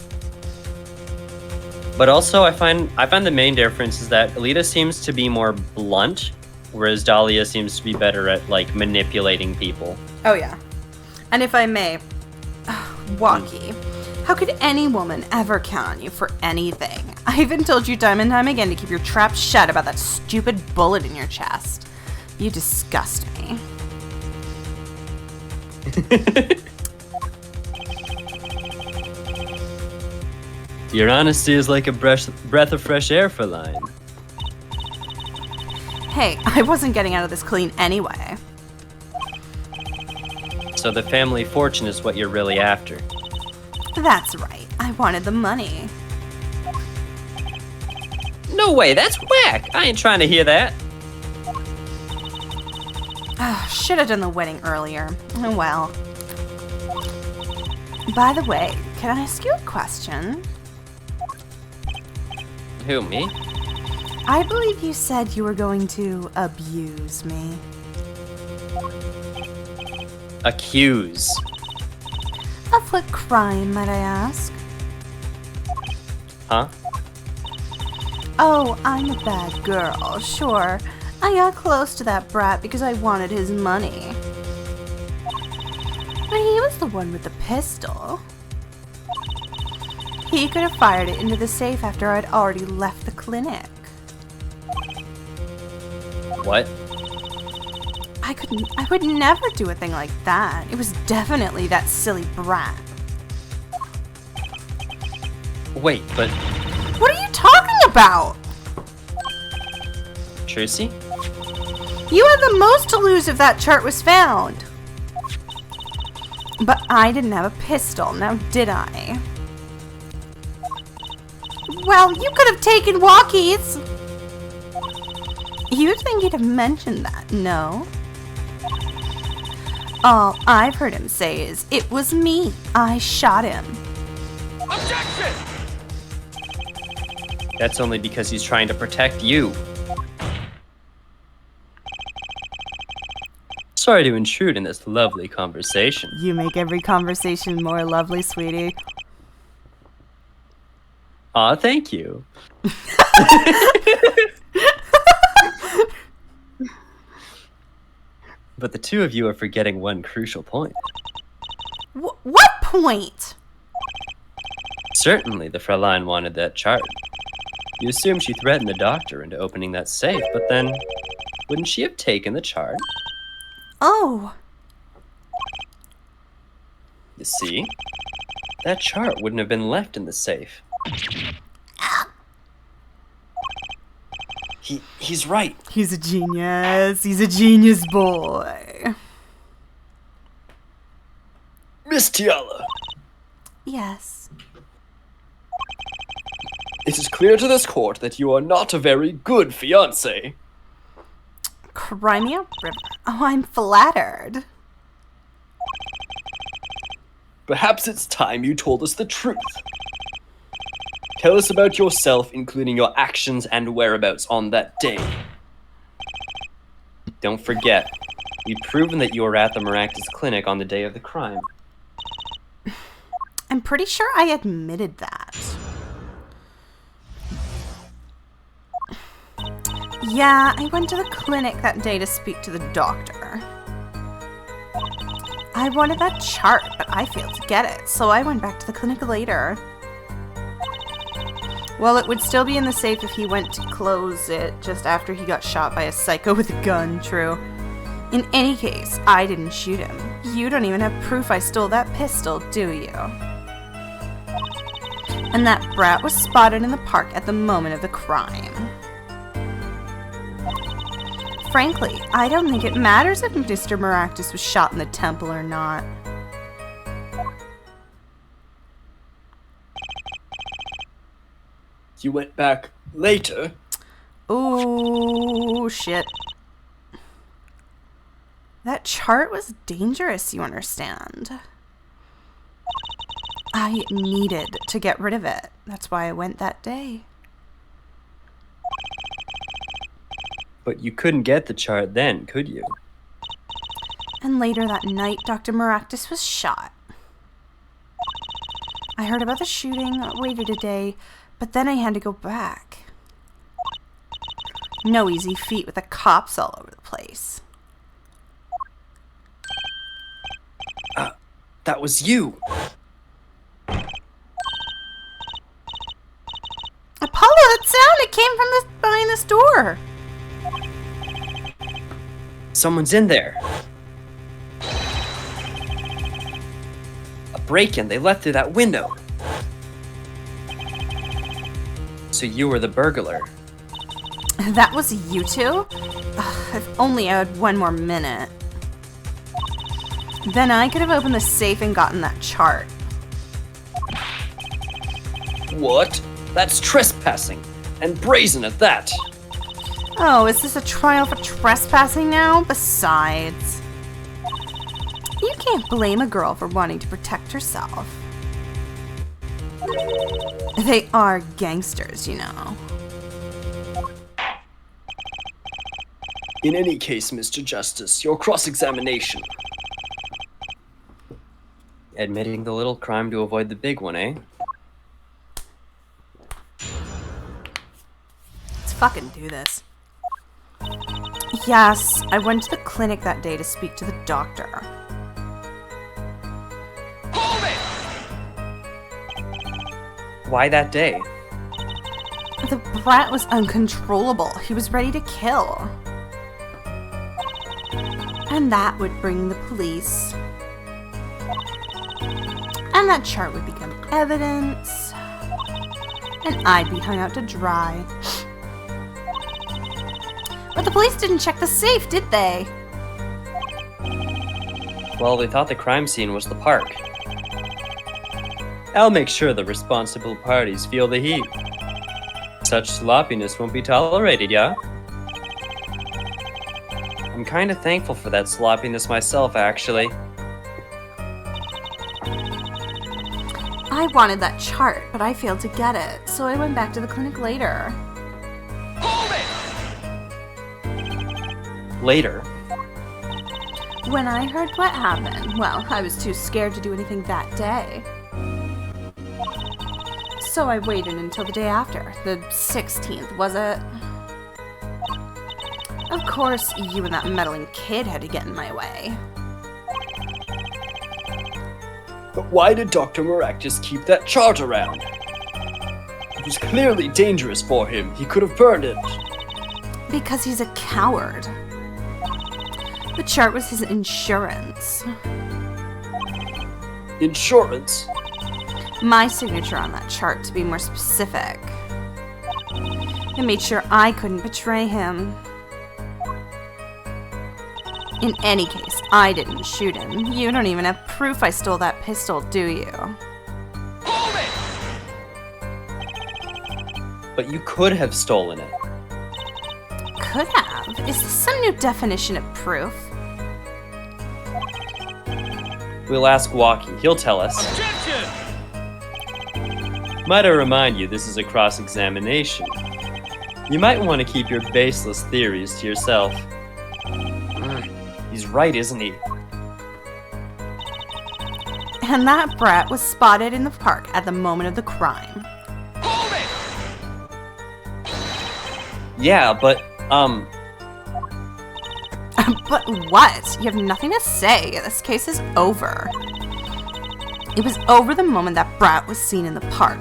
But also, I find the main difference is that Alita seems to be more blunt, whereas Dahlia seems to be better at, like, manipulating people. Oh, yeah. And if I may, Walkie, how could any woman ever count on you for anything? I even told you time and time again to keep your trap shut about that stupid bullet in your chest. You disgust me. Your honesty is like a breath of fresh air, Fräulein. Hey, I wasn't getting out of this clean anyway. So the family fortune is what you're really after. That's right. I wanted the money. No way, that's whack! I ain't trying to hear that. Should have done the wedding earlier. Oh well. By the way, can I ask you a question? Who, me? I believe you said you were going to abuse me. Accuse. Of what crime, might I ask? Huh? Oh, I'm a bad girl, sure. I got close to that brat because I wanted his money. But he was the one with the pistol. He could have fired it into the safe after I'd already left the clinic. What? I would never do a thing like that. It was definitely that silly brat. Wait, but... What are you talking about? Trucy? You had the most to lose if that chart was found. But I didn't have a pistol, now did I? Well, you could have taken walkies. You'd think he'd have mentioned that, no? All I've heard him say is, it was me. I shot him. Objection! That's only because he's trying to protect you. Sorry to intrude in this lovely conversation. You make every conversation more lovely, sweetie. Aw, thank you. But the two of you are forgetting one crucial point. What point? Certainly the Fräulein wanted that chart. You assume she threatened the doctor into opening that safe, but then wouldn't she have taken the chart? Oh. You see? That chart wouldn't have been left in the safe. He's right. He's a genius. He's a genius boy. Miss Tiala, Yes. it is clear to this court that you are not a very good fiancé. Crimea River. Oh, I'm flattered. Perhaps it's time you told us the truth. Tell us about yourself, including your actions and whereabouts on that day. Don't forget, we've proven that you were at the Maractus clinic on the day of the crime. I'm pretty sure I admitted that. Yeah, I went to the clinic that day to speak to the doctor. I wanted that chart, but I failed to get it, so I went back to the clinic later. Well, it would still be in the safe if he went to close it just after he got shot by a psycho with a gun, true. In any case, I didn't shoot him. You don't even have proof I stole that pistol, do you? And that brat was spotted in the park at the moment of the crime. Frankly, I don't think it matters if Mr. Maractus was shot in the temple or not. You went back later? Oh, shit. That chart was dangerous, you understand. I needed to get rid of it. That's why I went that day. But you couldn't get the chart then, could you? And later that night, Dr. Maractus was shot. I heard about the shooting, waited a day, but then I had to go back. No easy feat with the cops all over the place. That was you. Apollo, that sound! It came from behind this door! Someone's in there. A break-in. They left through that window. So you were the burglar. That was you two? Ugh, if only I had one more minute. Then I could have opened the safe and gotten that chart. What? That's trespassing. And brazen at that. Oh, is this a trial for trespassing now? Besides, you can't blame a girl for wanting to protect herself. They are gangsters, you know. In any case, Mr. Justice, your cross-examination. Admitting the little crime to avoid the big one, eh? Let's fucking do this. Yes, I went to the clinic that day to speak to the doctor. Why that day? The brat was uncontrollable. He was ready to kill. And that would bring the police. And that chart would become evidence. And I'd be hung out to dry. But the police didn't check the safe, did they? Well, they thought the crime scene was the park. I'll make sure the responsible parties feel the heat. Such sloppiness won't be tolerated, yeah? I'm kinda thankful for that sloppiness myself, actually. I wanted that chart, but I failed to get it, so I went back to the clinic later. Later. When I heard what happened, well, I was too scared to do anything that day. So I waited until the day after. The 16th, was it? Of course, you and that meddling kid had to get in my way. But why did Dr. Maractus keep that chart around? It was clearly dangerous for him. He could have burned it. Because he's a coward. The chart was his insurance. Insurance? My signature on that chart, to be more specific. It made sure I couldn't betray him. In any case, I didn't shoot him. You don't even have proof I stole that pistol, do you? But you could have stolen it. Could have? Is this some new definition of proof? We'll ask Walkie. He'll tell us. Objection! Might I remind you, this is a cross-examination. You might want to keep your baseless theories to yourself. He's right, isn't he? And that brat was spotted in the park at the moment of the crime. Yeah, but, But what? You have nothing to say. This case is over. It was over the moment that brat was seen in the park.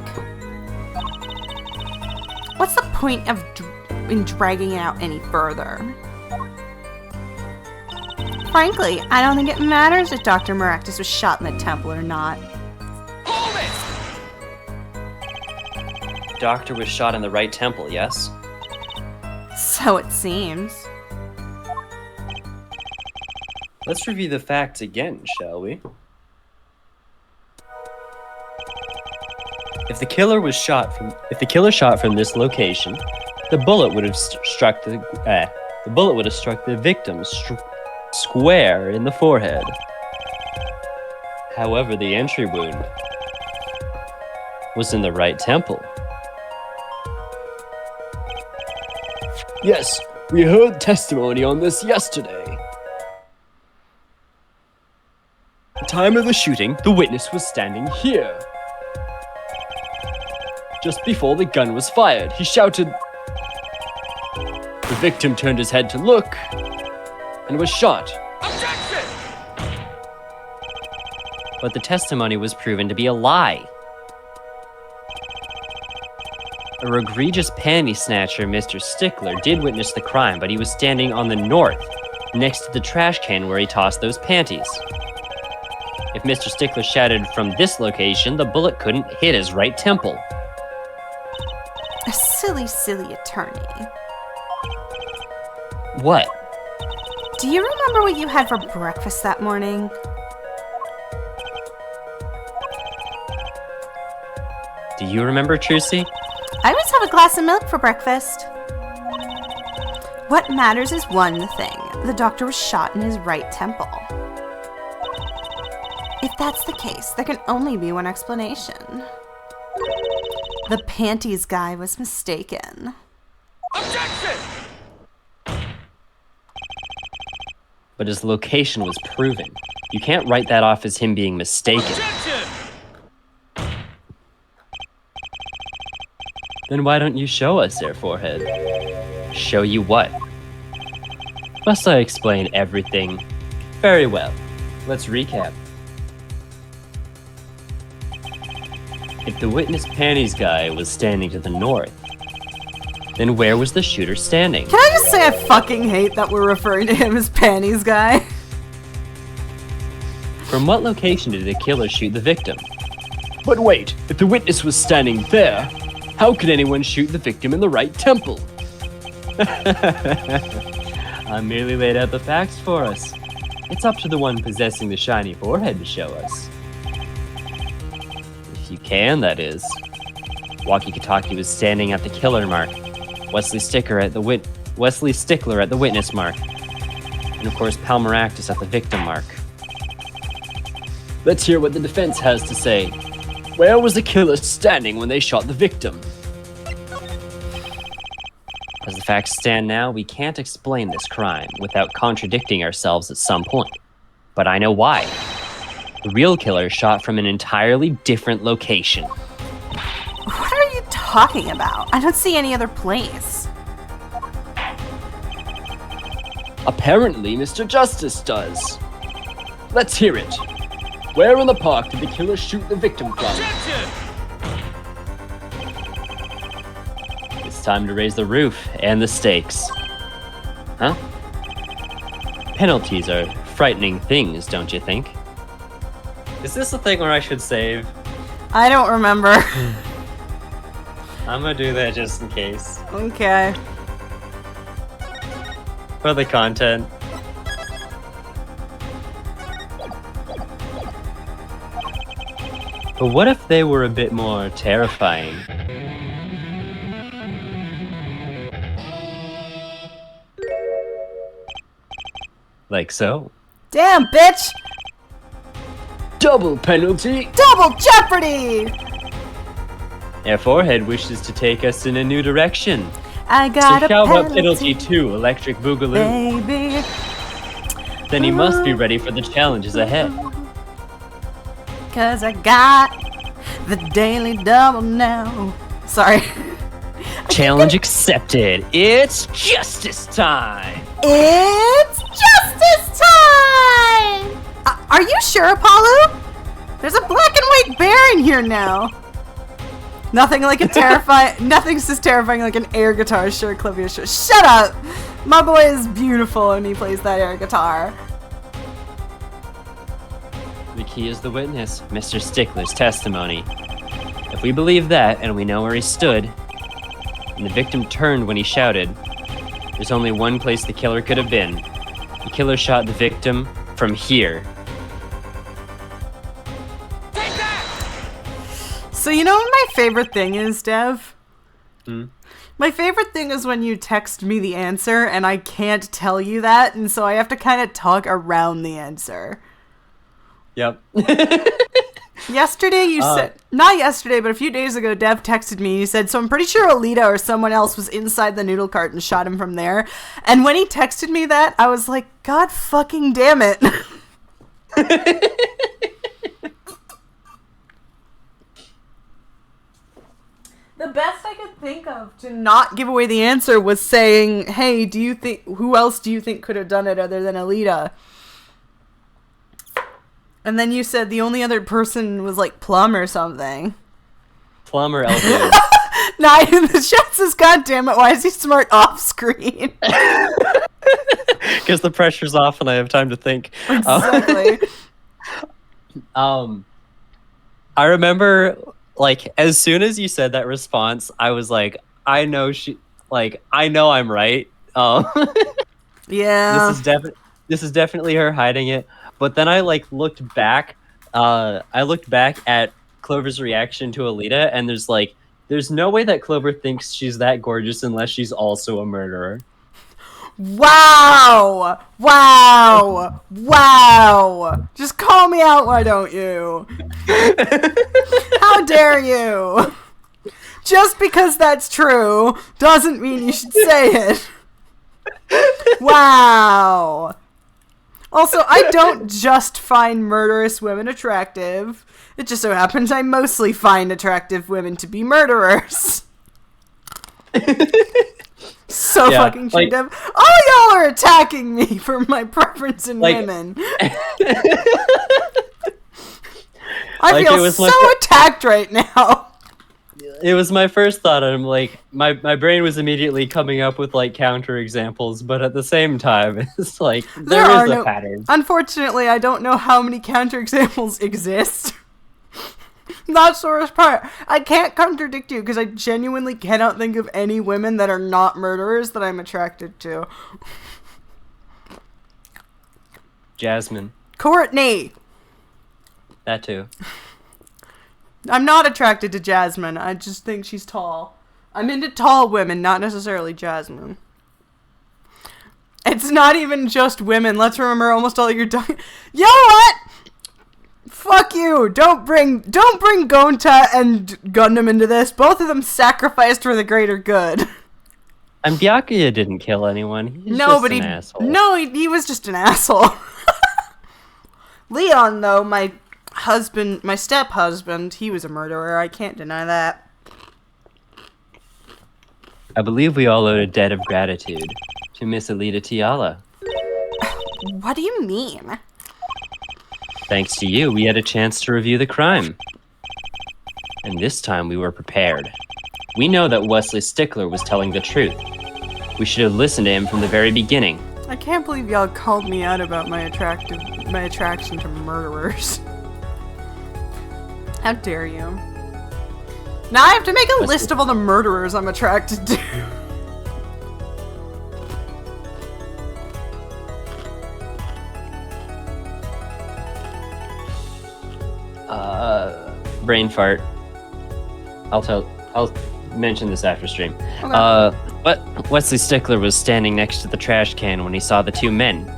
What's the point of in dragging it out any further? Frankly, I don't think it matters if Dr. Maractus was shot in the temple or not. Doctor was shot in the right temple, yes? So it seems. Let's review the facts again, shall we? If the killer shot from this location, the bullet would have struck the victim square in the forehead. However, the entry wound was in the right temple. Yes, we heard testimony on this yesterday. At the time of the shooting, the witness was standing here. Just before the gun was fired, he shouted. The victim turned his head to look and was shot. Objection! But the testimony was proven to be a lie. A egregious panty snatcher, Mr. Stickler, did witness the crime, but he was standing on the north, next to the trash can where he tossed those panties. If Mr. Stickler shouted from this location, the bullet couldn't hit his right temple. A silly, silly attorney. What? Do you remember what you had for breakfast that morning? Do you remember, Trucy? I always have a glass of milk for breakfast. What matters is one thing. The doctor was shot in his right temple. If that's the case, there can only be one explanation. The panties guy was mistaken. Objection! But his location was proven. You can't write that off as him being mistaken. Objection! Then why don't you show us their forehead? Show you what? Must I explain everything? Very well. Let's recap. If the witness panties guy was standing to the north, then where was the shooter standing? Can I just say I fucking hate that we're referring to him as panties guy? From what location did the killer shoot the victim? But wait, if the witness was standing there, how could anyone shoot the victim in the right temple? I merely laid out the facts for us. It's up to the one possessing the shiny forehead to show us. If you can, that is. Walkie-talkie was standing at the killer mark. Wesley Stickler at the witness mark. And of course, Palmeractus at the victim mark. Let's hear what the defense has to say. Where was the killer standing when they shot the victim? As the facts stand now, we can't explain this crime without contradicting ourselves at some point. But I know why. The real killer shot from an entirely different location. What are you talking about? I don't see any other place. Apparently, Mr. Justice does. Let's hear it. Where in the park did the killer shoot the victim from? Objection! It's time to raise the roof and the stakes. Huh? Penalties are frightening things, don't you think? Is this the thing where I should save? I don't remember. I'm gonna do that just in case. Okay. For the content. But what if they were a bit more terrifying? Like so. Damn, bitch! Double penalty! Double jeopardy! Our forehead wishes to take us in a new direction. I So got a how about penalty, penalty 2, Electric Boogaloo? baby. Then you must be ready for the challenges ahead. 'Cause I got the daily double now. Sorry. Challenge accepted. It's justice time. It's justice time! Are you sure, Apollo? There's a black and white bear in here now. Nothing like a terrifying. Nothing's as terrifying like an air guitar. Sure, Clivia. Sure. Shut up. My boy is beautiful and he plays that air guitar. The key is the witness, Mr. Stickler's testimony. If we believe that, and we know where he stood, and the victim turned when he shouted, there's only one place the killer could have been. The killer shot the victim from here. So you know what my favorite thing is, Dev? Hmm? My favorite thing is when you text me the answer and I can't tell you that, and so I have to kind of talk around the answer. Yep. Yesterday you said, not yesterday, but a few days ago, Dev texted me. He said, so I'm pretty sure Alita or someone else was inside the noodle cart and shot him from there. And when he texted me that, I was like, God fucking damn it. The best I could think of to not give away the answer was saying, hey, who else do you think could have done it other than Alita? And then you said the only other person was like Plum or something. Plum or Elwood? Nah, the chat says, God damn it, why is he smart off screen? Because the pressure's off and I have time to think. Exactly. I remember, like, as soon as you said that response, I was like, I know I'm right. Yeah. This is definitely her hiding it. But then I looked back. I looked back at Clover's reaction to Alita, and there's no way that Clover thinks she's that gorgeous unless she's also a murderer. Wow! Wow! Wow! Just call me out, why don't you? How dare you? Just because that's true doesn't mean you should say it. Wow! Also, I don't just find murderous women attractive. It just so happens I mostly find attractive women to be murderers. So Yeah, fucking true, Dev. All y'all are attacking me for my preference in women. I feel so attacked right now. It was my first thought, and I'm like, my brain was immediately coming up with counter examples, but at the same time, it's like there is a pattern. Unfortunately, I don't know how many counter examples exist. That's the worst part. I can't contradict you because I genuinely cannot think of any women that are not murderers that I'm attracted to. Jasmine. Courtney. That too. I'm not attracted to Jasmine. I just think she's tall. I'm into tall women, not necessarily Jasmine. It's not even just women. Let's remember almost all your... You know what? Fuck you. Don't bring Gonta and Gundam into this. Both of them sacrificed for the greater good. And Byakuya didn't kill anyone. He's just an asshole. No, he was just an asshole. Leon, though, my step-husband, he was a murderer. I can't deny that. I believe we all owe a debt of gratitude to Miss Alita Tiala. What do you mean? Thanks to you, we had a chance to review the crime. And this time we were prepared. We know that Wesley Stickler was telling the truth. We should have listened to him from the very beginning. I can't believe y'all called me out about my attraction to murderers. How dare you? Now I have to make a list of all the murderers I'm attracted to. Brain fart. I'll mention this after stream. Okay. Wesley Stickler was standing next to the trash can when he saw the two men.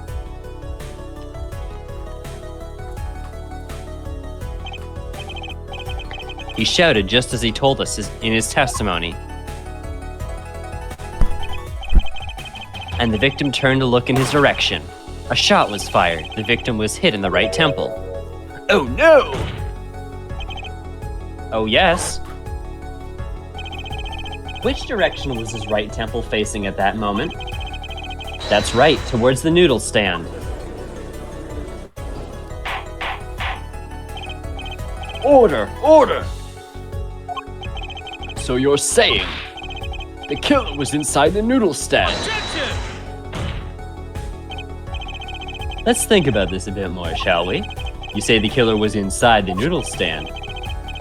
He shouted just as he told us in his testimony. And the victim turned to look in his direction. A shot was fired. The victim was hit in the right temple. Oh no! Oh yes? Which direction was his right temple facing at that moment? That's right, towards the noodle stand. Order! Order! So you're saying the killer was inside the noodle stand? Objection! Let's think about this a bit more, shall we? You say the killer was inside the noodle stand,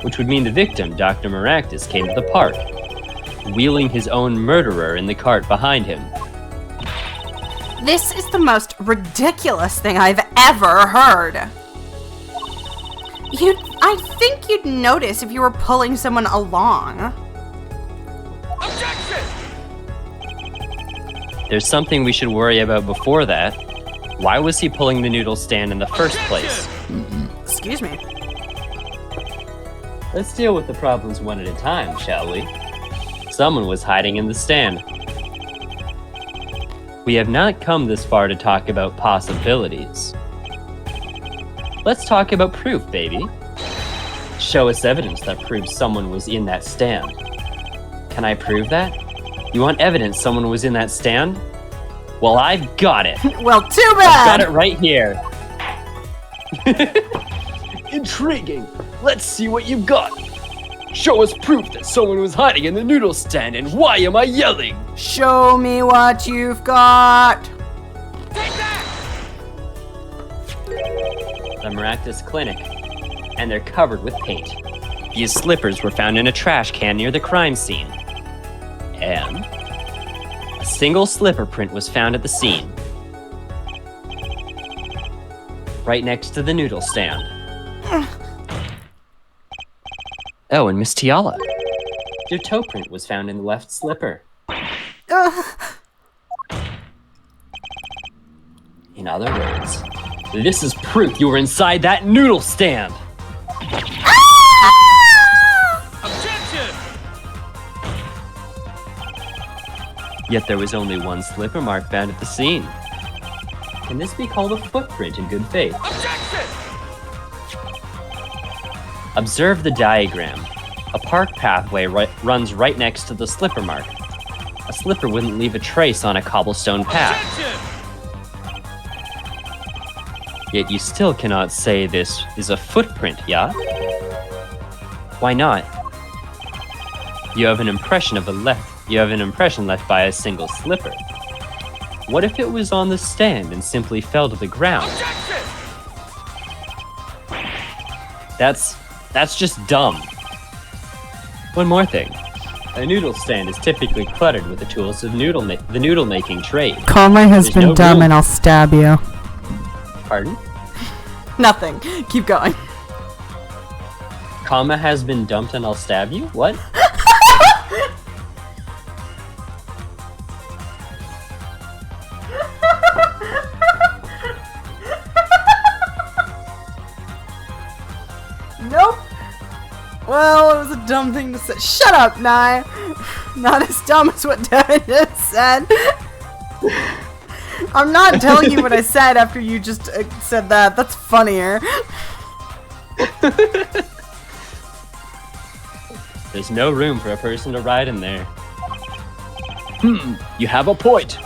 which would mean the victim, Dr. Maractus, came to the park, wheeling his own murderer in the cart behind him. This is the most ridiculous thing I've ever heard. I think you'd notice if you were pulling someone along. Objection! There's something we should worry about before that. Why was he pulling the noodle stand in the first place? Excuse me. Let's deal with the problems one at a time, shall we? Someone was hiding in the stand. We have not come this far to talk about possibilities. Let's talk about proof, baby. Show us evidence that proves someone was in that stand. Can I prove that? You want evidence someone was in that stand? Well, I've got it. Well, too I've bad. got it right here. Intriguing! Let's see what you've got! Show us proof that someone was hiding in the noodle stand, and why am I yelling? Show me what you've got. Take that! The Maractus Clinic, and they're covered with paint. These slippers were found in a trash can near the crime scene. And a single slipper print was found at the scene. Right next to the noodle stand. Oh, and Miss Tiala. Your toe print was found in the left slipper. In other words, this is proof you were inside that noodle stand. Objection! Yet there was only one slipper mark found at the scene. Can this be called a footprint in good faith? Objection! Observe the diagram. A park pathway runs right next to the slipper mark. A slipper wouldn't leave a trace on a cobblestone path. Objection! Yet you still cannot say this is a footprint, yeah? Why not? You have an impression left by a single slipper. What if it was on the stand and simply fell to the ground? Objection! That's just dumb. One more thing. A noodle stand is typically cluttered with the tools of the noodle making trade. Call my husband no dumb room. and I'll stab you. Pardon? Nothing. Keep going. Comma has been dumped and I'll stab you? What? Nope. Well, it was a dumb thing to say. Shut up, Nye. Not as dumb as what Devin just said. I'm not telling you what I said after you just said that. That's funnier. There's no room for a person to ride in there. You have a point.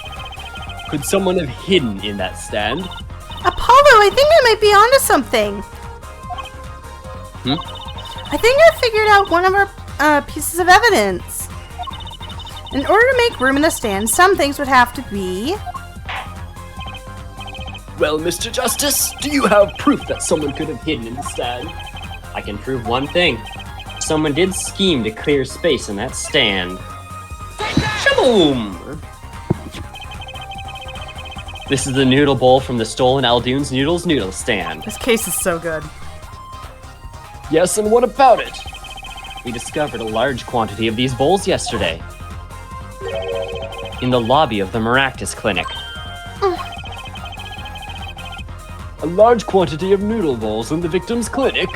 Could someone have hidden in that stand? Apollo, I think I might be onto something. I think I figured out one of our pieces of evidence. In order to make room in the stand, some things would have to be... Well, Mr. Justice, do you have proof that someone could have hidden in the stand? I can prove one thing. Someone did scheme to clear space in that stand. Shaboom! This is the noodle bowl from the stolen Aldoon's Noodles noodle stand. This case is so good. Yes, and what about it? We discovered a large quantity of these bowls yesterday. In the lobby of the Maractus Clinic. A large quantity of noodle bowls in the victim's clinic?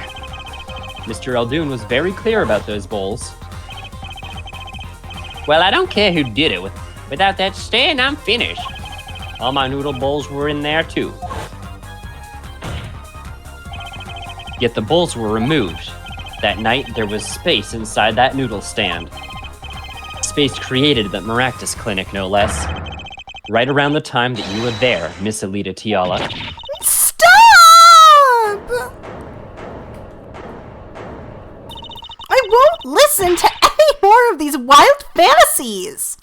Mr. Aldoon was very clear about those bowls. Well, I don't care who did it. Without that stand, I'm finished. All my noodle bowls were in there too. Yet the bowls were removed. That night, there was space inside that noodle stand. Space created at the Maractus Clinic, no less. Right around the time that you were there, Miss Alita Tiala. Stop! I won't listen to any more of these wild fantasies.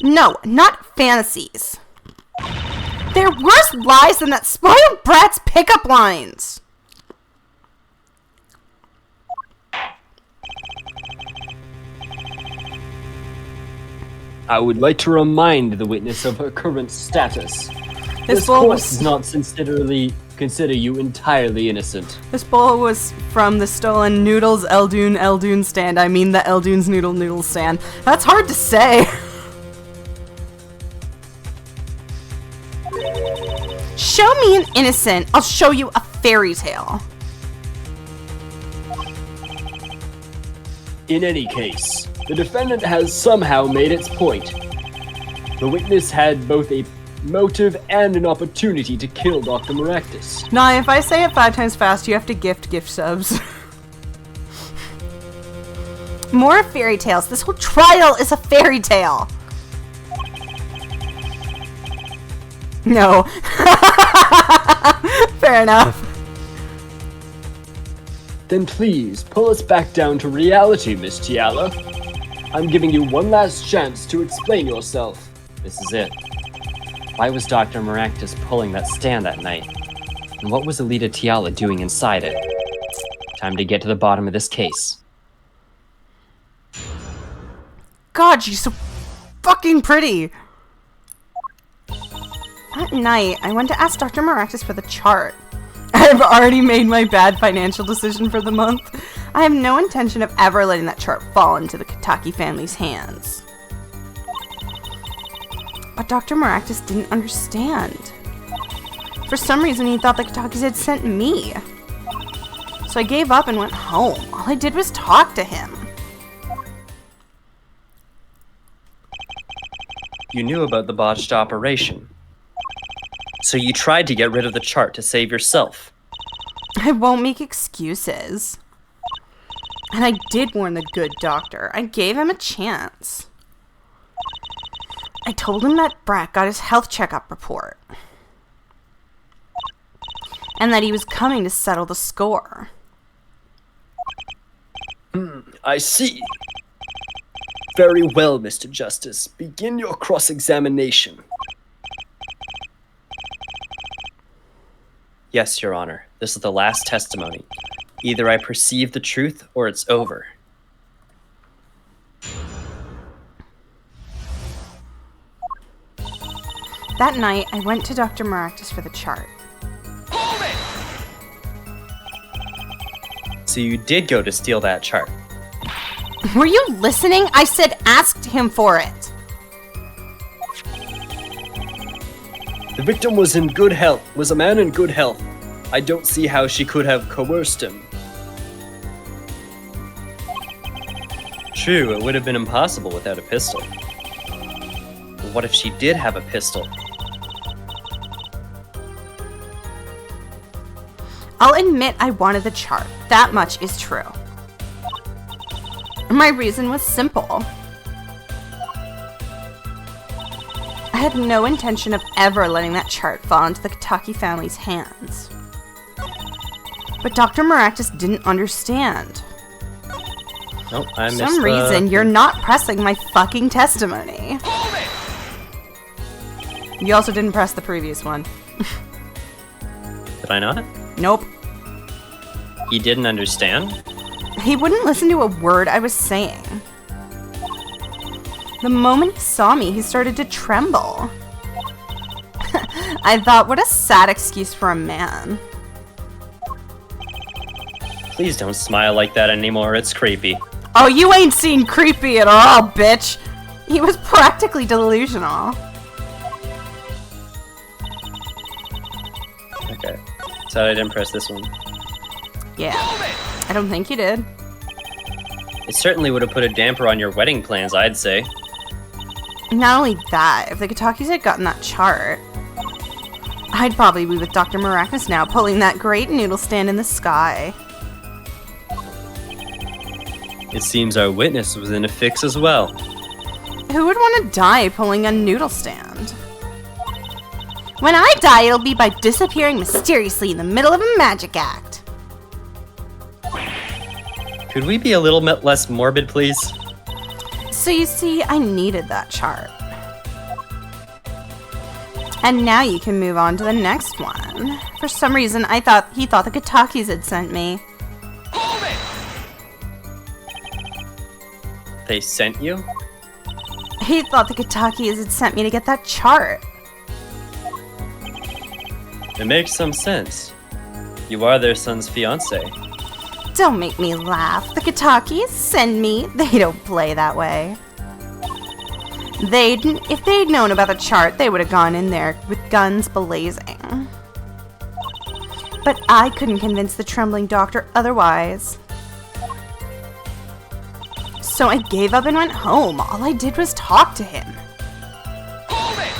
No, not fantasies. They're worse lies than that spoiled brat's pickup lines. I would like to remind the witness of her current status. This bowl court was- does not sincerely consider you entirely innocent. This bowl was from the stolen Noodles Eldoon stand. I mean the Eldoon's Noodle stand. That's hard to say. Show me an innocent, I'll show you a fairy tale. In any case, the defendant has somehow made its point. The witness had both a motive and an opportunity to kill Dr. Maractus. Nah, if I say it 5 times fast, you have to gift subs. More fairy tales. This whole trial is a fairy tale. No. Fair enough. Then please, pull us back down to reality, Miss Tiala. I'm giving you one last chance to explain yourself. This is it. Why was Dr. Maractus pulling that stand that night? And what was Alita Tiala doing inside it? Time to get to the bottom of this case. God, she's so fucking pretty. That night, I went to ask Dr. Maractus for the chart. I've already made my bad financial decision for the month. I have no intention of ever letting that chart fall into the Kataki family's hands. But Dr. Maractus didn't understand. For some reason, he thought the Katakis had sent me. So I gave up and went home. All I did was talk to him. You knew about the botched operation. So you tried to get rid of the chart to save yourself. I won't make excuses. And I did warn the good doctor. I gave him a chance. I told him that Brat got his health checkup report. And that he was coming to settle the score. I see. Very well, Mr. Justice. Begin your cross-examination. Yes, Your Honor. This is the last testimony. Either I perceive the truth or it's over. That night, I went to Dr. Maractus for the chart. Hold it! So you did go to steal that chart. Were you listening? I said asked him for it. The victim was in good health, was a man in good health. I don't see how she could have coerced him. True, it would have been impossible without a pistol. But what if she did have a pistol? I'll admit I wanted the chart. That much is true. My reason was simple. I had no intention of ever letting that chart fall into the Kataki family's hands. But Dr. Maractus didn't understand. Nope, I For missed some reason, you're not pressing my fucking testimony. Hold it! You also didn't press the previous one. Did I not? Nope. He didn't understand? He wouldn't listen to a word I was saying. The moment he saw me, he started to tremble. I thought, what a sad excuse for a man. Please don't smile like that anymore, it's creepy. Oh, you ain't seen creepy at all, bitch! He was practically delusional. Okay, so I didn't press this one. Yeah, I don't think you did. It certainly would have put a damper on your wedding plans, I'd say. Not only that, if the Kitakis had gotten that chart, I'd probably be with Dr. Maracus now, pulling that great noodle stand in the sky. It seems our witness was in a fix as well. Who would want to die pulling a noodle stand? When I die, it'll be by disappearing mysteriously in the middle of a magic act. Could we be a little less morbid, please? So you see, I needed that chart. And now you can move on to the next one. For some reason, he thought the Kitakis had sent me. Hold it! They sent you? He thought the Kitakis had sent me to get that chart. It makes some sense. You are their son's fiance. Don't make me laugh. The Kitakis send me. They don't play that way. If they'd known about the chart, they would have gone in there with guns blazing. But I couldn't convince the trembling doctor otherwise. So I gave up and went home. All I did was talk to him. Hold it!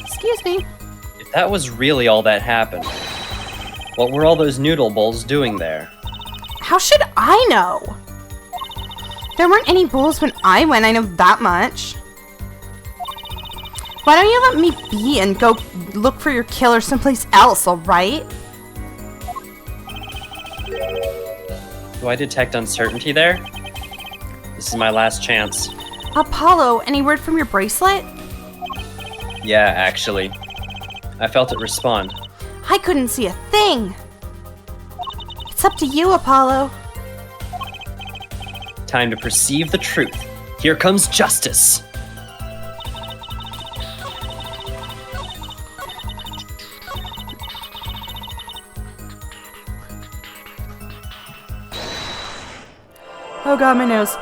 Excuse me. If that was really all that happened, what were all those noodle bowls doing there? How should I know? There weren't any bulls when I went, I know that much. Why don't you let me be and go look for your killer someplace else, alright? Do I detect uncertainty there? This is my last chance. Apollo, any word from your bracelet? Yeah, actually. I felt it respond. I couldn't see a thing. It's up to you, Apollo. Time to perceive the truth. Here comes justice. Oh god, my nose.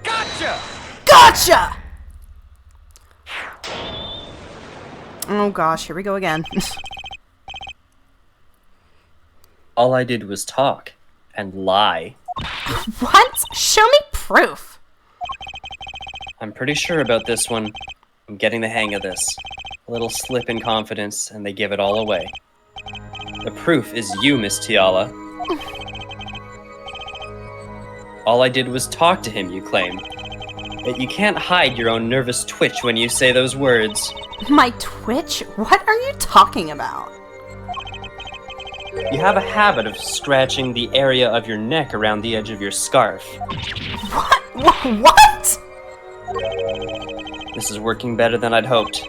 Gotcha! Gotcha! Oh gosh, here we go again. All I did was talk and lie. What? Show me proof. I'm pretty sure about this one. I'm getting the hang of this. A little slip in confidence, and they give it all away. The proof is you, Miss Tiala. All I did was talk to him, you claim. Yet you can't hide your own nervous twitch when you say those words. My twitch? What are you talking about? You have a habit of scratching the area of your neck around the edge of your scarf. What? What? This is working better than I'd hoped.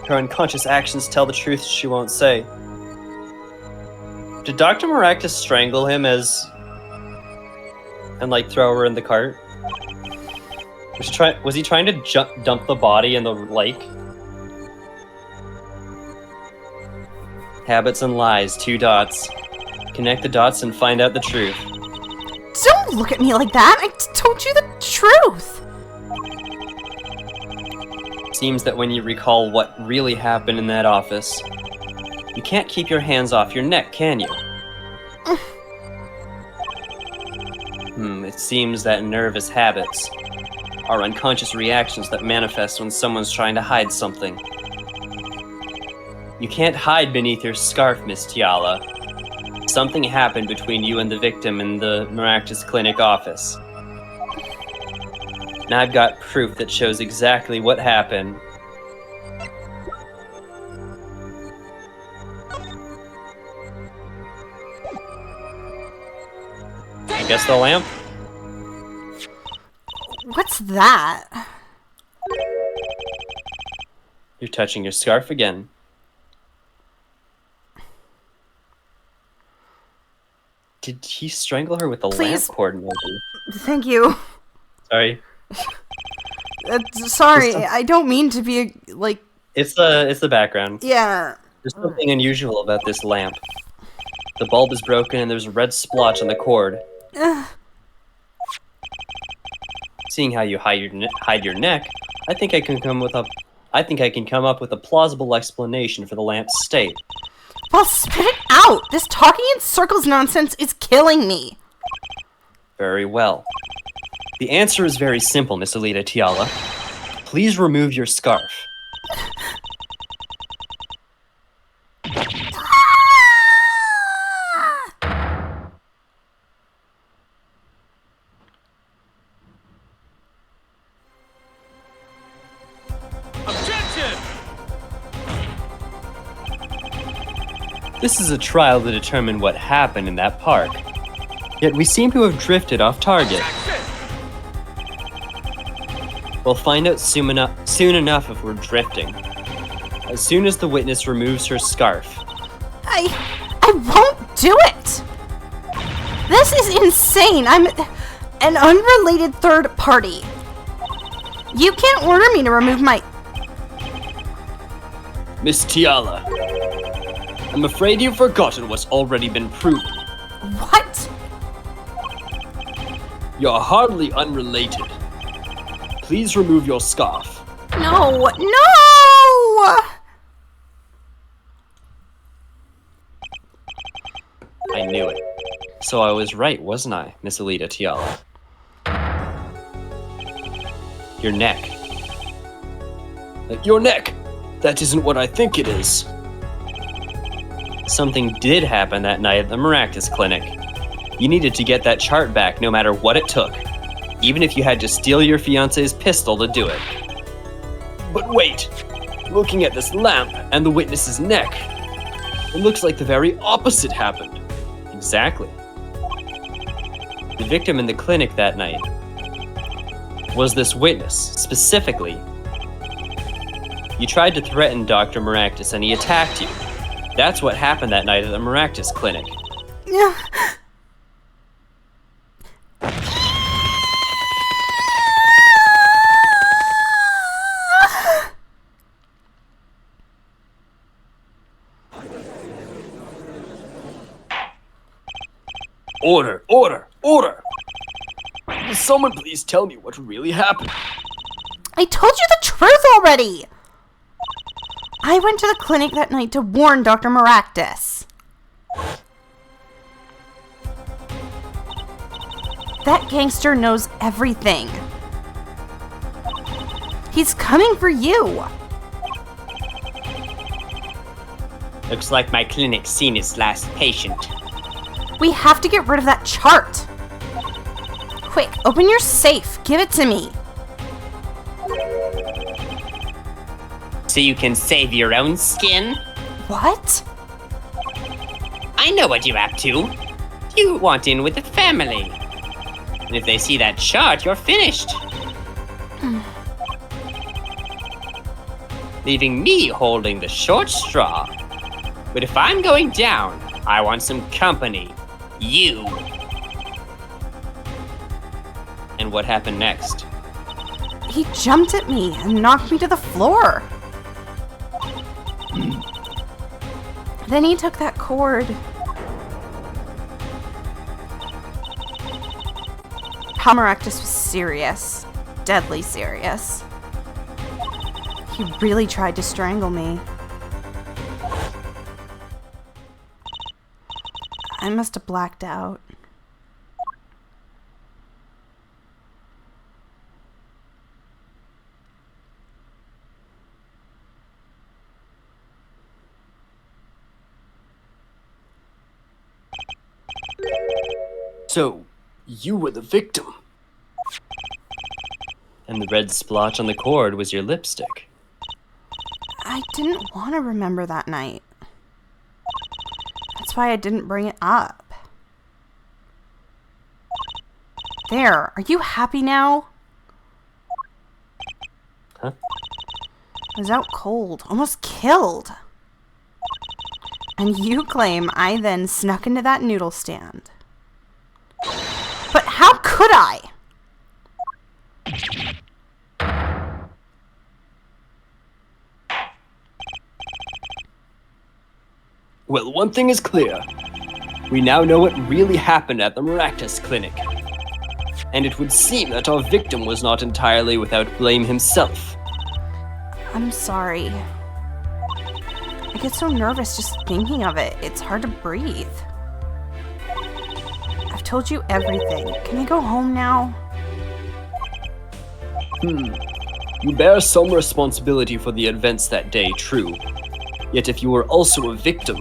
Her unconscious actions tell the truth she won't say. Did Dr. Maractus strangle him and like throw her in the cart? Was he trying to dump the body in the lake? Habits and lies, 2 dots. Connect the dots and find out the truth. Don't look at me like that. I told you the truth. Seems that when you recall what really happened in that office, you can't keep your hands off your neck, can you? It seems that nervous habits are unconscious reactions that manifest when someone's trying to hide something. You can't hide beneath your scarf, Miss Tiala. Something happened between you and the victim in the Maractus Clinic office. And I've got proof that shows exactly what happened. I guess the lamp? What's that? You're touching your scarf again. Did he strangle her with the Please. lamp cord, maybe? Thank you. Sorry. Sorry, I don't mean to be like. It's the background. Yeah. There's something unusual about this lamp. The bulb is broken and there's a red splotch on the cord. Seeing how you hide your neck, I think I can come up with a plausible explanation for the lamp's state. Well, spit it out. This talking in circles nonsense is killing me. Very well. The answer is very simple, Miss Alita Tiala. Please remove your scarf. Objection! This is a trial to determine what happened in that park. Yet we seem to have drifted off target. Objection! We'll find out soon enough if we're drifting. As soon as the witness removes her scarf. I won't do it. This is insane. I'm an unrelated third party. You can't order me to remove my... Miss Tiala, I'm afraid you've forgotten what's already been proven. What? You're hardly unrelated. Please remove your scarf. No, no! I knew it. So I was right, wasn't I, Miss Alita Tiala? Your neck. Your neck! That isn't what I think it is. Something did happen that night at the Maractus Clinic. You needed to get that chart back no matter what it took. Even if you had to steal your fiance's pistol to do it. But wait! Looking at this lamp and the witness's neck, it looks like the very opposite happened. Exactly. The victim in the clinic that night was this witness, specifically. You tried to threaten Dr. Maractus and he attacked you. That's what happened that night at the Maractus Clinic. Yeah. Order! Order! Order! Will someone please tell me what really happened? I told you the truth already. I went to the clinic that night to warn Dr. Maractus. That gangster knows everything. He's coming for you. Looks like my clinic's seen its last patient. We have to get rid of that chart. Quick, open your safe. Give it to me. So you can save your own skin? What? I know what you're up to. You want in with the family. And if they see that chart, you're finished. Leaving me holding the short straw. But if I'm going down, I want some company. You. And what happened next? He jumped at me and knocked me to the floor. Then he took that cord. Maractus was serious. Deadly serious. He really tried to strangle me. I must have blacked out. So, you were the victim. And the red splotch on the cord was your lipstick. I didn't want to remember that night. That's why I didn't bring it up. There, are you happy now? Huh? I was out cold, almost killed. And you claim I then snuck into that noodle stand. But how could I? Well, one thing is clear. We now know what really happened at the Maractus Clinic. And it would seem that our victim was not entirely without blame himself. I'm sorry. I get so nervous just thinking of it. It's hard to breathe. I've told you everything. Can I go home now? You bear some responsibility for the events that day, true. Yet if you were also a victim,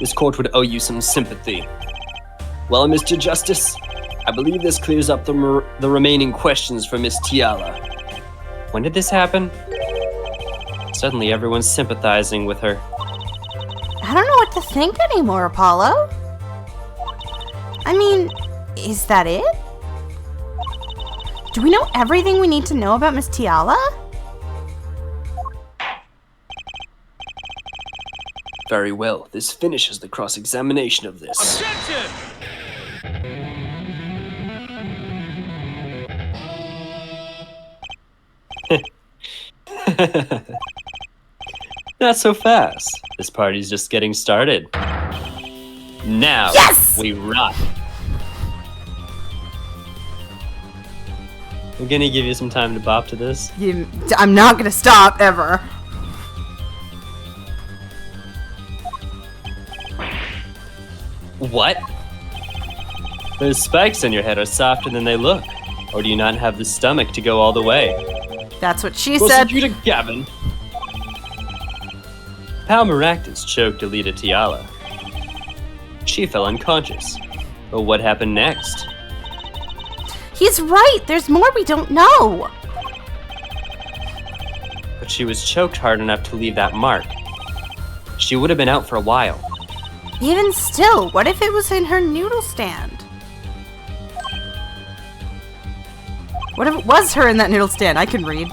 this court would owe you some sympathy. Well, Mr. Justice, I believe this clears up the remaining questions for Miss Tiala. When did this happen? Suddenly everyone's sympathizing with her. I don't know what to think anymore, Apollo. I mean, is that it? Do we know everything we need to know about Miss Tiala? Very well, this finishes the cross-examination of this. Objection! Not so fast. This party's just getting started. Now, Yes! we rock. I'm gonna give you some time to bop to this. I'm not gonna stop, ever. What? Those spikes on your head are softer than they look. Or do you not have the stomach to go all the way? That's what she said. Prosecutor Gavin. Pal Maractus choked Alita Tiala. She fell unconscious. But what happened next? He's right. There's more we don't know. But she was choked hard enough to leave that mark. She would have been out for a while. Even still, what if it was in her noodle stand? What if it was her in that noodle stand? I can read.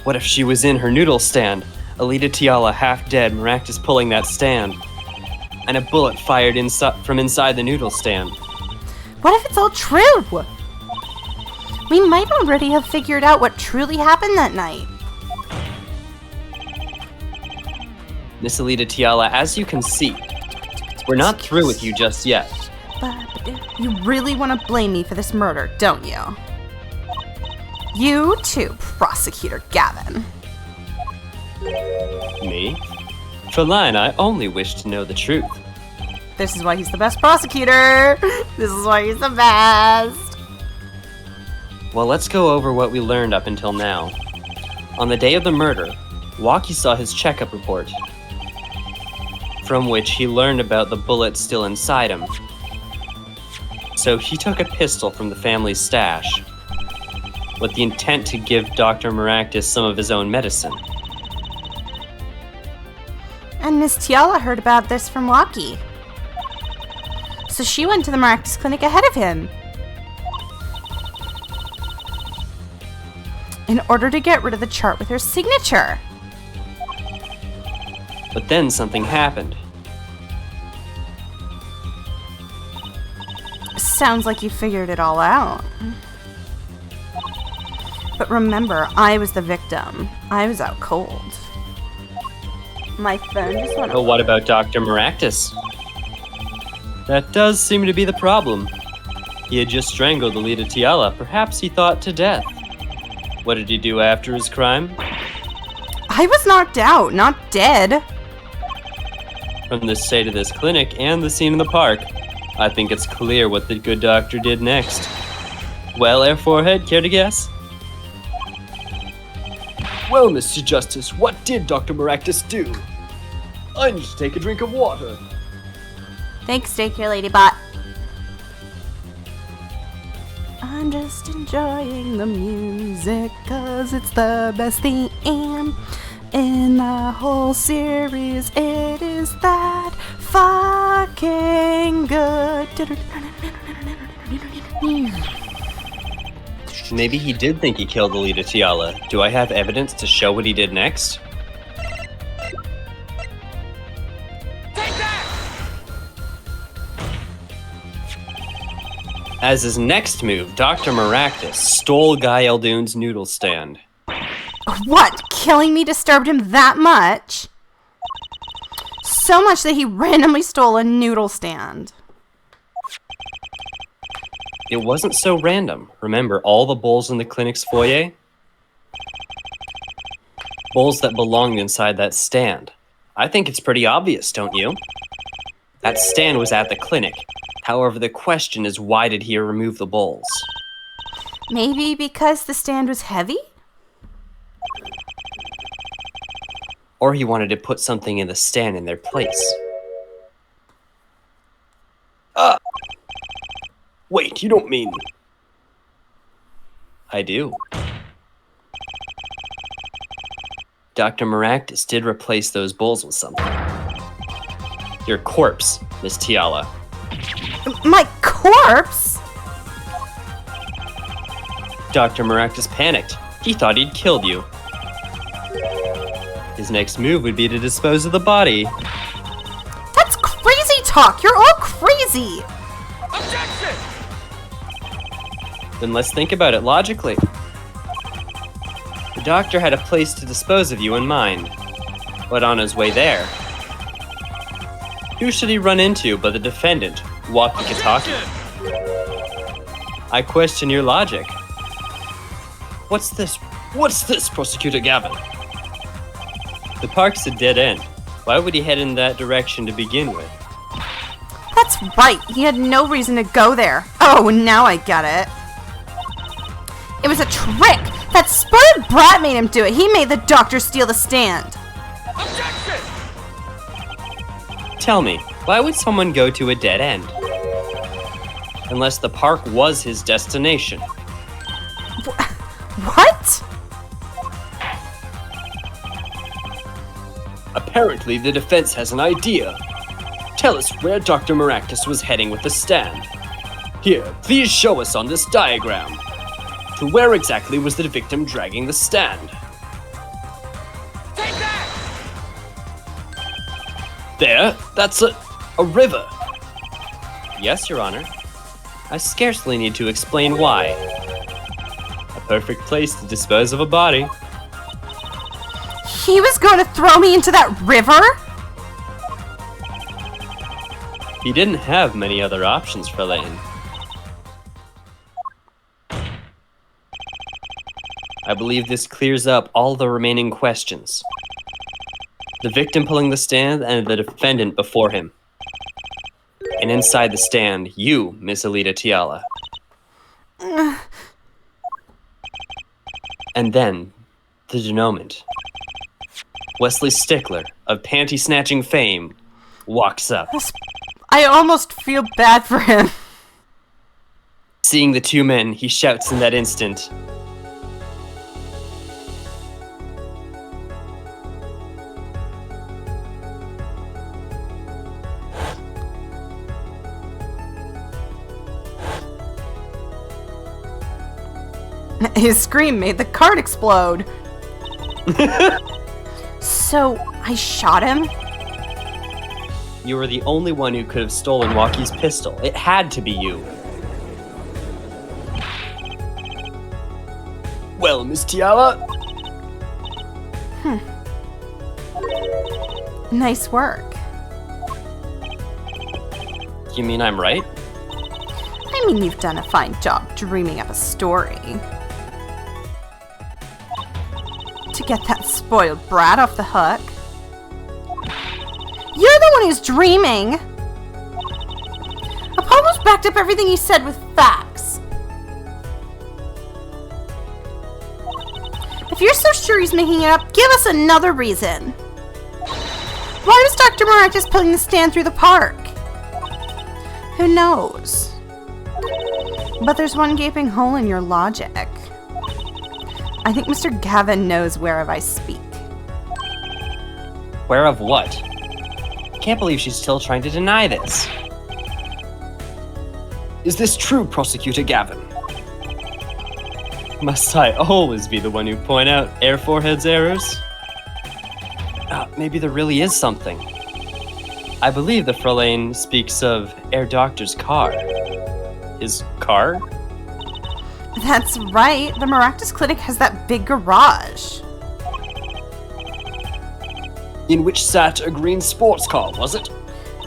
What if she was in her noodle stand? Alita Tiala half dead, Maractus pulling that stand. And a bullet fired from inside the noodle stand. What if it's all true? We might already have figured out what truly happened that night. Miss Alita Tiala, as you can see, we're not through with you just yet. You really want to blame me for this murder, don't you? You too, Prosecutor Gavin. Me? Feline, I only wish to know the truth. This is why he's the best prosecutor. This is why he's the best. Well, let's go over what we learned up until now. On the day of the murder, Walkie saw his checkup report, from which he learned about the bullet still inside him. So he took a pistol from the family's stash, with the intent to give Dr. Maractus some of his own medicine. And Miss Tiala heard about this from Walkie. So she went to the Maractus clinic ahead of him. In order to get rid of the chart with her signature. But then something happened. Sounds like you figured it all out. But remember, I was the victim. I was out cold. My phone just went But what about Dr. Maractus? That does seem to be the problem. He had just strangled Alita Tiala, perhaps he thought to death. What did he do after his crime? I was knocked out, not dead. From the state of this clinic and the scene in the park, I think it's clear what the good doctor did next. Well, Air Forehead, care to guess? Well, Mr. Justice, what did Dr. Maractus do? I need to take a drink of water. Thanks, daycare ladybot. I'm just enjoying the music, 'cause it's the best theme in the whole series. It is that fucking good. Maybe he did think he killed Alita Tiala. Do I have evidence to show what he did next? As his next move, Dr. Maractus stole Guy Eldoon's noodle stand. What? Killing me disturbed him that much? So much that he randomly stole a noodle stand. It wasn't so random. Remember all the bowls in the clinic's foyer? Bowls that belonged inside that stand. I think it's pretty obvious, don't you? That stand was at the clinic. However, the question is, why did he remove the bowls? Maybe because the stand was heavy? Or he wanted to put something in the stand in their place. Wait, you don't mean... I do. Dr. Maractus did replace those bowls with something. Your corpse, Miss Tiala. My corpse? Dr. Maractus panicked. He thought he'd killed you. His next move would be to dispose of the body. That's crazy talk! You're all crazy! Objection! Then let's think about it logically. The doctor had a place to dispose of you in mind. But on his way there, who should he run into but the defendant, walkie-talkie? I question your logic. What's this? What's this, Prosecutor Gavin? The park's a dead end. Why would he head in that direction to begin with? That's right, he had no reason to go there. Oh, now I get it. It was a trick! That spoiled brat made him do it. He made the doctor steal the stand. Objection! Tell me, why would someone go to a dead end? Unless the park was his destination. What? Apparently, the defense has an idea. Tell us where Dr. Maractus was heading with the stand. Here, please show us on this diagram. To where exactly was the victim dragging the stand? Take that! There, that's a river. Yes, Your Honor. I scarcely need to explain why. A perfect place to dispose of a body. He was going to throw me into that river? He didn't have many other options for Layton. I believe this clears up all the remaining questions. The victim pulling the stand and the defendant before him. And inside the stand, you, Miss Alita Tiala. And then, the denouement. Wesley Stickler, of panty-snatching fame, walks up. I almost feel bad for him. Seeing the two men, he shouts in that instant, His scream made the cart explode. So, I shot him? you were the only one who could have stolen Walkie's pistol. It had to be you. Well, Miss Tiala, Nice work. You mean I'm right? I mean, you've done a fine job dreaming up a story. To get that spoiled brat off the hook. You're the one who's dreaming! Apollo's backed up everything he said with facts. If you're so sure he's making it up, give us another reason. Why was Dr. Maractus pulling the stand through the park? Who knows? But there's one gaping hole in your logic. I think Mr. Gavin knows whereof I speak. Where of what? Can't believe she's still trying to deny this. Is this true, Prosecutor Gavin? Must I always be the one who point out Air Forehead's errors? Maybe there really is something. I believe the Fraulein speaks of Air Doctor's car. His car? That's right. The Maractus Clinic has that big garage. In which sat a green sports car, was it?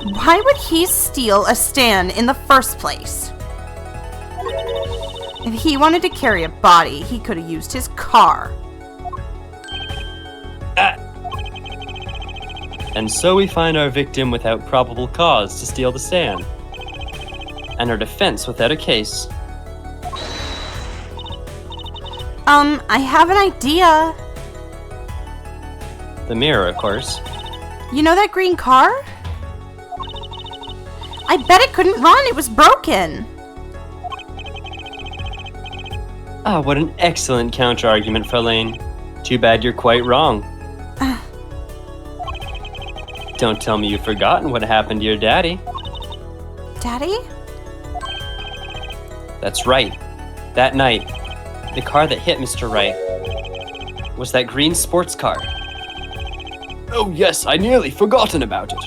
Why would he steal a stand in the first place? If he wanted to carry a body, he could have used his car. And so we find our victim without probable cause to steal the stand. And her defense without a case. I have an idea. The mirror, of course. You know that green car? I bet it couldn't run. It was broken. Ah, what an excellent counter-argument, Fraulein. Too bad you're quite wrong. Don't tell me you've forgotten what happened to your daddy. Daddy? That's right. That night, the car that hit Mr. Wright was that green sports car. Oh yes, I nearly forgotten about it.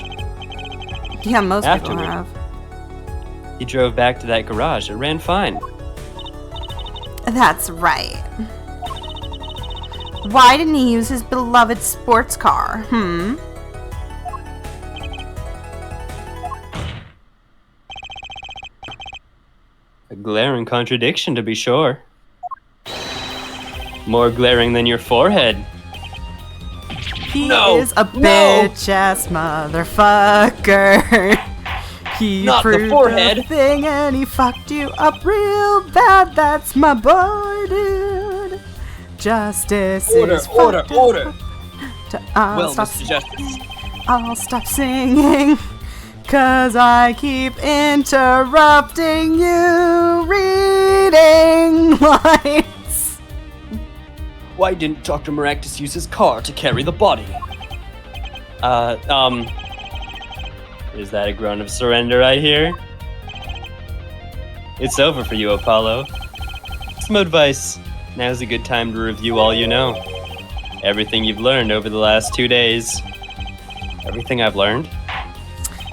Yeah, most people Afterward. have. He drove back to that garage. It ran fine. That's right. Why didn't he use his beloved sports car? A glaring contradiction, to be sure. More glaring than your forehead. He No, is a no. bitch-ass motherfucker. He Not the proved forehead. a thing and he fucked you up real bad. That's my boy, dude. Justice Order, is order, fucked up. order. I'll Well, stop, Mr. Justice. I'll stop singing. 'Cause I keep interrupting you reading lines. Why didn't Dr. Maractus use his car to carry the body? Is that a groan of surrender I hear? It's over for you, Apollo. Some advice. Now's a good time to review all you know. Everything you've learned over the last 2 days. Everything I've learned?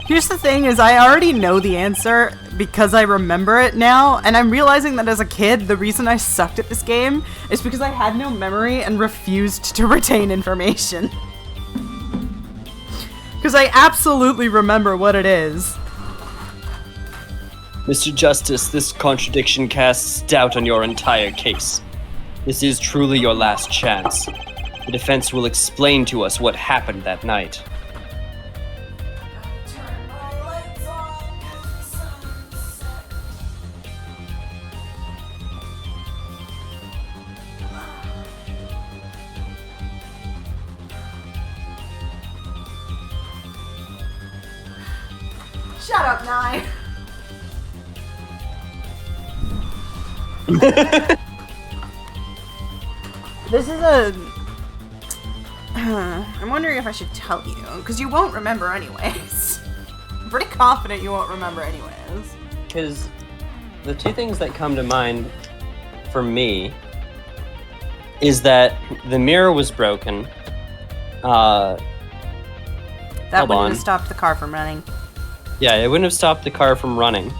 Here's the thing is I already know the answer because I remember it now, and I'm realizing that as a kid, the reason I sucked at this game is because I had no memory and refused to retain information. Because I absolutely remember what it is. Mr. Justice, this contradiction casts doubt on your entire case. This is truly your last chance. The defense will explain to us what happened that night. Shut up, Nye. This is a... I'm wondering if I should tell you, because you won't remember anyways. I'm pretty confident you won't remember anyways. Because the two things that come to mind for me is that the mirror was broken. That Hold wouldn't on. have stopped the car from running. Yeah, it wouldn't have stopped the car from running.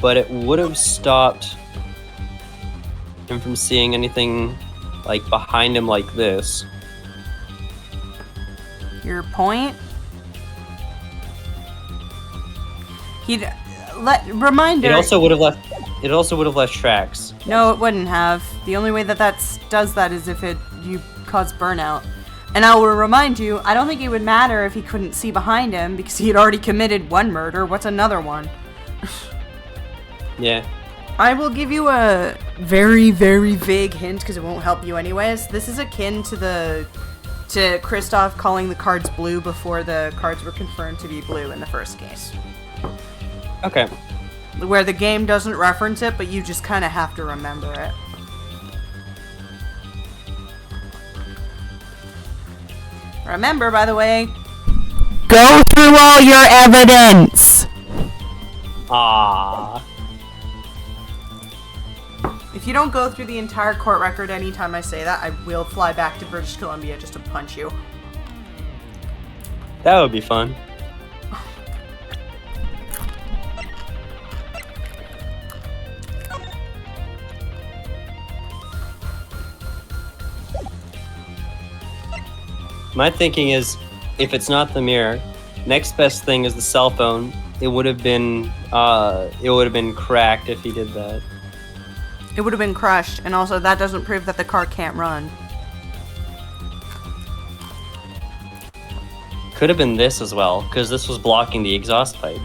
But it would have stopped him from seeing anything like behind him like this. Your point? He'd reminder. It also would have left tracks. No, it wouldn't have. The only way that does that is if you cause burnout. And I will remind you, I don't think it would matter if he couldn't see behind him because he had already committed one murder. What's another one? Yeah. I will give you a very, very vague hint because it won't help you anyways. This is akin to the to Kristoff calling the cards blue before the cards were confirmed to be blue in the first case. Okay. Where the game doesn't reference it, but you just kind of have to remember it. Remember, by the way, go through all your evidence! Ah. If you don't go through the entire court record anytime I say that, I will fly back to British Columbia just to punch you. That would be fun. My thinking is, if it's not the mirror, next best thing is the cell phone. It would have been cracked if he did that. It would have been crushed, and also that doesn't prove that the car can't run. Could have been this as well, because this was blocking the exhaust pipe.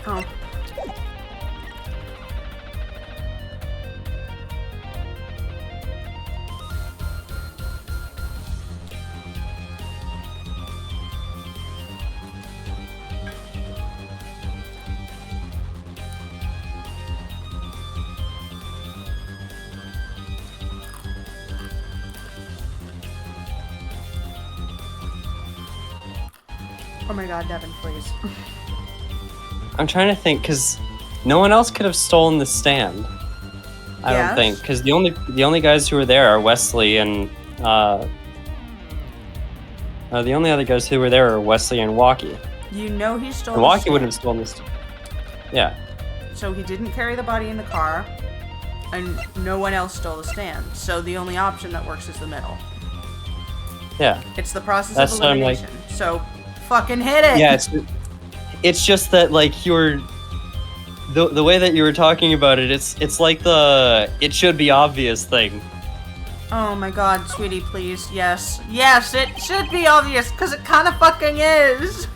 Oh. Oh my god, Devin, please. I'm trying to think, because no one else could have stolen the stand. I Yes. don't think, because the only guys who were there are Wesley and the only other guys who were there are Wesley and Walkie. You know he stole And the Walkie wouldn't have stand. stolen this. Yeah. So he didn't carry the body in the car, and no one else stole the stand. So the only option that works is the middle. Yeah. It's the process That's of what I'm like- elimination. So fucking hit it! Yeah, it's just that, like, you're the way that you were talking about it, it's like the it should be obvious thing. Oh my god, sweetie, please. Yes. Yes, it should be obvious, because it kind of fucking is.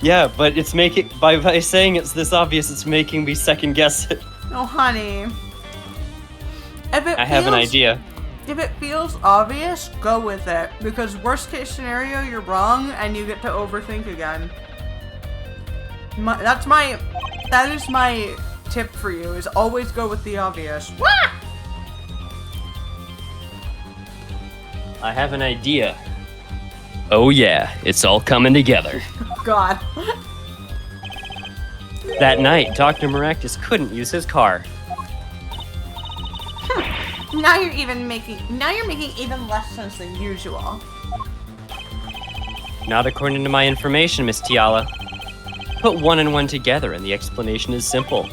Yeah, but it's making by saying it's this obvious, it's making me second guess it. Oh, honey. If it I have an feels- idea. If it feels obvious, go with it. Because worst case scenario, you're wrong, and you get to overthink again. That is my tip for you, is always go with the obvious. Wah! I have an idea. Oh yeah, it's all coming together. God. That night, Dr. Maractus couldn't use his car. Now you're making even less sense than usual. Not according to my information, Miss Tiala. Put one and one together and the explanation is simple.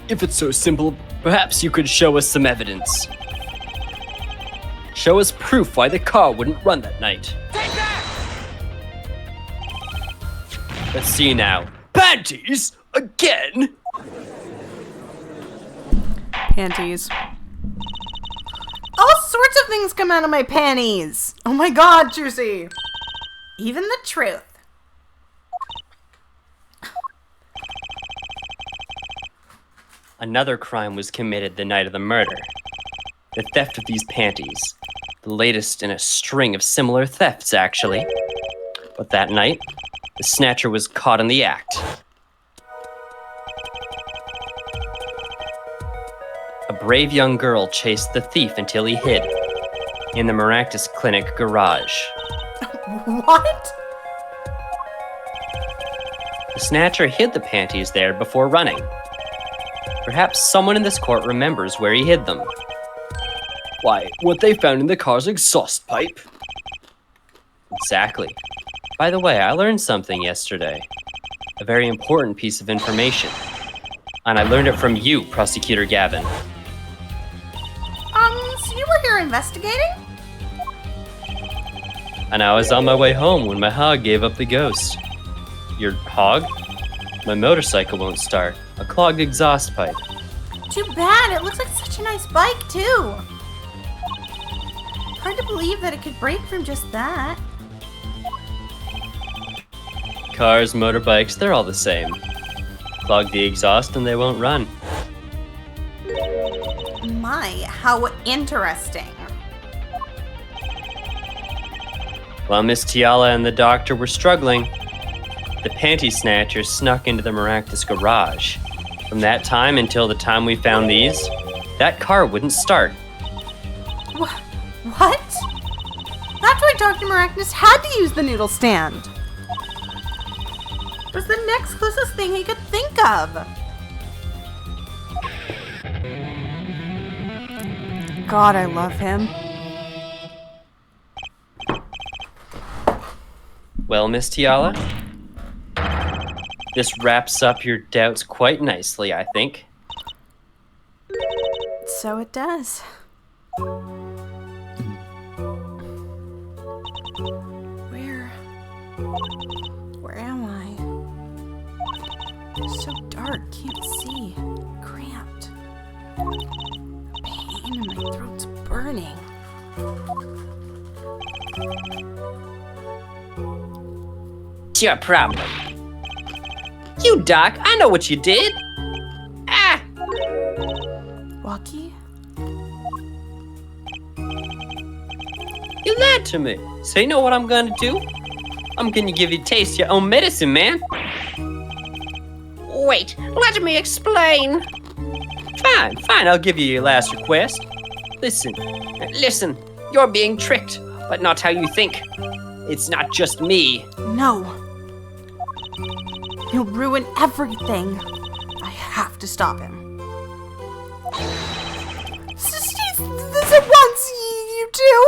If it's so simple, perhaps you could show us some evidence. Show us proof why the car wouldn't run that night. Take that! Let's see now. Panties? Again? Panties. All sorts of things come out of my panties. Oh my god, Juicy. Even the truth. Another crime was committed the night of the murder. The theft of these panties. The latest in a string of similar thefts, actually. But that night, the snatcher was caught in the act. A brave young girl chased the thief until he hid in the Maractus Clinic garage. What? The The Snatcher hid the panties there before running. Perhaps someone in this court remembers where he hid them. Why, what they found in the car's exhaust pipe? Exactly. By the way, I learned something yesterday. A very important piece of information. And I learned it from you, Prosecutor Gavin. So you were here investigating? And I was on my way home when my hog gave up the ghost. Your hog? My motorcycle won't start. A clogged exhaust pipe. Too bad. It looks like such a nice bike, too. Hard to believe that it could break from just that. Cars, motorbikes, they're all the same. Clog the exhaust and they won't run. My, how interesting. While Miss Tiala and the doctor were struggling, the panty snatcher snuck into the Maractus garage. From that time until the time we found these, that car wouldn't start. What? That's why Dr. Maractus had to use the noodle stand. It was the next closest thing he could think of. God, I love him. Well, Miss Tiala, this wraps up your doubts quite nicely, I think. So it does. Where am I? It's so dark, can't see. Cramped. Pain and my throat's burning. What's your problem? You, Doc, I know what you did. Ah! Walkie? You lied to me. So you know what I'm gonna do? I'm gonna give you taste your own medicine, man. Wait, let me explain. Fine, I'll give you your last request. Listen, you're being tricked, but not how you think. It's not just me. No. He'll ruin everything. I have to stop him. This at once, you two!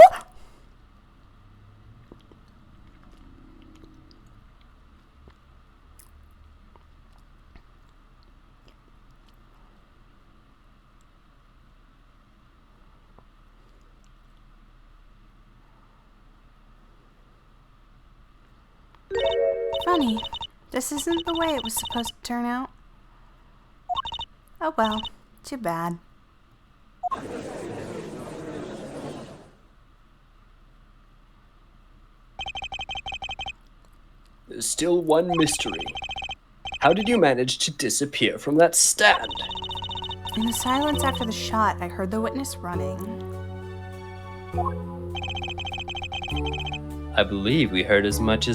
Funny, this isn't the way it was supposed to turn out. Oh well, too bad. There's still one mystery. How did you manage to disappear from that stand? In the silence after the shot, I heard the witness running. I believe we heard as much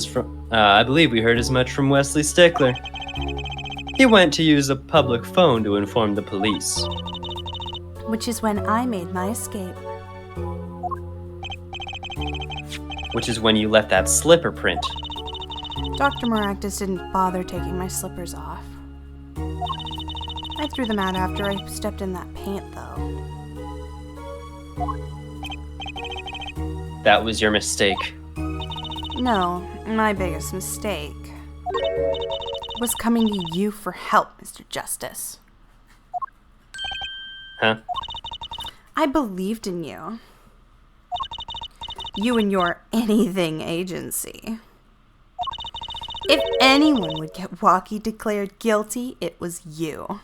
from Wesley Stickler. He went to use a public phone to inform the police. Which is when I made my escape. Which is when you left that slipper print. Dr. Maractus didn't bother taking my slippers off. I threw them out after I stepped in that paint, though. That was your mistake. No, my biggest mistake was coming to you for help, Mr. Justice. Huh? I believed in you. You and your anything agency. If anyone would get Walkie declared guilty, it was you.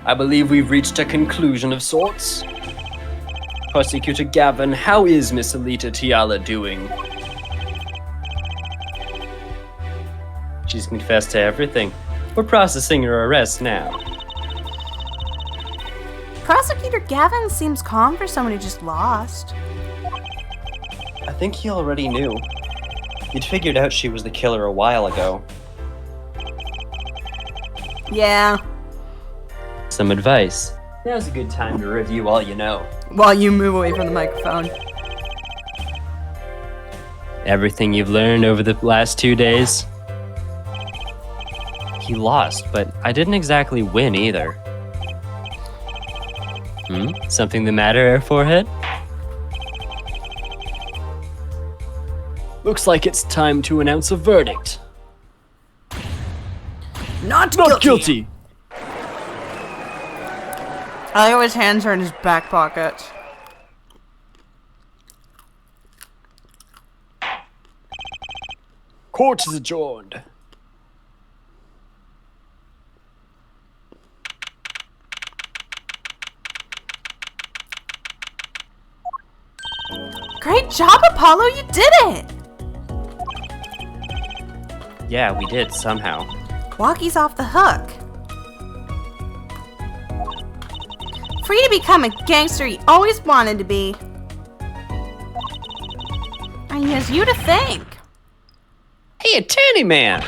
I believe we've reached a conclusion of sorts. Prosecutor Gavin, how is Miss Alita Tiala doing? She's confessed to everything. We're processing her arrest now. Prosecutor Gavin seems calm for someone who just lost. I think he already knew. He'd figured out she was the killer a while ago. Yeah. Some advice. Now's a good time to review all you know. While you move away from the microphone. Everything you've learned over the last 2 days. He lost, but I didn't exactly win either. Something the matter, Forehead? Looks like it's time to announce a verdict. Not Guilty! I like how his hands are in his back pockets. Court is adjourned. Great job, Apollo! You did it! Yeah, we did, somehow. Walkie's off the hook. Free to become a gangster he always wanted to be. And he has you to thank. Hey, attorney man!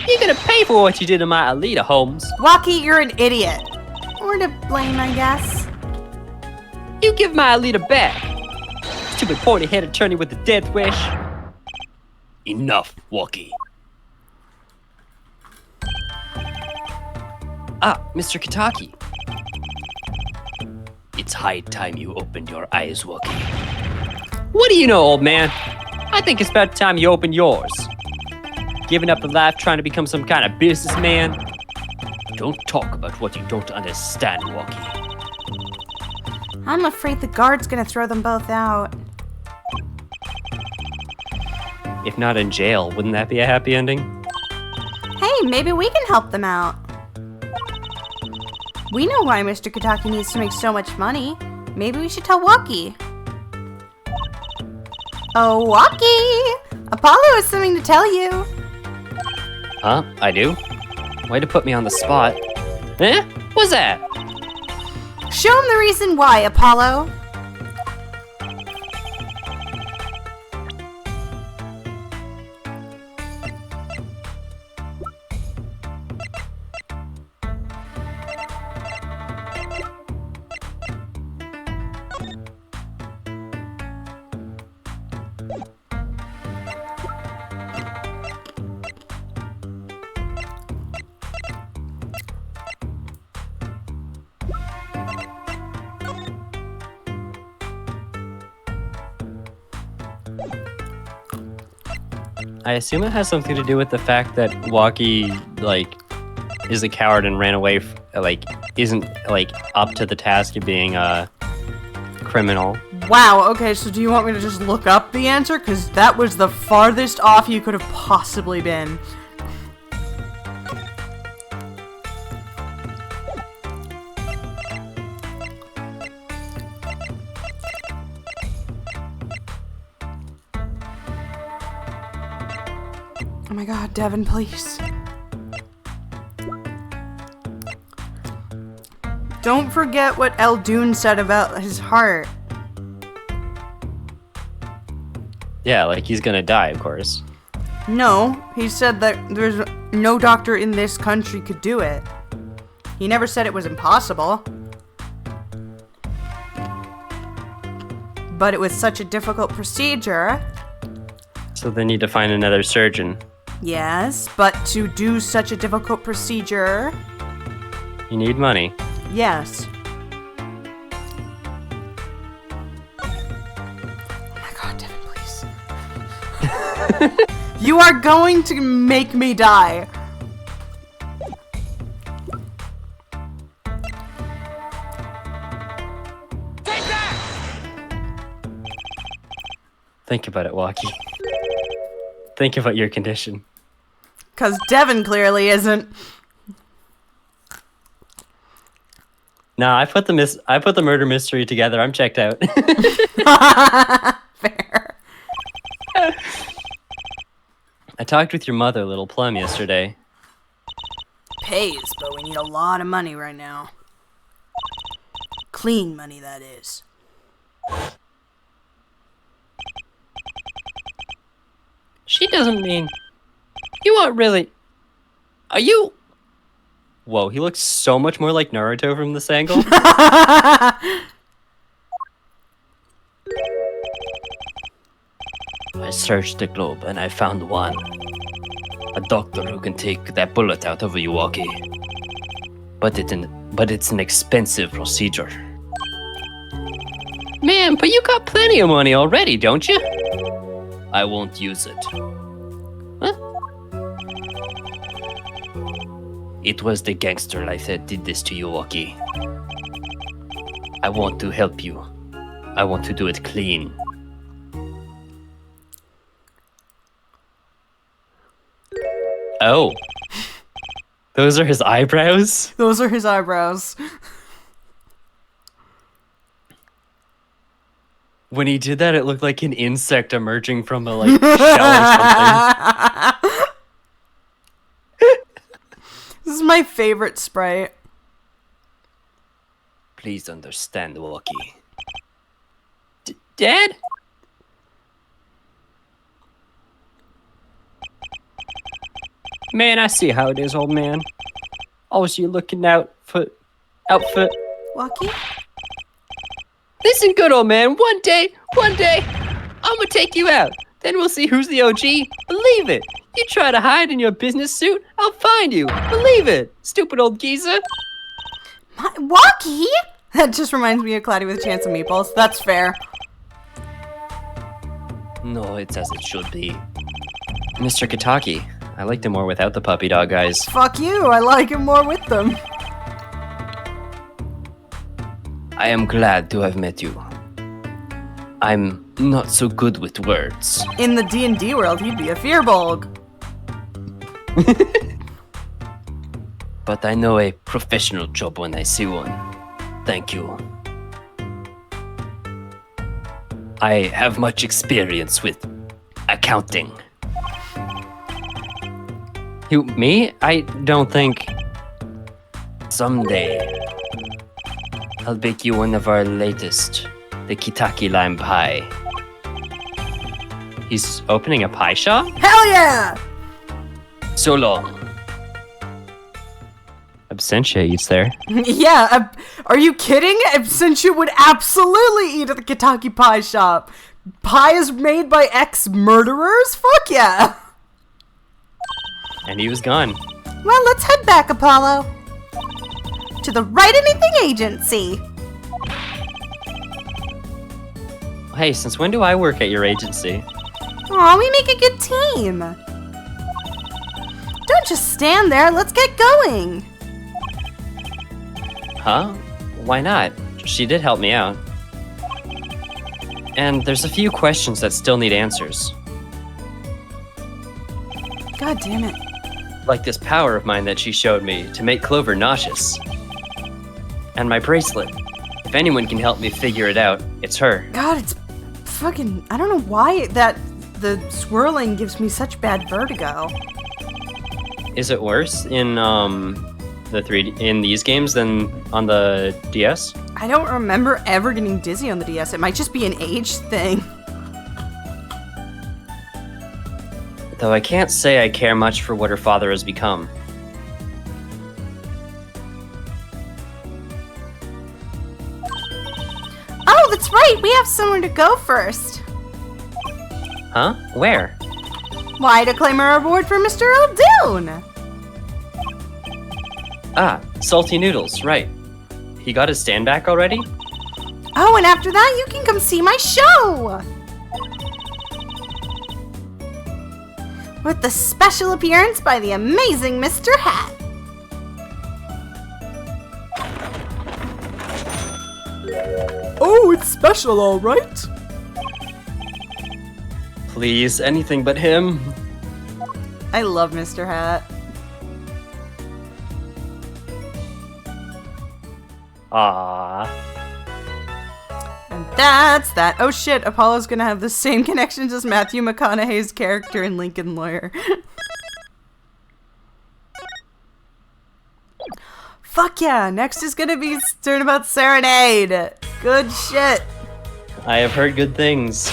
You're gonna pay for what you did to my Alita, Holmes. Walkie, you're an idiot. Or to blame, I guess. You give my Alita back. Stupid pointy-head attorney with the death wish. Enough, Walkie. Ah, Mr. Kitaki. It's high time you opened your eyes, Walkie. What do you know, old man? I think it's about time you open yours. Giving up a life trying to become some kind of businessman? Don't talk about what you don't understand, Walkie. I'm afraid the guard's gonna throw them both out. If not in jail, wouldn't that be a happy ending? Hey, maybe we can help them out. We know why Mr. Kitaki needs to make so much money. Maybe we should tell Walkie. Oh, Walkie! Apollo has something to tell you. Huh? I do? Way to put me on the spot. Eh? What's that? Show him the reason why, Apollo. I assume it has something to do with the fact that Walkie, is a coward and ran away, isn't, up to the task of being a criminal. Wow, okay, so do you want me to just look up the answer? Because that was the farthest off you could have possibly been. Oh my god, Devin, please. Don't forget what Eldoon said about his heart. Yeah, he's gonna die, of course. No, he said that there's no doctor in this country could do it. He never said it was impossible. But it was such a difficult procedure. So they need to find another surgeon. Yes, but to do such a difficult procedure, You need money. yes. Oh my god, Devin, please. You are going to make me die. Take that! Think about it, Walkie. Think about your condition. Because Devin clearly isn't. Nah, I put the murder mystery together. I'm checked out. Fair. I talked with your mother, Little Plum, yesterday. Pays, but we need a lot of money right now. Clean money, that is. She doesn't mean... You aren't really... Are you... Whoa, he looks so much more like Naruto from this angle. I searched the globe and I found one. A doctor who can take that bullet out of a Yuwaki. But it's an expensive procedure. Man, but you got plenty of money already, don't you? I won't use it. Huh? It was the gangster life that did this to Yuwaki. I want to help you. I want to do it clean. Oh. Those are his eyebrows? Those are his eyebrows. When he did that, it looked like an insect emerging from a like shell or something. This is my favorite sprite. Please understand, Wookie. Dad? Man, I see how it is, old man. Always you looking out for... Walkie? Listen good, old man. One day, I'm gonna take you out. Then we'll see who's the OG. Believe it. You try to hide in your business suit, I'll find you. Believe it. Stupid old geezer. Walkie? That just reminds me of Cloudy with a Chance of Meatballs. That's fair. No, it's as it should be. Mr. Kitaki, I liked him more without the puppy dog guys. Fuck you, I like him more with them. I am glad to have met you. I'm not so good with words. In the D&D world, he'd be a fearbulg. But I know a professional job when I see one. Thank you. I have much experience with accounting. You, me? I don't think... Someday, I'll bake you one of our latest, the Kitaki lime pie. He's opening a pie shop? Hell yeah! So long. Absentia eats there. Yeah, are you kidding? Absentia would absolutely eat at the Kitaki Pie Shop. Pie is made by ex-murderers? Fuck yeah! And he was gone. Well, let's head back, Apollo. To the Write Anything Agency. Hey, since when do I work at your agency? Aw, we make a good team. Don't just stand there, let's get going. Huh? Why not? She did help me out. And there's a few questions that still need answers. God damn it. Like this power of mine that she showed me to make Clover nauseous. And my bracelet. If anyone can help me figure it out, it's her. God, it's fucking... I don't know why the swirling gives me such bad vertigo. Is it worse in the 3D in these games than on the DS? I don't remember ever getting dizzy on the DS. It might just be an age thing. Though I can't say I care much for what her father has become. Oh, that's right, we have somewhere to go first. Huh? Where? Why, to claim a reward for Mr. Eldoon. Ah, Salty Noodles, right. He got his stand back already? Oh, and after that, you can come see my show! With the special appearance by the amazing Mr. Hat. Oh, it's special, all right. Please, anything but him. I love Mr. Hat. Ah. And that's that. Oh shit, Apollo's gonna have the same connections as Matthew McConaughey's character in Lincoln Lawyer. Fuck yeah, next is gonna be Turnabout Serenade. Good shit. I have heard good things.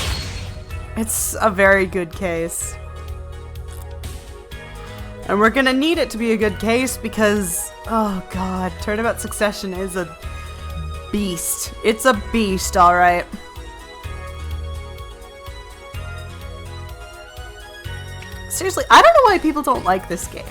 It's a very good case. And we're gonna need it to be a good case because Oh god, Turnabout Succession is a beast. It's a beast, alright. Seriously, I don't know why people don't like this game.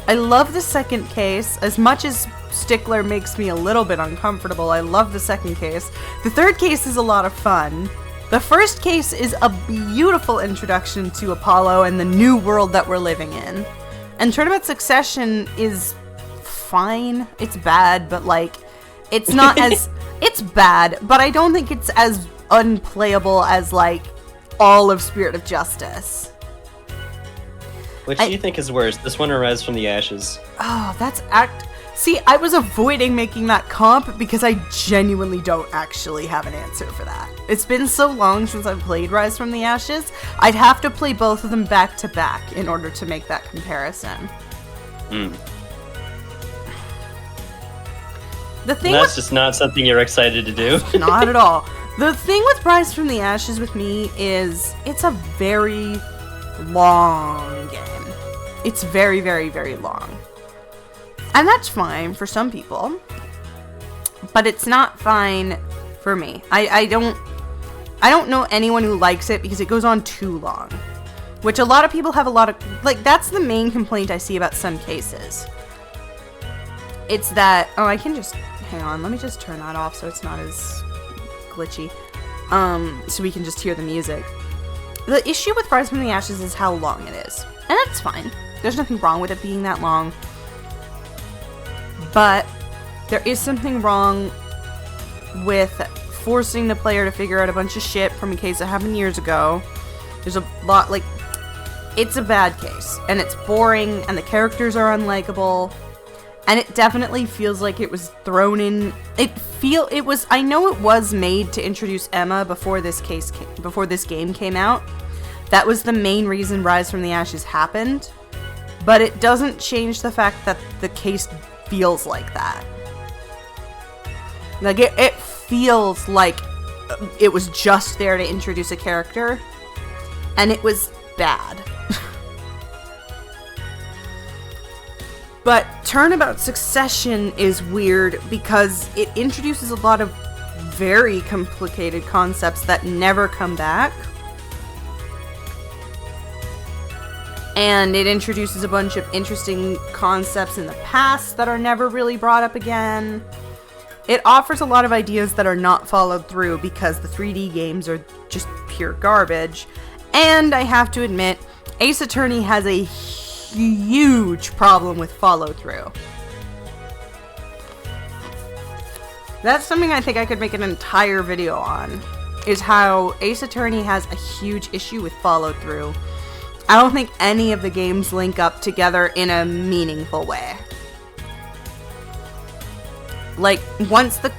I love the second case. As much as Stickler makes me a little bit uncomfortable, I love the second case. The third case is a lot of fun. The first case is a beautiful introduction to Apollo and the new world that we're living in. And Turnabout Succession is fine. It's bad, but like, it's not as... It's bad, but I don't think it's as unplayable as like all of Spirit of Justice. Which do you think is worse, this one or Rise from the Ashes? Oh, that's See, I was avoiding making that comp because I genuinely don't actually have an answer for that. It's been so long since I've played Rise from the Ashes, I'd have to play both of them back to back in order to make that comparison. The thing That's just not something you're excited to do. Not at all. The thing with Rise from the Ashes with me is it's a very long game. It's very, very, very long. And that's fine for some people. But it's not fine for me. I don't know anyone who likes it because it goes on too long. Which a lot of people have a lot of... Like, that's the main complaint I see about some cases. It's that... Oh, I can just... Hang on, let me just turn that off so it's not as glitchy. So we can just hear the music. The issue with Rise from the Ashes is how long it is. And that's fine. There's nothing wrong with it being that long. But there is something wrong with forcing the player to figure out a bunch of shit from a case that happened years ago. There's a lot, like... It's a bad case. And it's boring, and the characters are unlikable. And it definitely feels like it was thrown in. I know it was made to introduce Emma before this game came out. That was the main reason Rise from the Ashes happened. But it doesn't change the fact that the case feels like that. Like, it feels like it was just there to introduce a character. And it was bad. But Turnabout Succession is weird because it introduces a lot of very complicated concepts that never come back. And it introduces a bunch of interesting concepts in the past that are never really brought up again. It offers a lot of ideas that are not followed through because the 3D games are just pure garbage. And I have to admit, Ace Attorney has a huge problem with follow-through. That's something I think I could make an entire video on, is how Ace Attorney has a huge issue with follow-through. I don't think any of the games link up together in a meaningful way. Like, once the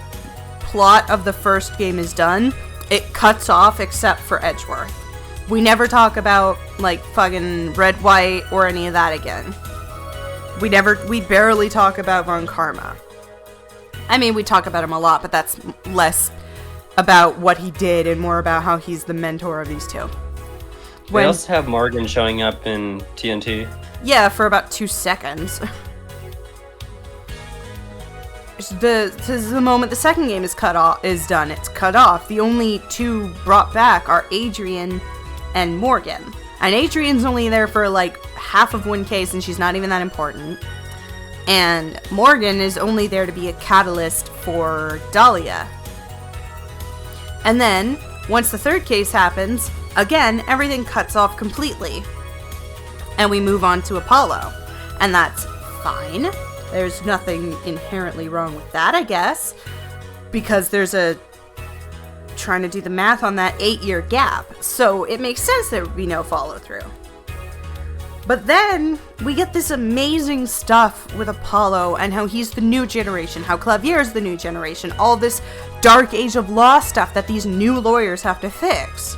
plot of the first game is done, it cuts off except for Edgeworth. We never talk about, like, fucking Red, White, or any of that again. We barely talk about Von Karma. I mean, we talk about him a lot, but that's less about what he did and more about how he's the mentor of these two. We also have Morgan showing up in TNT. Yeah, for about 2 seconds. The moment the second game is done, it's cut off. The only two brought back are Adrian and Morgan. And Adrian's only there for like half of one case and she's not even that important. And Morgan is only there to be a catalyst for Dahlia. And then, once the third case happens, again, everything cuts off completely. And we move on to Apollo. And that's fine. There's nothing inherently wrong with that, I guess. Because there's trying to do the math on that 8-year gap. So it makes sense there would be no follow-through. But then we get this amazing stuff with Apollo and how he's the new generation, how Clavier's the new generation, all this Dark Age of Law stuff that these new lawyers have to fix.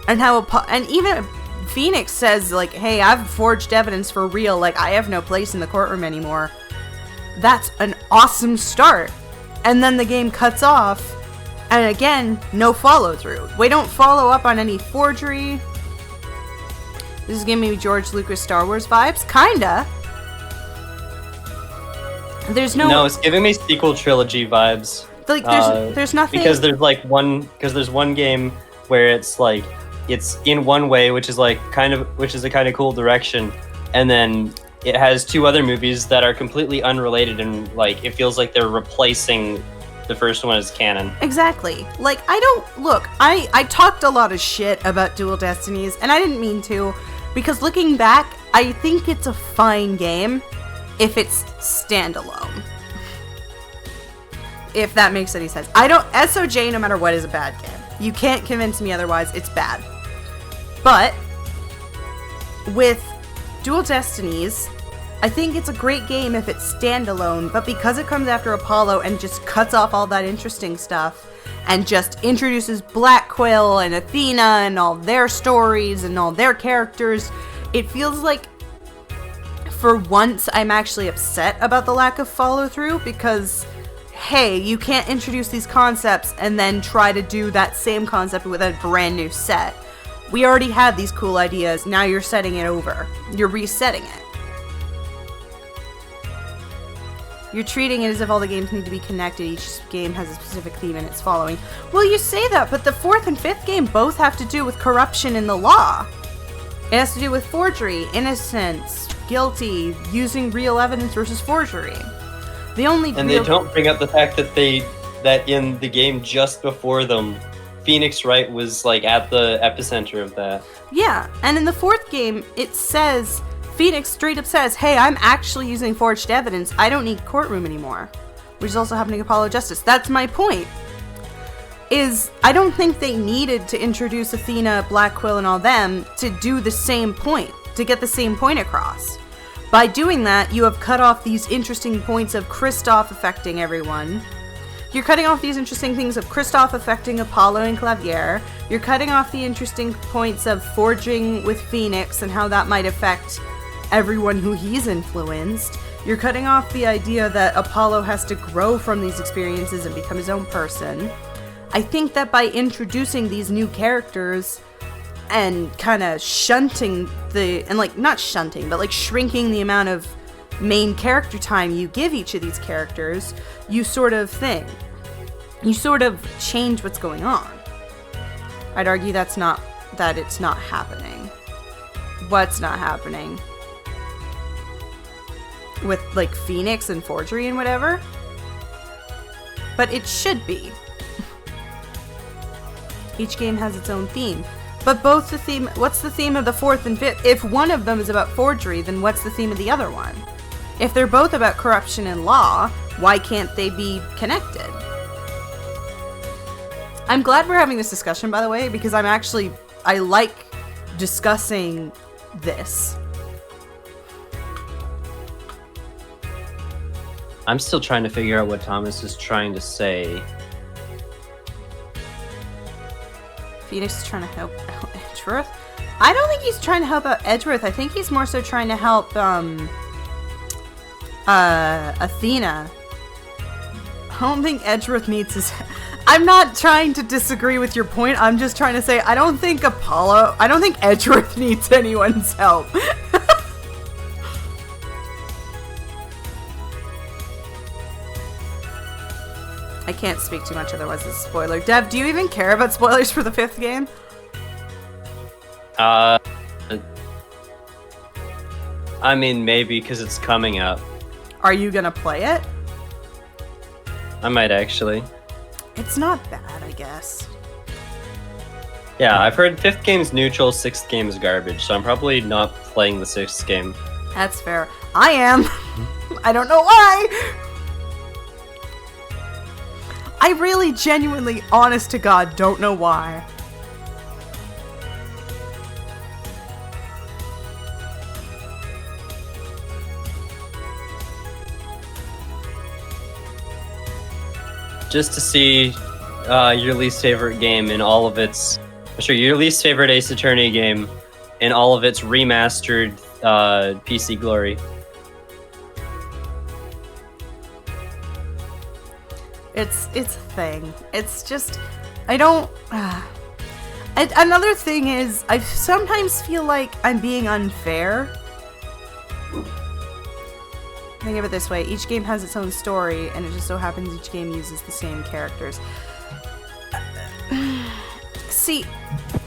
And and even Phoenix says, like, hey, I've forged evidence for real, like, I have no place in the courtroom anymore. That's an awesome start. And then the game cuts off, and again, no follow-through. We don't follow up on any forgery. This is giving me George Lucas Star Wars vibes, kinda. There's No, it's giving me sequel trilogy vibes. like there's nothing Because there's one game where it's like it's in one way, which is a kind of cool direction, and then it has two other movies that are completely unrelated, and like it feels like they're replacing the first one as canon. Exactly. Like, I talked a lot of shit about Dual Destinies, and I didn't mean to, because looking back, I think it's a fine game if it's standalone. If that makes any sense. SOJ, no matter what, is a bad game. You can't convince me otherwise, it's bad. But, with Dual Destinies, I think it's a great game if it's standalone, but because it comes after Apollo and just cuts off all that interesting stuff, and just introduces Black Quill and Athena and all their stories and all their characters, it feels like, for once, I'm actually upset about the lack of follow-through, because, hey, you can't introduce these concepts and then try to do that same concept with a brand new set. We already had these cool ideas, now you're setting it over. You're resetting it. You're treating it as if all the games need to be connected. Each game has a specific theme and it's following. Well, you say that, but the 4th and 5th game both have to do with corruption in the law. It has to do with forgery, innocence, guilty, using real evidence versus forgery. They don't bring up the fact that in the game just before them, Phoenix Wright was like at the epicenter of that. Yeah, and in the 4th game, it says Phoenix straight up says, hey, I'm actually using forged evidence. I don't need courtroom anymore. Which is also happening in Apollo Justice. That's my point. I don't think they needed to introduce Athena, Black Quill, and all them to do the same point. To get the same point across. By doing that, you have cut off these interesting points of Kristoff affecting everyone. You're cutting off these interesting things of Kristoff affecting Apollo and Clavier. You're cutting off the interesting points of forging with Phoenix and how that might affect everyone who he's influenced. You're cutting off the idea that Apollo has to grow from these experiences and become his own person. I think that by introducing these new characters and kind of shrinking the amount of main character time you give each of these characters, you sort of change what's going on. I'd argue that it's not happening. What's not happening? With like Phoenix and forgery and whatever. But it should be. Each game has its own theme. But what's the theme of the 4th and 5th? If one of them is about forgery, then what's the theme of the other one? If they're both about corruption and law, why can't they be connected? I'm glad we're having this discussion, by the way, because I like discussing this. I'm still trying to figure out what Thomas is trying to say. Phoenix is trying to help Edgeworth? I don't think he's trying to help out Edgeworth. I think he's more so trying to help Athena. I don't think Edgeworth needs his... I'm not trying to disagree with your point. I'm just trying to say I don't think Edgeworth needs anyone's help. I can't speak too much, otherwise it's a spoiler. Dev, do you even care about spoilers for the 5th game? I mean, maybe, because it's coming up. Are you gonna play it? I might actually. It's not bad, I guess. Yeah, I've heard 5th game's neutral, 6th game is garbage, so I'm probably not playing the 6th game. That's fair. I am. I don't know why. I really genuinely, honest to God, don't know why. Just to see your least favorite game in all of its... your least favorite Ace Attorney game in all of its remastered PC glory. It's a thing. It's just... I don't... Another thing is, I sometimes feel like I'm being unfair. think of it this way. Each game has its own story, and it just so happens each game uses the same characters. See,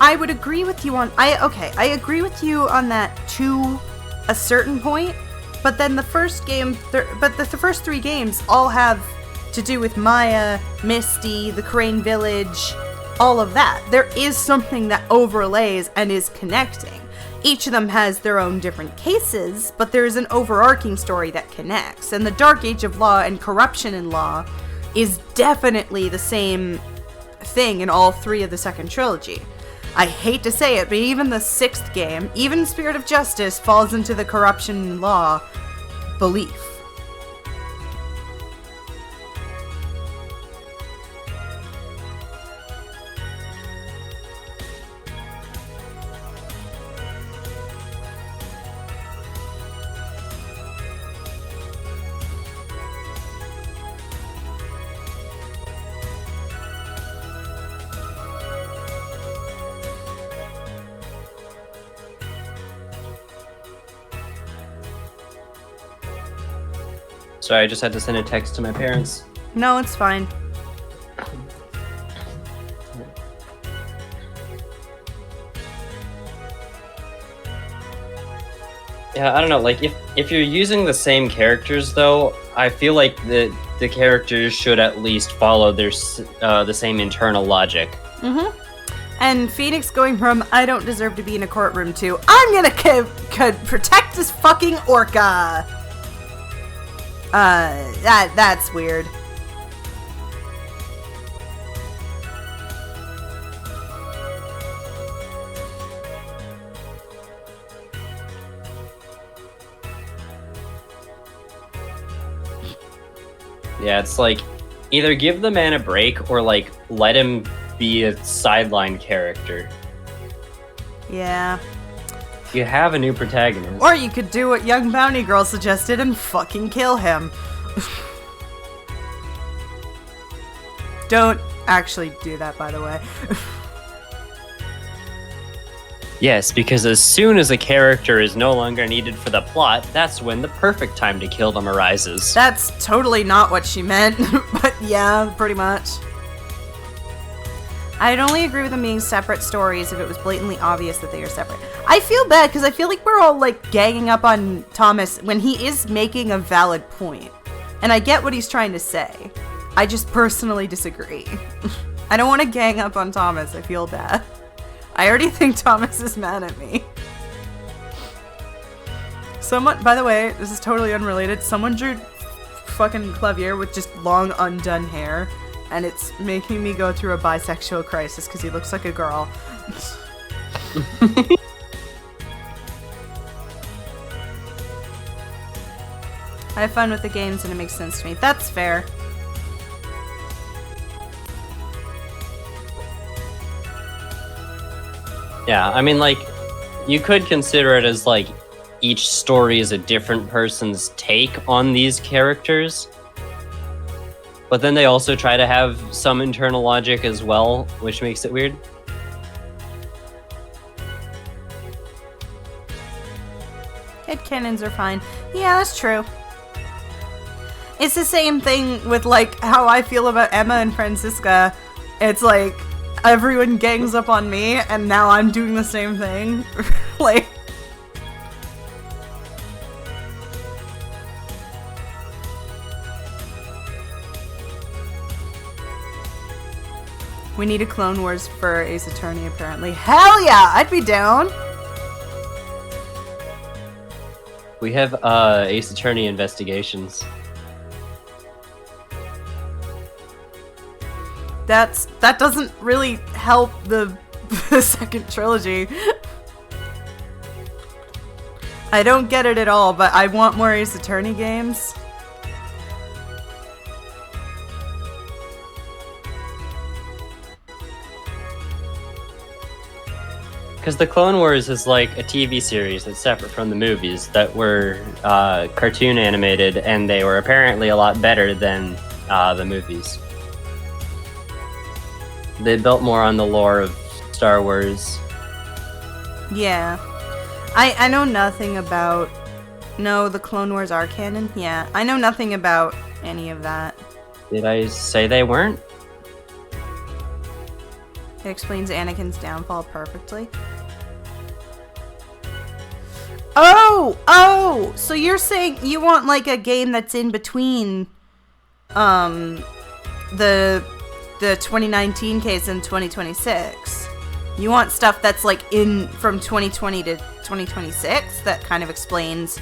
I would agree with you on... I agree with you on that to a certain point, but then the first game... the first 3 games all have to do with Maya, Misty, the Crane Village, all of that. There is something that overlays and is connecting. Each of them has their own different cases, but there is an overarching story that connects. And the Dark Age of Law and corruption in law is definitely the same thing in all 3 of the second trilogy. I hate to say it, but even the 6th game, even Spirit of Justice, falls into the corruption in law belief. Sorry, I just had to send a text to my parents. No, it's fine. Yeah, I don't know. Like, if you're using the same characters, though, I feel like the characters should at least follow their the same internal logic. Mm-hmm. And Phoenix going from I don't deserve to be in a courtroom to I'm gonna protect this fucking orca. That's weird. Yeah, it's like either give the man a break or like let him be a sideline character. Yeah. You have a new protagonist. Or you could do what Young Bounty Girl suggested and fucking kill him. Don't actually do that, by the way. Yes, because as soon as a character is no longer needed for the plot, that's when the perfect time to kill them arises. That's totally not what she meant, but yeah, pretty much. I'd only agree with them being separate stories if it was blatantly obvious that they are separate. I feel bad because I feel like we're all like ganging up on Thomas when he is making a valid point. And I get what he's trying to say. I just personally disagree. I don't want to gang up on Thomas. I feel bad. I already think Thomas is mad at me. Someone, by the way, this is totally unrelated. Someone drew fucking Clavier with just long undone hair. And it's making me go through a bisexual crisis because he looks like a girl. I have fun with the games and it makes sense to me. That's fair. Yeah, I mean, like, you could consider it as like each story is a different person's take on these characters. But then they also try to have some internal logic as well, which makes it weird. Headcanons are fine. Yeah, that's true. It's the same thing with, like, how I feel about Emma and Francisca. It's like, everyone gangs up on me, and now I'm doing the same thing. Like... We need a Clone Wars for Ace Attorney, apparently. Hell yeah! I'd be down! We have Ace Attorney Investigations. That doesn't really help the second trilogy. I don't get it at all, but I want more Ace Attorney games. Because the Clone Wars is like a TV series that's separate from the movies that were cartoon animated, and they were apparently a lot better than the movies. They built more on the lore of Star Wars. Yeah. I know nothing about No, the Clone Wars are canon? Yeah, I know nothing about any of that. Did I say they weren't? It explains Anakin's downfall perfectly. Oh! So you're saying you want, like, a game that's in between, the 2019 case and 2026. You want stuff that's, like, in from 2020 to 2026 that kind of explains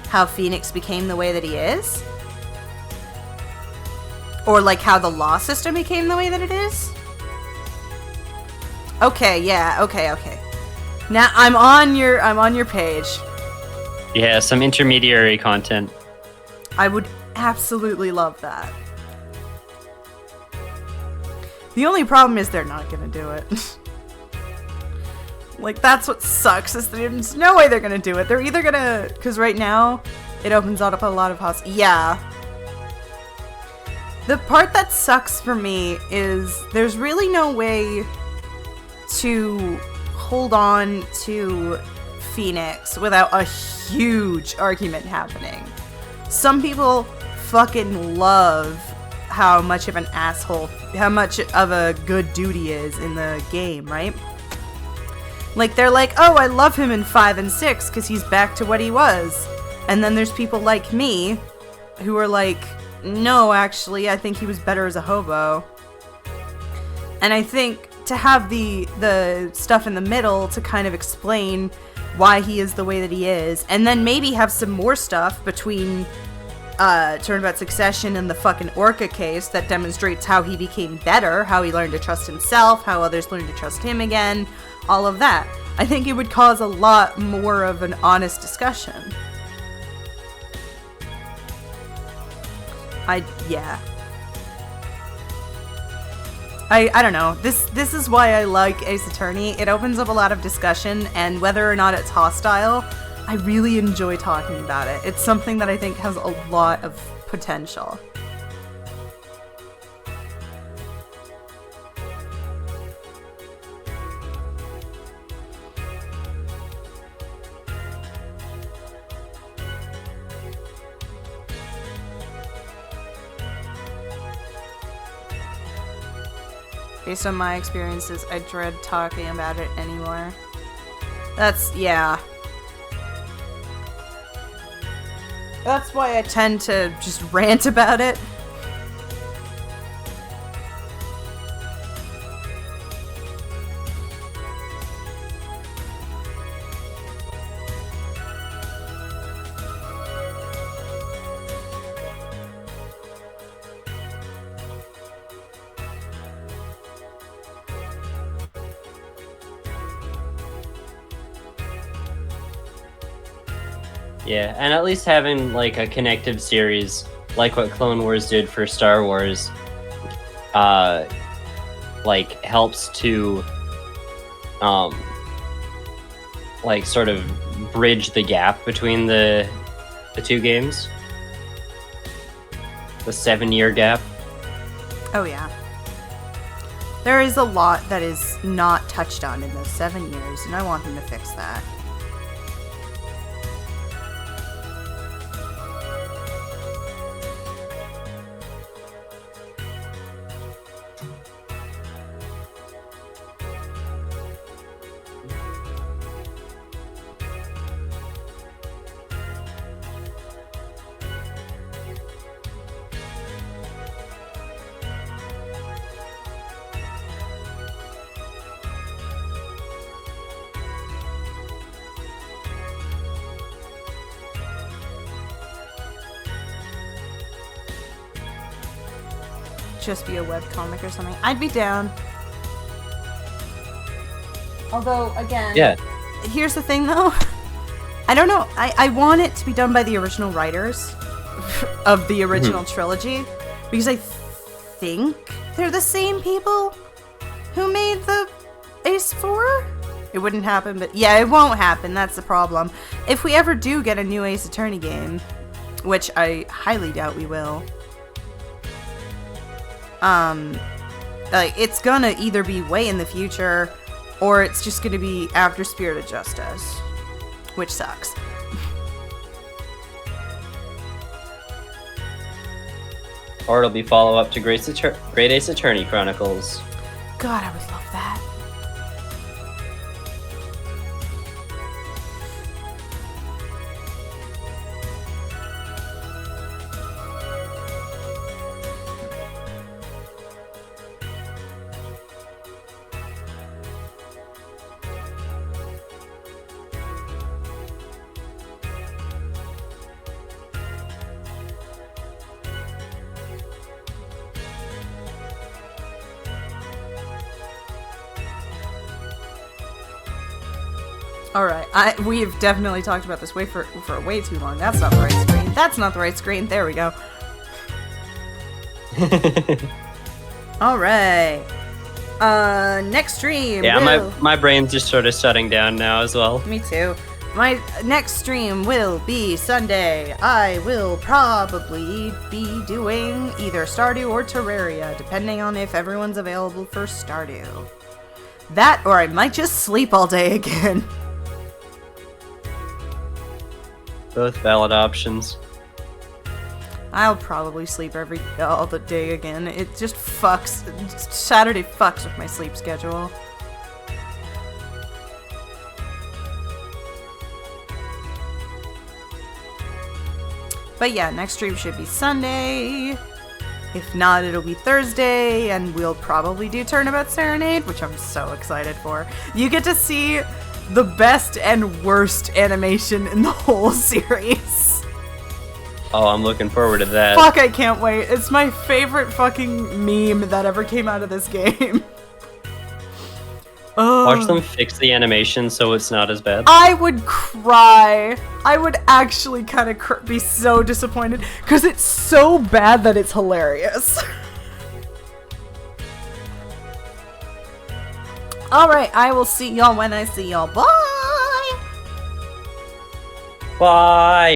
how Phoenix became the way that he is? Or, like, how the law system became the way that it is? Okay, yeah, okay. Now I'm on your page. Yeah, some intermediary content. I would absolutely love that. The only problem is they're not gonna do it. Like, that's what sucks, is there's no way they're gonna do it. They're either gonna, because right now it opens up a lot of yeah. The part that sucks for me is there's really no way to hold on to Phoenix without a huge argument happening. Some people fucking love how much of an asshole, how much of a good dude he is in the game, right? Like, they're like, oh, I love him in 5 and 6 because he's back to what he was. And then there's people like me who are like, no, actually, I think he was better as a hobo. And I think to have the stuff in the middle to kind of explain why he is the way that he is, and then maybe have some more stuff between Turnabout Succession and the fucking Orca case that demonstrates how he became better, how he learned to trust himself, how others learned to trust him again, all of that. I think it would cause a lot more of an honest discussion. Yeah. I don't know. This is why I like Ace Attorney. It opens up a lot of discussion, and whether or not it's hostile, I really enjoy talking about it. It's something that I think has a lot of potential. Based on my experiences, I dread talking about it anymore. Yeah. That's why I tend to just rant about it. Yeah, and at least having like a connective series, like what Clone Wars did for Star Wars, like helps to, like sort of bridge the gap between the two games. The 7-year gap. Oh yeah. There is a lot that is not touched on in those 7 years, and I want them to fix that. Just be a webcomic or something. I'd be down. Although, again, Yeah. Here's the thing though. I don't know. I want it to be done by the original writers of the original trilogy, because I think they're the same people who made the Ace 4. It wouldn't happen, but yeah, it won't happen. That's the problem. If we ever do get a new Ace Attorney game, which I highly doubt we will, like, it's gonna either be way in the future, or it's just gonna be after Spirit of Justice, which sucks. Or it'll be follow-up to Great Ace Attorney Chronicles. God, I would love that. Alright, we've definitely talked about this for way too long. That's not the right screen. That's not the right screen. There we go. Alright. Next stream. Yeah, my brain's just sort of shutting down now as well. Me too. My next stream will be Sunday. I will probably be doing either Stardew or Terraria, depending on if everyone's available for Stardew. That, or I might just sleep all day again. Both valid options. I'll probably sleep all the day again. It just fucks. Saturday fucks with my sleep schedule. But yeah, next stream should be Sunday. If not, it'll be Thursday, and we'll probably do Turnabout Serenade, which I'm so excited for. You get to see the best and worst animation in the whole series. Oh, I'm looking forward to that. Fuck, I can't wait. It's my favorite fucking meme that ever came out of this game. Watch them fix the animation so it's not as bad. I would cry. I would actually kind of be so disappointed because it's so bad that it's hilarious. Alright, I will see y'all when I see y'all. Bye! Bye!